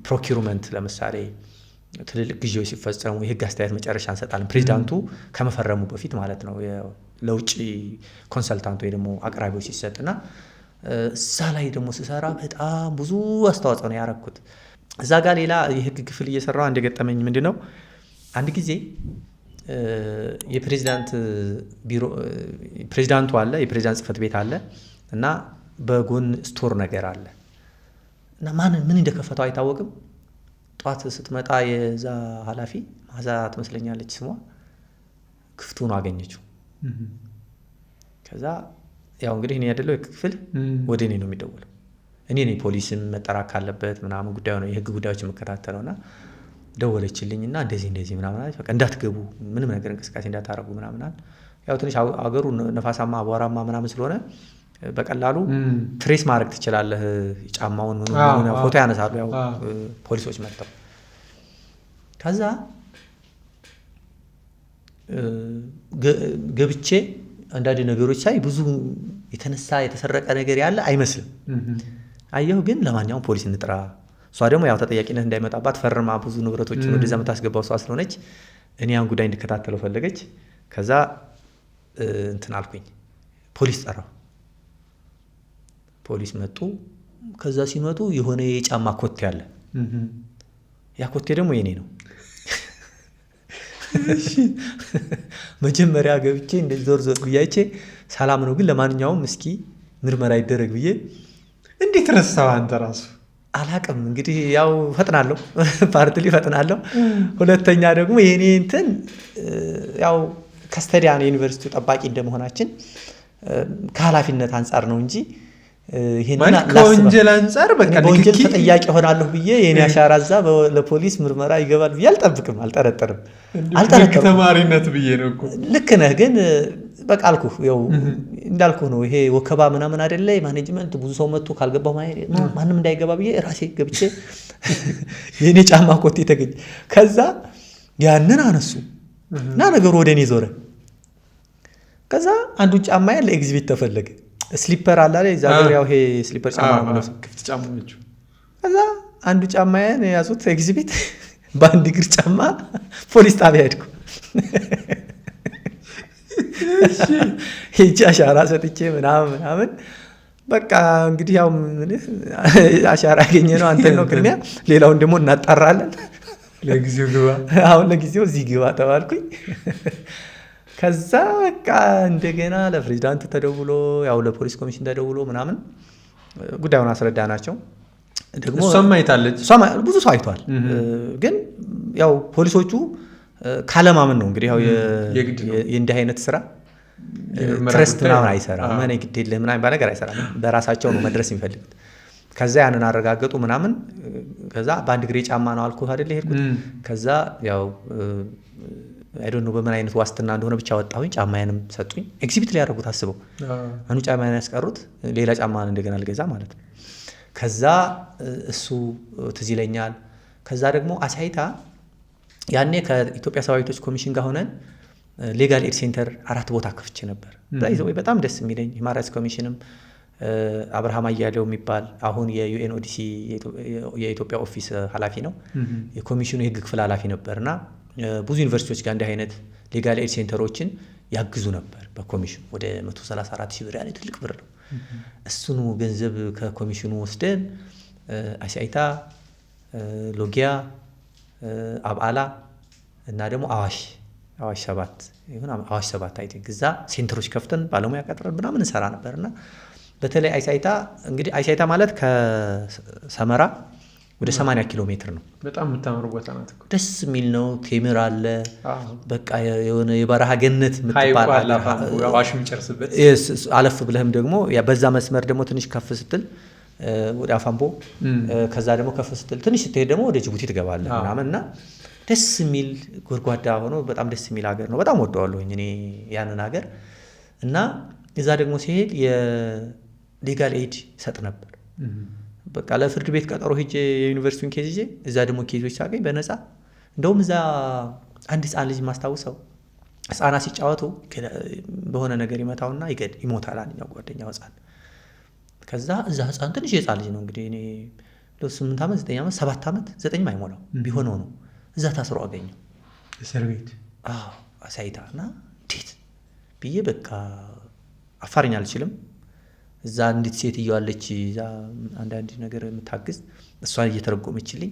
S1: ፕሮኪሩመንት ለምሳሌ ትልልቅ ግዢዎች ሲፈጸሙ የህግ አስተያየት መጨረሻ እንሰጣለን። ፕሬዚዳንቱ ከመፈረሙ በፊት ማለት ነው። ለውጭ ኮንሰልታንት ወይ ደግሞ አቅራቢዎች ሲሰጥና እዛ ላይ ደግሞ ስሰራ በጣም ብዙ አስተዋጽኦ ነው ያደረኩት። እዛ ጋር ሌላ የህግ ክፍል እየሰራው አንድ ገጠመኝ ምንድነው? አንድ ጊዜ የፕሬዚዳንት ቢሮ ፕሬዚዳንቱ አለ፣ የፕሬዚዳንት ጽህፈት ቤት አለ እና በጎን ስቶር ነገር አለ እና ምን እንደከፈተው አይታወቅም። ጧት ስትመጣ የዛ ኃላፊ ማዛ ትመስለኛለች ስሟ ክፍቱ ነው አገኘችው። ከዛ ያው እንግዲህ እኔ አይደለው ክፍል ወደ እኔ ነው የሚደውለው። እኔ ነኝ ፖሊስም መጠራት ካለበት ምናምን ጉዳዩ ነው የህግ ጉዳዮች የምከታተለውና ደወለችልኝና እንደዚህ ምናምን አለች። በቃ እንዳትገቡ ምንም ነገር እንቅስቃሴ እንዳታረጉ ምናምን አለ። ያው ትንሽ አገሩ ነፋሳማ አቧራማ ምናምን ስለሆነ በቀላሉ ትሬስ ማድረግ ትችላለህ። ጫማውን ምን ፎቶ ያነሳሉ ያው ፖሊሶች መጥተው። ከዛ ገብቼ አንዳንድ ነገሮች ሳይ ብዙ የተሰረቀ ነገር ያለ አይመስልም። አየሁ ግን ለማንኛውም ፖሊስ እንጥራ። እሷ ደግሞ ያው ተጠያቂነት እንዳይመጣባት ፈርማ ብዙ ንብረቶችን ወደዛ የምታስገባው እሷ ስለሆነች እኔ ያን ጉዳይ እንድከታተለው ፈለገች። ከዛ እንትን አልኩኝ፣ ፖሊስ ጠራው። ፖሊስ መጡ። ከዛ ሲመጡ የሆነ የጫማ ኮቴ አለ። ያ ኮቴ ደግሞ የኔ ነው። መጀመሪያ ገብቼ እንደዚህ ዞር ብያይቼ ሰላም ነው ግን ለማንኛውም እስኪ ምርመራ ይደረግ ብዬ።
S2: እንዴት ረሳው አንተ ራሱ?
S1: አላቅም እንግዲህ ያው ፈጥናለሁ፣ ፓርትሊ ፈጥናለሁ። ሁለተኛ ደግሞ የኔ እንትን ያው ከስተዲያን ዩኒቨርሲቲው ጠባቂ እንደመሆናችን ከኃላፊነት አንጻር ነው እንጂ ይሄንን
S2: ከወንጀል አንጻር በቃ
S1: ወንጀል ተጠያቂ ሆናለሁ ብዬ የኔ አሻራ እዛ ለፖሊስ ምርመራ ይገባል ብዬ አልጠረጥርም።
S2: ተማሪነት ብዬ ነው እኮ። ልክ
S1: ነህ ግን በቃ አልኩህ ያው እንዳልኩህ ነው። ይሄ ወከባ ምናምን አይደለ ማኔጅመንት ብዙ ሰው መጥቶ ካልገባው ማንም እንዳይገባ ብዬ ራሴ ገብቼ የኔ ጫማ ኮቴ ተገኘ። ከዛ ያንን አነሱ እና ነገሩ ወደ እኔ ዞረ። ከዛ አንዱ ጫማ ያለ ኤግዚቢት ተፈለገ። ስሊፐር አለ አይደል? እዛ ጋር ያው ይሄ ስሊፐር ጫማ ነው
S2: ክፍት ጫማዎች።
S1: ከዛ አንዱ ጫማዬን ያዙት ኤግዚቢት። በአንድ እግር ጫማ ፖሊስ ጣቢያ ሄድኩ። ሄጄ አሻራ ሰጥቼ ምናምን በቃ እንግዲህ ያው አሻራ ያገኘ ነው አንተ ነው ቅድሚያ፣ ሌላውን ደግሞ እናጣራለን።
S2: ለጊዜው ግባ፣
S1: አሁን ለጊዜው እዚህ ግባ ተባልኩኝ። ከዛ በቃ እንደገና ለፕሬዚዳንቱ ተደውሎ ያው ለፖሊስ ኮሚሽን ተደውሎ ምናምን ጉዳዩን አስረዳናቸው። ደግሞ
S2: እሷም አይታለች፣
S1: ብዙ ሰው አይቷል። ግን ያው ፖሊሶቹ ካለማመን ነው እንግዲህ ያው የእንዲህ አይነት ስራ ትረስት ምናምን አይሰራም። ምን ግድ የለህ ምናምን ባለ ነገር አይሰራም። በራሳቸው ነው መድረስ የሚፈልጉት። ከዛ ያንን አረጋገጡ ምናምን። ከዛ በአንድ እግሬ ጫማ ነው አልኩህ አይደል የሄድኩት። ከዛ ያው አይ ዶንት ኖ በምን አይነት ዋስትና እንደሆነ ብቻ ወጣሁኝ። ጫማዬንም ሰጡኝ። ኤግዚቢት ላይ ያደረጉት አስበው አንዱ ጫማዬን ያስቀሩት ሌላ ጫማ እንደገና ልገዛ ማለት ነው። ከዛ እሱ ትዝ ይለኛል። ከዛ ደግሞ አሳይታ ያኔ ከኢትዮጵያ ሰብአዊ መብቶች ኮሚሽን ጋር ሆነን ሌጋል ኤድ ሴንተር 4 ቦታ ከፍቼ ነበር። በጣም ደስ የሚለኝ ሂውማን ራይትስ ኮሚሽንም አብርሃም አያሌው የሚባል አሁን የዩኤንኦዲሲ የኢትዮጵያ ኦፊስ ኃላፊ ነው። የኮሚሽኑ የህግ ክፍል ኃላፊ ነበርና ብዙ ዩኒቨርሲቲዎች ጋር እንዲህ አይነት ሌጋል ኤድ ሴንተሮችን ያግዙ ነበር። በኮሚሽኑ ወደ 134,000 ብር ያለ ትልቅ ብር ነው። እሱኑ ገንዘብ ከኮሚሽኑ ወስደን አሳይታ፣ ሎጊያ፣ አብዓላ እና ደግሞ አዋሽ 7 አይ ቲንክ እዛ ሴንተሮች ከፍተን ባለሙያ ቀጥረን ምናምን እንሰራ ነበርና በተለይ አይሳይታ እንግዲህ አይሳይታ ማለት ከሰመራ ወደ 80 ኪሎ ሜትር ነው።
S2: በጣም የምታምር ቦታ ናት።
S1: ደስ የሚል ነው። ቴምር አለ። በቃ የሆነ የበረሃ ገነት የምትባል
S2: ዋሽም ጨርስበት
S1: አለፍ ብለህም ደግሞ በዛ መስመር ደግሞ ትንሽ ከፍ ስትል ወደ አፋምቦ ከዛ ደግሞ ከፍ ስትል ትንሽ ስትሄድ ደግሞ ወደ ጅቡቲ ትገባለህ ምናምን እና ደስ የሚል ጎድጓዳ ሆኖ በጣም ደስ የሚል ሀገር ነው። በጣም ወደዋለሁኝ እኔ ያንን ሀገር እና እዛ ደግሞ ሲሄድ የሌጋል ኤድ ይሰጥ ነበር። በቃ ለፍርድ ቤት ቀጠሮ ሄጄ የዩኒቨርሲቲውን ኬዝ ይዤ እዛ ደግሞ ኬዞች ሳገኝ በነፃ እንደውም እዛ አንድ ህፃን ልጅ ማስታውሰው ህፃናት ሲጫወቱ በሆነ ነገር ይመታውና ይሞታል አንደኛው ጓደኛው ህፃን። ከዛ እዛ ህፃን ትንሽ የህፃን ልጅ ነው እንግዲህ እኔ 8 ዓመት 9 ዓመት 7 ዓመት 9 አይሞላው ቢሆነው ነው እዛ ታስሮ አገኘው
S2: እስር ቤት።
S1: አሳይታ እና እንዴት ብዬ በቃ አፋርኛ አልችልም። እዛ እንዴት ሴትዮ አለች እዛ አንዳንድ ነገር የምታግዝ እሷ እየተረጎመችልኝ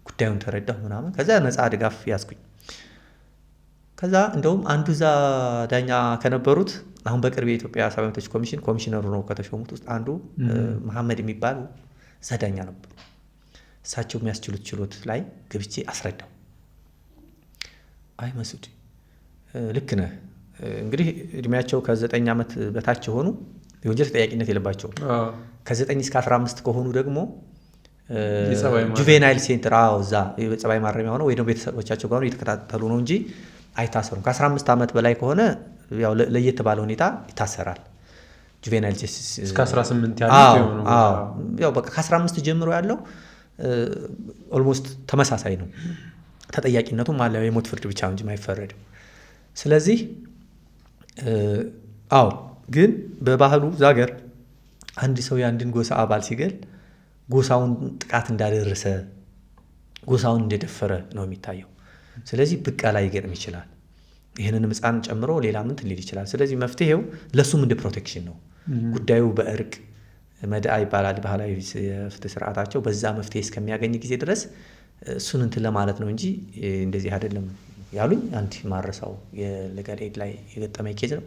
S1: ጉዳዩን ተረዳሁ ምናምን። ከዛ ነፃ ድጋፍ ያዝኩኝ። ከዛ እንደውም አንዱ እዛ ዳኛ ከነበሩት አሁን በቅርብ የኢትዮጵያ ሰብዓዊ መብቶች ኮሚሽን ኮሚሽነሩ ነው ከተሾሙት ውስጥ አንዱ መሐመድ የሚባሉ እዛ ዳኛ ነበሩ። እሳቸው የሚያስችሉት ችሎት ላይ ገብቼ አስረዳው። አይ መስዑድ ልክ ነህ እንግዲህ እድሜያቸው ከ9 ዓመት በታች የሆኑ የወንጀል ተጠያቂነት የለባቸውም። ከ9 እስከ 15 ከሆኑ ደግሞ ጁቬናይል ሴንተር እዛ የጸባይ ማረሚያ ሆነው ወይ ደግሞ ቤተሰቦቻቸው ጋር እየተከታተሉ ነው እንጂ አይታሰሩም። ከ15 ዓመት በላይ ከሆነ ያው ለየት ባለ ሁኔታ ይታሰራል። ጁቬናይል ጀስቲስ
S2: እስከ 18 ያለው ነው።
S1: ያው በቃ ከ15 ጀምሮ ያለው ኦልሞስት ተመሳሳይ ነው። ተጠያቂነቱም አለ የሞት ፍርድ ብቻ እንጂ የማይፈረድም። ስለዚህ ግን በባህሉ ዛገር አንድ ሰው የአንድን ጎሳ አባል ሲገል ጎሳውን ጥቃት እንዳደረሰ ጎሳውን እንደደፈረ ነው የሚታየው። ስለዚህ ብቀላ ሊገጥም ይችላል። ይህንንም ህፃን ጨምሮ ሌላ ምን ሊል ይችላል። ስለዚህ መፍትሄው ለሱም እንደ ፕሮቴክሽን ነው። ጉዳዩ በእርቅ መድአ ይባላል ባህላዊ የፍትህ ስርዓታቸው። በዛ መፍትሄ እስከሚያገኝ ጊዜ ድረስ እሱን እንትን ለማለት ነው እንጂ እንደዚህ አይደለም ያሉኝ። አንድ ማረሳው የሌጋል ኤድ ላይ የገጠመኝ ኬዝ ነው።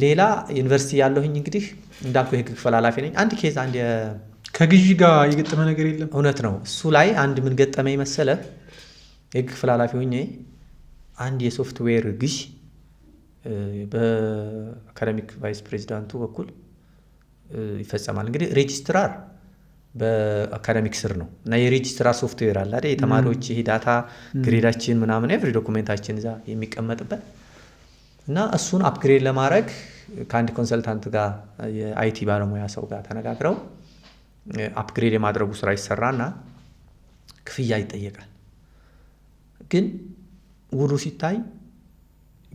S1: ሌላ ዩኒቨርሲቲ ያለሁኝ እንግዲህ እንዳልኩ የህግ ክፍል ኃላፊ ነኝ። አንድ ኬዝ
S2: ከግዢ ጋር የገጠመ ነገር የለም።
S1: እውነት ነው። እሱ ላይ አንድ ምን ገጠመኝ መሰለህ? የህግ ክፍል ኃላፊ ሆኜ አንድ የሶፍትዌር ግዥ በአካዳሚክ ቫይስ ፕሬዚዳንቱ በኩል ይፈጸማል። እንግዲህ ሬጂስትራር በአካዳሚክ ስር ነው እና የሬጂስትራር ሶፍትዌር አለ አይደል? የተማሪዎች ይሄ ዳታ ግሬዳችን ምናምን ኤቭሪ ዶኩሜንታችን እዛ የሚቀመጥበት እና እሱን አፕግሬድ ለማድረግ ከአንድ ኮንሰልታንት ጋር የአይቲ ባለሙያ ሰው ጋር ተነጋግረው አፕግሬድ የማድረጉ ስራ ይሰራና ክፍያ ይጠየቃል። ግን ውሉ ሲታይ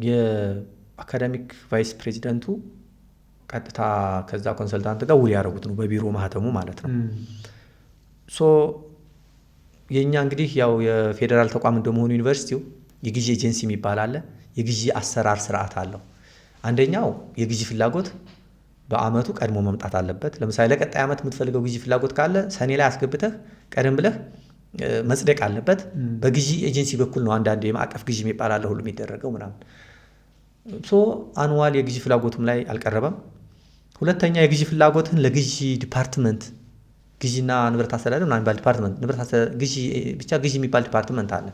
S1: የአካዳሚክ ቫይስ ፕሬዚደንቱ ቀጥታ ከዛ ኮንሰልታንት ጋር ውል ያደረጉት ነው በቢሮ ማህተሙ ማለት ነው። የእኛ እንግዲህ ያው የፌዴራል ተቋም እንደመሆኑ ዩኒቨርሲቲው የግዢ ኤጀንሲ የሚባል አለ። የግዢ አሰራር ስርዓት አለው። አንደኛው የግዢ ፍላጎት በአመቱ ቀድሞ መምጣት አለበት። ለምሳሌ ለቀጣይ ዓመት የምትፈልገው ግዢ ፍላጎት ካለ ሰኔ ላይ አስገብተህ ቀደም ብለህ መጽደቅ አለበት። በግዢ ኤጀንሲ በኩል ነው አንዳንድ የማዕቀፍ ግዢ የሚባል አለ ሁሉ የሚደረገው ምናምን። አኑዋል የግዢ ፍላጎቱም ላይ አልቀረበም። ሁለተኛ የግዢ ፍላጎትን ለግዢ ዲፓርትመንት ግዢና ንብረት አስተዳደር ምናምን የሚባል ዲፓርትመንት ግዢ ብቻ ግዢ የሚባል ዲፓርትመንት አለ።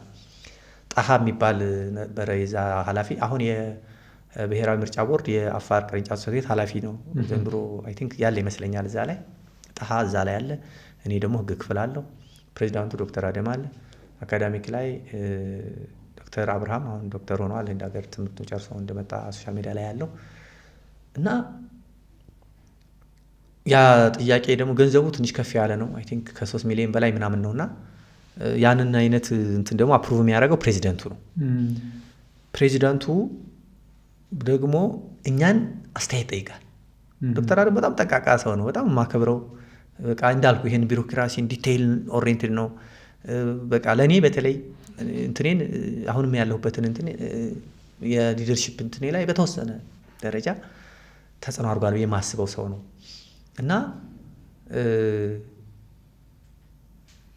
S1: ጣሃ የሚባል ነበረ የዛ ኃላፊ። አሁን የብሔራዊ ምርጫ ቦርድ የአፋር ቅርንጫፍ ጽሕፈት ቤት ኃላፊ ነው ዘንድሮ አይ ቲንክ ያለ ይመስለኛል። እዛ ላይ ጣሃ እዛ ላይ አለ። እኔ ደግሞ ህግ ክፍል አለው። ፕሬዚዳንቱ ዶክተር አደም አለ። አካዳሚክ ላይ ዶክተር አብርሃም አሁን ዶክተር ሆነዋል። እንደ ሀገር ትምህርቱን ጨርሶ እንደመጣ ሶሻል ሚዲያ ላይ ያለው እና ያ ጥያቄ ደግሞ ገንዘቡ ትንሽ ከፍ ያለ ነው። አይ ቲንክ ከ3 ሚሊዮን በላይ ምናምን ነውና ያንን አይነት እንትን ደግሞ አፕሩቭ የሚያደርገው ፕሬዚደንቱ ነው። ፕሬዚደንቱ ደግሞ እኛን አስተያየት ጠይቃል። ዶክተር አደም በጣም ጠቃቃ ሰው ነው። በጣም የማከብረው በቃ እንዳልኩ ይሄን ቢሮክራሲን ዲቴይል ኦሪየንትድ ነው። በቃ ለእኔ በተለይ እንትኔን አሁንም ያለሁበትን እንትን የሊደርሺፕ እንትኔ ላይ በተወሰነ ደረጃ ተጽዕኖ አድርጓል ብዬ የማስበው ሰው ነው እና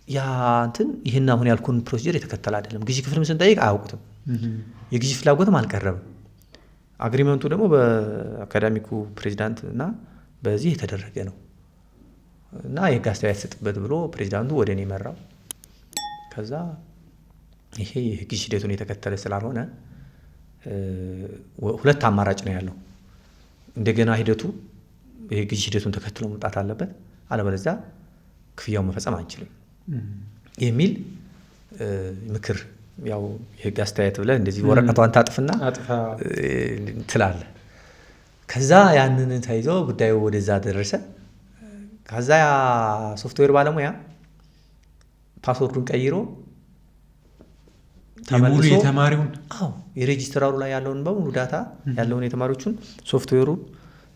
S1: ያ እንትን ይህን አሁን ያልኩን ፕሮሲጀር የተከተለ አይደለም። ግዢ ክፍልም ስንጠይቅ አያውቁትም። የግዢ ፍላጎትም አልቀረብም። አግሪመንቱ ደግሞ በአካዳሚኩ ፕሬዚዳንት እና በዚህ የተደረገ ነው እና የህግ አስተያየት ስጥበት ብሎ ፕሬዚዳንቱ ወደ እኔ መራው። ከዛ ይሄ የግዢ ሂደቱን የተከተለ ስላልሆነ ሁለት አማራጭ ነው ያለው። እንደገና ሂደቱ የግዢ ሂደቱን ተከትሎ መምጣት አለበት፣ አለበለዚያ ክፍያውን መፈጸም አንችልም የሚል ምክር ያው የህግ አስተያየት ብለህ እንደዚህ ወረቀቷን ታጥፍና ትላለህ። ከዛ ያንን ተይዞ ጉዳዩ ወደዛ ደረሰ። ከዛ ያ ሶፍትዌር ባለሙያ ፓስወርዱን ቀይሮ
S2: ተመልሶ የተማሪውን
S1: የሬጂስትራሩ ላይ ያለውን በሙሉ ዳታ ያለውን የተማሪዎቹን ሶፍትዌሩ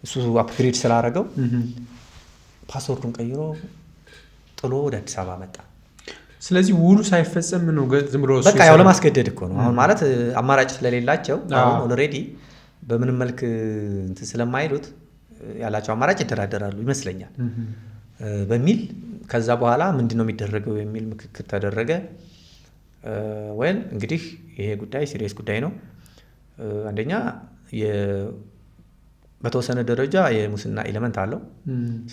S1: እሱ አፕግሬድ ስላደረገው ፓስወርዱን ቀይሮ ጥሎ ወደ አዲስ አበባ መጣ።
S2: ስለዚህ ውሉ ሳይፈጸም ነው ዝም ብሎ
S1: በቃ ያው ለማስገደድ እኮ ነው። አሁን ማለት አማራጭ ስለሌላቸው አሁን ኦልሬዲ በምንም መልክ እንትን ስለማይሉት ያላቸው አማራጭ ይደራደራሉ ይመስለኛል በሚል ከዛ በኋላ ምንድነው የሚደረገው የሚል ምክክር ተደረገ። ወይል እንግዲህ ይሄ ጉዳይ ሲሪየስ ጉዳይ ነው። አንደኛ በተወሰነ ደረጃ የሙስና ኤሌመንት አለው፣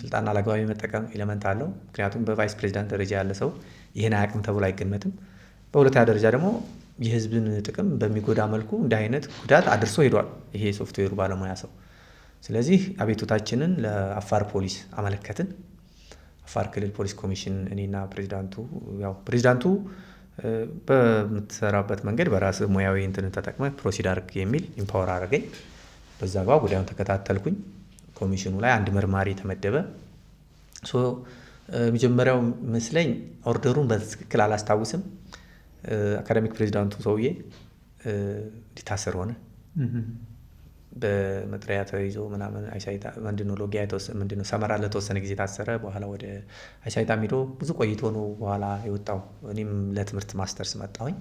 S1: ስልጣን አላግባብ የመጠቀም ኤሌመንት አለው። ምክንያቱም በቫይስ ፕሬዚዳንት ደረጃ ያለ ሰው ይህን አያውቅም ተብሎ አይገመትም። በሁለተኛ ደረጃ ደግሞ የህዝብን ጥቅም በሚጎዳ መልኩ እንዲህ አይነት ጉዳት አድርሶ ሄዷል ይሄ የሶፍትዌሩ ባለሙያ ሰው። ስለዚህ አቤቱታችንን ለአፋር ፖሊስ አመለከትን። አፋር ክልል ፖሊስ ኮሚሽን እኔና ፕሬዚዳንቱ በምትሰራበት መንገድ በራስ ሙያዊ እንትን ተጠቅመህ ፕሮሲድ አድርግ የሚል ኢምፓወር አደረገኝ። በዛ ጋር ጉዳዩን ተከታተልኩኝ። ኮሚሽኑ ላይ አንድ መርማሪ ተመደበ። መጀመሪያው መስለኝ ኦርደሩን በትክክል አላስታውስም። አካዳሚክ ፕሬዚዳንቱ ሰውዬ ሊታሰር ሆነ። በመጥሪያ ተይዞ ምናምን አይሳይታ ምንድነው ሎጊያ ምንድነው ሰመራ ለተወሰነ ጊዜ ታሰረ። በኋላ ወደ አይሳይታ ሄዶ ብዙ ቆይቶ ነው በኋላ የወጣው። እኔም ለትምህርት ማስተርስ መጣሁኝ።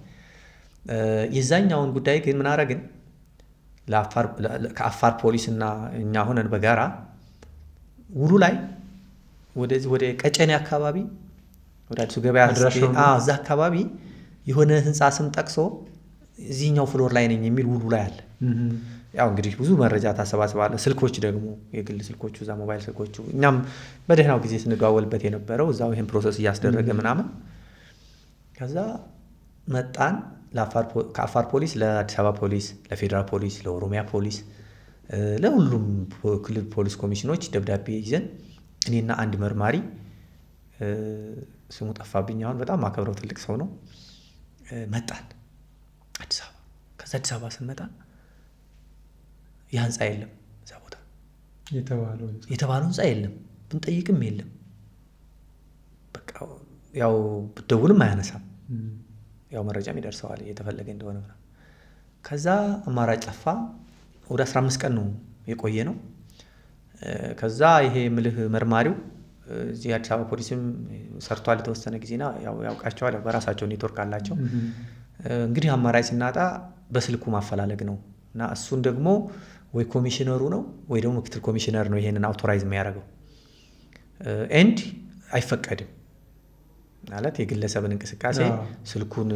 S1: የዛኛውን ጉዳይ ግን ምን አደረግን? ከአፋር ፖሊስ እና እኛ ሆነን በጋራ ውሉ ላይ ወደዚህ ወደ ቀጨኔ አካባቢ ወደ አዲሱ ገበያ እዛ አካባቢ የሆነ ህንፃ ስም ጠቅሶ እዚህኛው ፍሎር ላይ ነኝ የሚል ውሉ ላይ አለ። ያው እንግዲህ ብዙ መረጃ ታሰባስባለህ። ስልኮች ደግሞ የግል ስልኮቹ እዛ ሞባይል ስልኮቹ እኛም በደህናው ጊዜ ስንደዋወልበት የነበረው እዛው ይሄን ፕሮሰስ እያስደረገ ምናምን። ከዛ መጣን ከአፋር ፖሊስ ለአዲስ አበባ ፖሊስ፣ ለፌዴራል ፖሊስ፣ ለኦሮሚያ ፖሊስ፣ ለሁሉም ክልል ፖሊስ ኮሚሽኖች ደብዳቤ ይዘን እኔና አንድ መርማሪ ስሙ ጠፋብኝ አሁን በጣም ማከብረው ትልቅ ሰው ነው መጣን አዲስ አበባ። ከዛ አዲስ አበባ ስንመጣ ያ ህንፃ የለም እዛ ቦታ የተባለው ህንፃ የለም። ብንጠይቅም የለም። በቃ ያው ብትደውልም አያነሳም። ያው መረጃም ይደርሰዋል የተፈለገ እንደሆነ። ከዛ አማራጭ ጠፋ። ወደ 15 ቀን ነው የቆየ ነው። ከዛ ይሄ ምልህ መርማሪው እዚህ አዲስ አበባ ፖሊስም ሰርቷል የተወሰነ ጊዜና ያውቃቸዋል፣ በራሳቸው ኔትወርክ አላቸው። እንግዲህ አማራጭ ሲናጣ በስልኩ ማፈላለግ ነው እና እሱን ደግሞ ወይ ኮሚሽነሩ ነው ወይ ደግሞ ምክትል ኮሚሽነር ነው ይሄንን አውቶራይዝ የሚያደርገው። ኤንድ አይፈቀድም ማለት የግለሰብን እንቅስቃሴ ስልኩን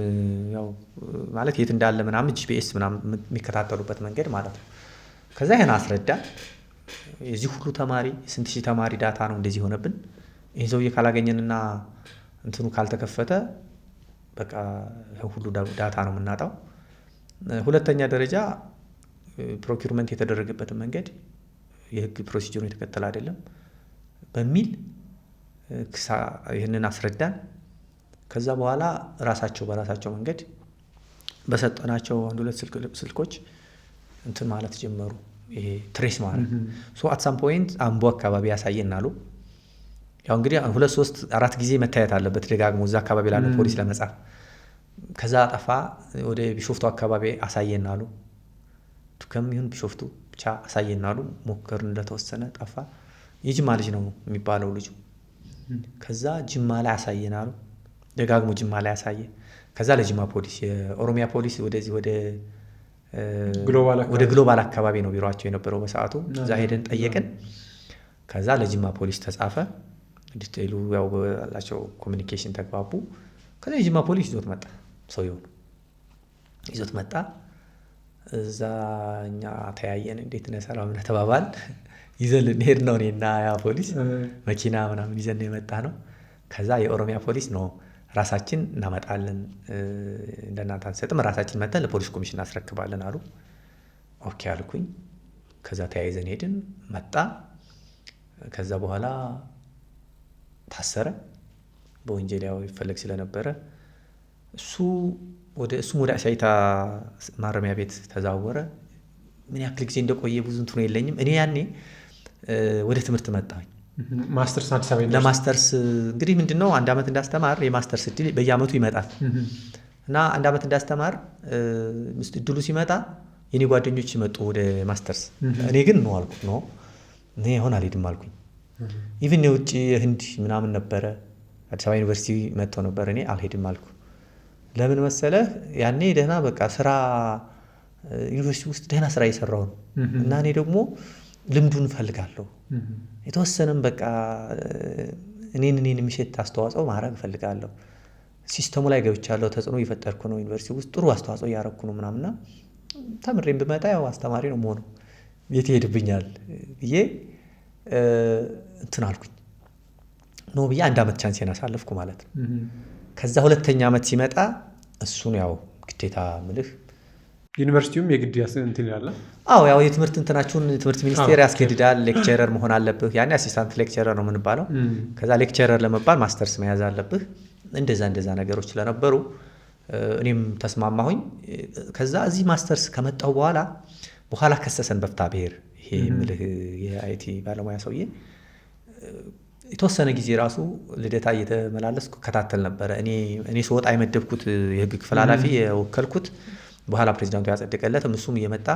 S1: ያው ማለት የት እንዳለ ምናምን ጂፒኤስ ምናምን የሚከታተሉበት መንገድ ማለት ነው። ከዛ ይሄን አስረዳ። የዚህ ሁሉ ተማሪ ስንት ሺህ ተማሪ ዳታ ነው እንደዚህ ሆነብን። ይሄን ሰውዬ ካላገኘንና እንትኑ ካልተከፈተ በቃ ሁሉ ዳታ ነው የምናጣው። ሁለተኛ ደረጃ ፕሮኪውርመንት የተደረገበትን መንገድ የህግ ፕሮሲጀሩን የተከተለ አይደለም በሚል ይህንን አስረዳን። ከዛ በኋላ ራሳቸው በራሳቸው መንገድ በሰጠናቸው አንድ ሁለት ስልኮች እንትን ማለት ጀመሩ። ይሄ ትሬስ ማለት አት ሳም ፖይንት አምቦ አካባቢ ያሳየን አሉ። ያው እንግዲህ 2 3 4 ጊዜ መታየት አለበት ደጋግሞ እዛ አካባቢ ላለ ፖሊስ ለመጻፍ። ከዛ ጠፋ። ወደ ቢሾፍቱ አካባቢ አሳየን አሉ። ዱከም ይሁን ቢሾፍቱ ብቻ አሳየን አሉ። ሞከርን፣ እንደተወሰነ ጠፋ። የጅማ ልጅ ነው የሚባለው ልጁ። ከዛ ጅማ ላይ አሳየን አሉ። ደጋግሞ ጅማ ላይ አሳየ። ከዛ ለጅማ ፖሊስ፣ የኦሮሚያ ፖሊስ ወደዚህ ወደ ግሎባል አካባቢ ነው ቢሮአቸው የነበረው በሰዓቱ። እዛ ሄደን ጠየቅን። ከዛ ለጅማ ፖሊስ ተጻፈ። ዲቴይሉ ያው ያላቸው ኮሚኒኬሽን ተግባቡ። ከዛ የጅማ ፖሊስ ይዞት መጣ፣ ሰውየው ይዞት መጣ። እዛ እኛ ተያየን፣ እንዴት ነህ ሰላም ነህ ተባባል። ይዘን ልንሄድ ነው እኔና ያ ፖሊስ መኪና ምናምን ይዘን የመጣ ነው። ከዛ የኦሮሚያ ፖሊስ ነው ራሳችን እናመጣለን፣ እንደናንተ አንሰጥም፣ ራሳችን መተን ለፖሊስ ኮሚሽን እናስረክባለን አሉ። ኦኬ አልኩኝ። ከዛ ተያይዘን ሄድን፣ መጣ። ከዛ በኋላ ታሰረ። በወንጀል ያው ይፈለግ ስለነበረ እሱም ወደ አሳይታ ማረሚያ ቤት ተዛወረ። ምን ያክል ጊዜ እንደቆየ ብዙ እንትኑ የለኝም። እኔ ያኔ ወደ ትምህርት መጣሁኝ።
S2: ማስተርስ አዲስ አበባ
S1: ለማስተርስ እንግዲህ ምንድነው 1 ዓመት እንዳስተማር የማስተርስ እድል በየአመቱ ይመጣል እና 1 ዓመት እንዳስተማር እድሉ ሲመጣ የኔ ጓደኞች ይመጡ ወደ ማስተርስ። እኔ ግን ነው አልኩት፣ ነው እኔ ይሆን አልሄድም አልኩኝ። ኢቭን የውጭ ህንድ ምናምን ነበረ አዲስ አበባ ዩኒቨርሲቲ መጥቶ ነበር፣ እኔ አልሄድም አልኩ። ለምን መሰለህ ያኔ ደህና በቃ ስራ ዩኒቨርሲቲ ውስጥ ደህና ስራ እየሰራሁ ነው እና እኔ ደግሞ ልምዱን እፈልጋለሁ። የተወሰነም በቃ እኔን የሚሸት አስተዋጽኦ ማድረግ እፈልጋለሁ። ሲስተሙ ላይ ገብቻለሁ፣ ተጽዕኖ እየፈጠርኩ ነው፣ ዩኒቨርሲቲ ውስጥ ጥሩ አስተዋጽኦ እያደረኩ ነው ምናምንና ተምሬም ብመጣ ያው አስተማሪ ነው መሆኑ ቤት ይሄድብኛል ብዬ እንትን አልኩኝ። ኖ ብዬ 1 ዓመት ቻንሴን አሳለፍኩ ማለት ነው። ከዛ 2ኛ ዓመት ሲመጣ እሱን ያው ግዴታ ምልህ
S2: ዩኒቨርሲቲውም የግድ እንትን ይላል።
S1: አዎ ያው የትምህርት እንትናችሁን ትምህርት ሚኒስቴር ያስገድዳል። ሌክቸረር መሆን አለብህ። ያኔ አሲስታንት ሌክቸረር ነው የምንባለው። ከዛ ሌክቸረር ለመባል ማስተርስ መያዝ አለብህ። እንደዛ ነገሮች ስለነበሩ እኔም ተስማማሁኝ። ከዛ እዚህ ማስተርስ ከመጣሁ በኋላ ከሰሰን በፍትሐ ብሔር። ይሄ ምልህ የአይቲ ባለሙያ ሰውዬ የተወሰነ ጊዜ ራሱ ልደታ እየተመላለስኩ ከታተል ነበረ። እኔ ስወጣ የመደብኩት የህግ ክፍል ኃላፊ የወከልኩት በኋላ ፕሬዚዳንቱ ያጸደቀለትም እሱም እየመጣ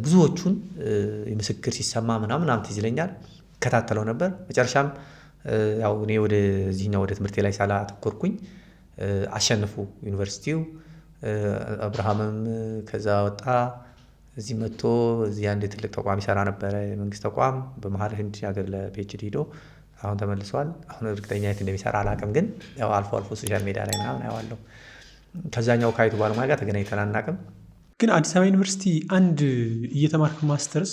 S1: ብዙዎቹን የምስክር ሲሰማ ምናምን ትዝ ይለኛል ከታተለው ነበር። መጨረሻም ያው እኔ ወደዚህኛው ወደ ትምህርቴ ላይ ሳላተኮርኩኝ አሸነፉ ዩኒቨርሲቲው። አብርሃምም ከዛ ወጣ፣ እዚህ መጥቶ እዚህ አንድ ትልቅ ተቋም ይሰራ ነበረ፣ የመንግስት ተቋም በመሀል ህንድ ሀገር ለፒኤችዲ ሄዶ አሁን ተመልሷል። አሁን እርግጠኛ የት እንደሚሰራ አላውቅም፣ ግን ያው አልፎ ሶሻል ሚዲያ ላይ ምናምን አየዋለሁ። ከዛኛው ካይቱ ባለሙያ ጋር ተገናኝተን አናውቅም።
S2: ግን አዲስ አበባ ዩኒቨርሲቲ አንድ እየተማርክ ማስተርስ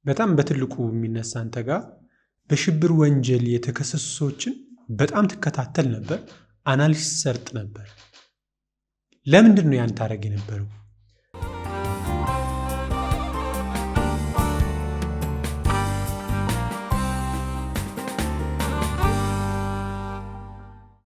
S2: በጣም በትልቁ የሚነሳ አንተ ጋር በሽብር ወንጀል የተከሰሱ ሰዎችን በጣም ትከታተል ነበር፣ አናሊሲስ ሰርጥ ነበር። ለምንድን ነው ያን ታረግ የነበረው?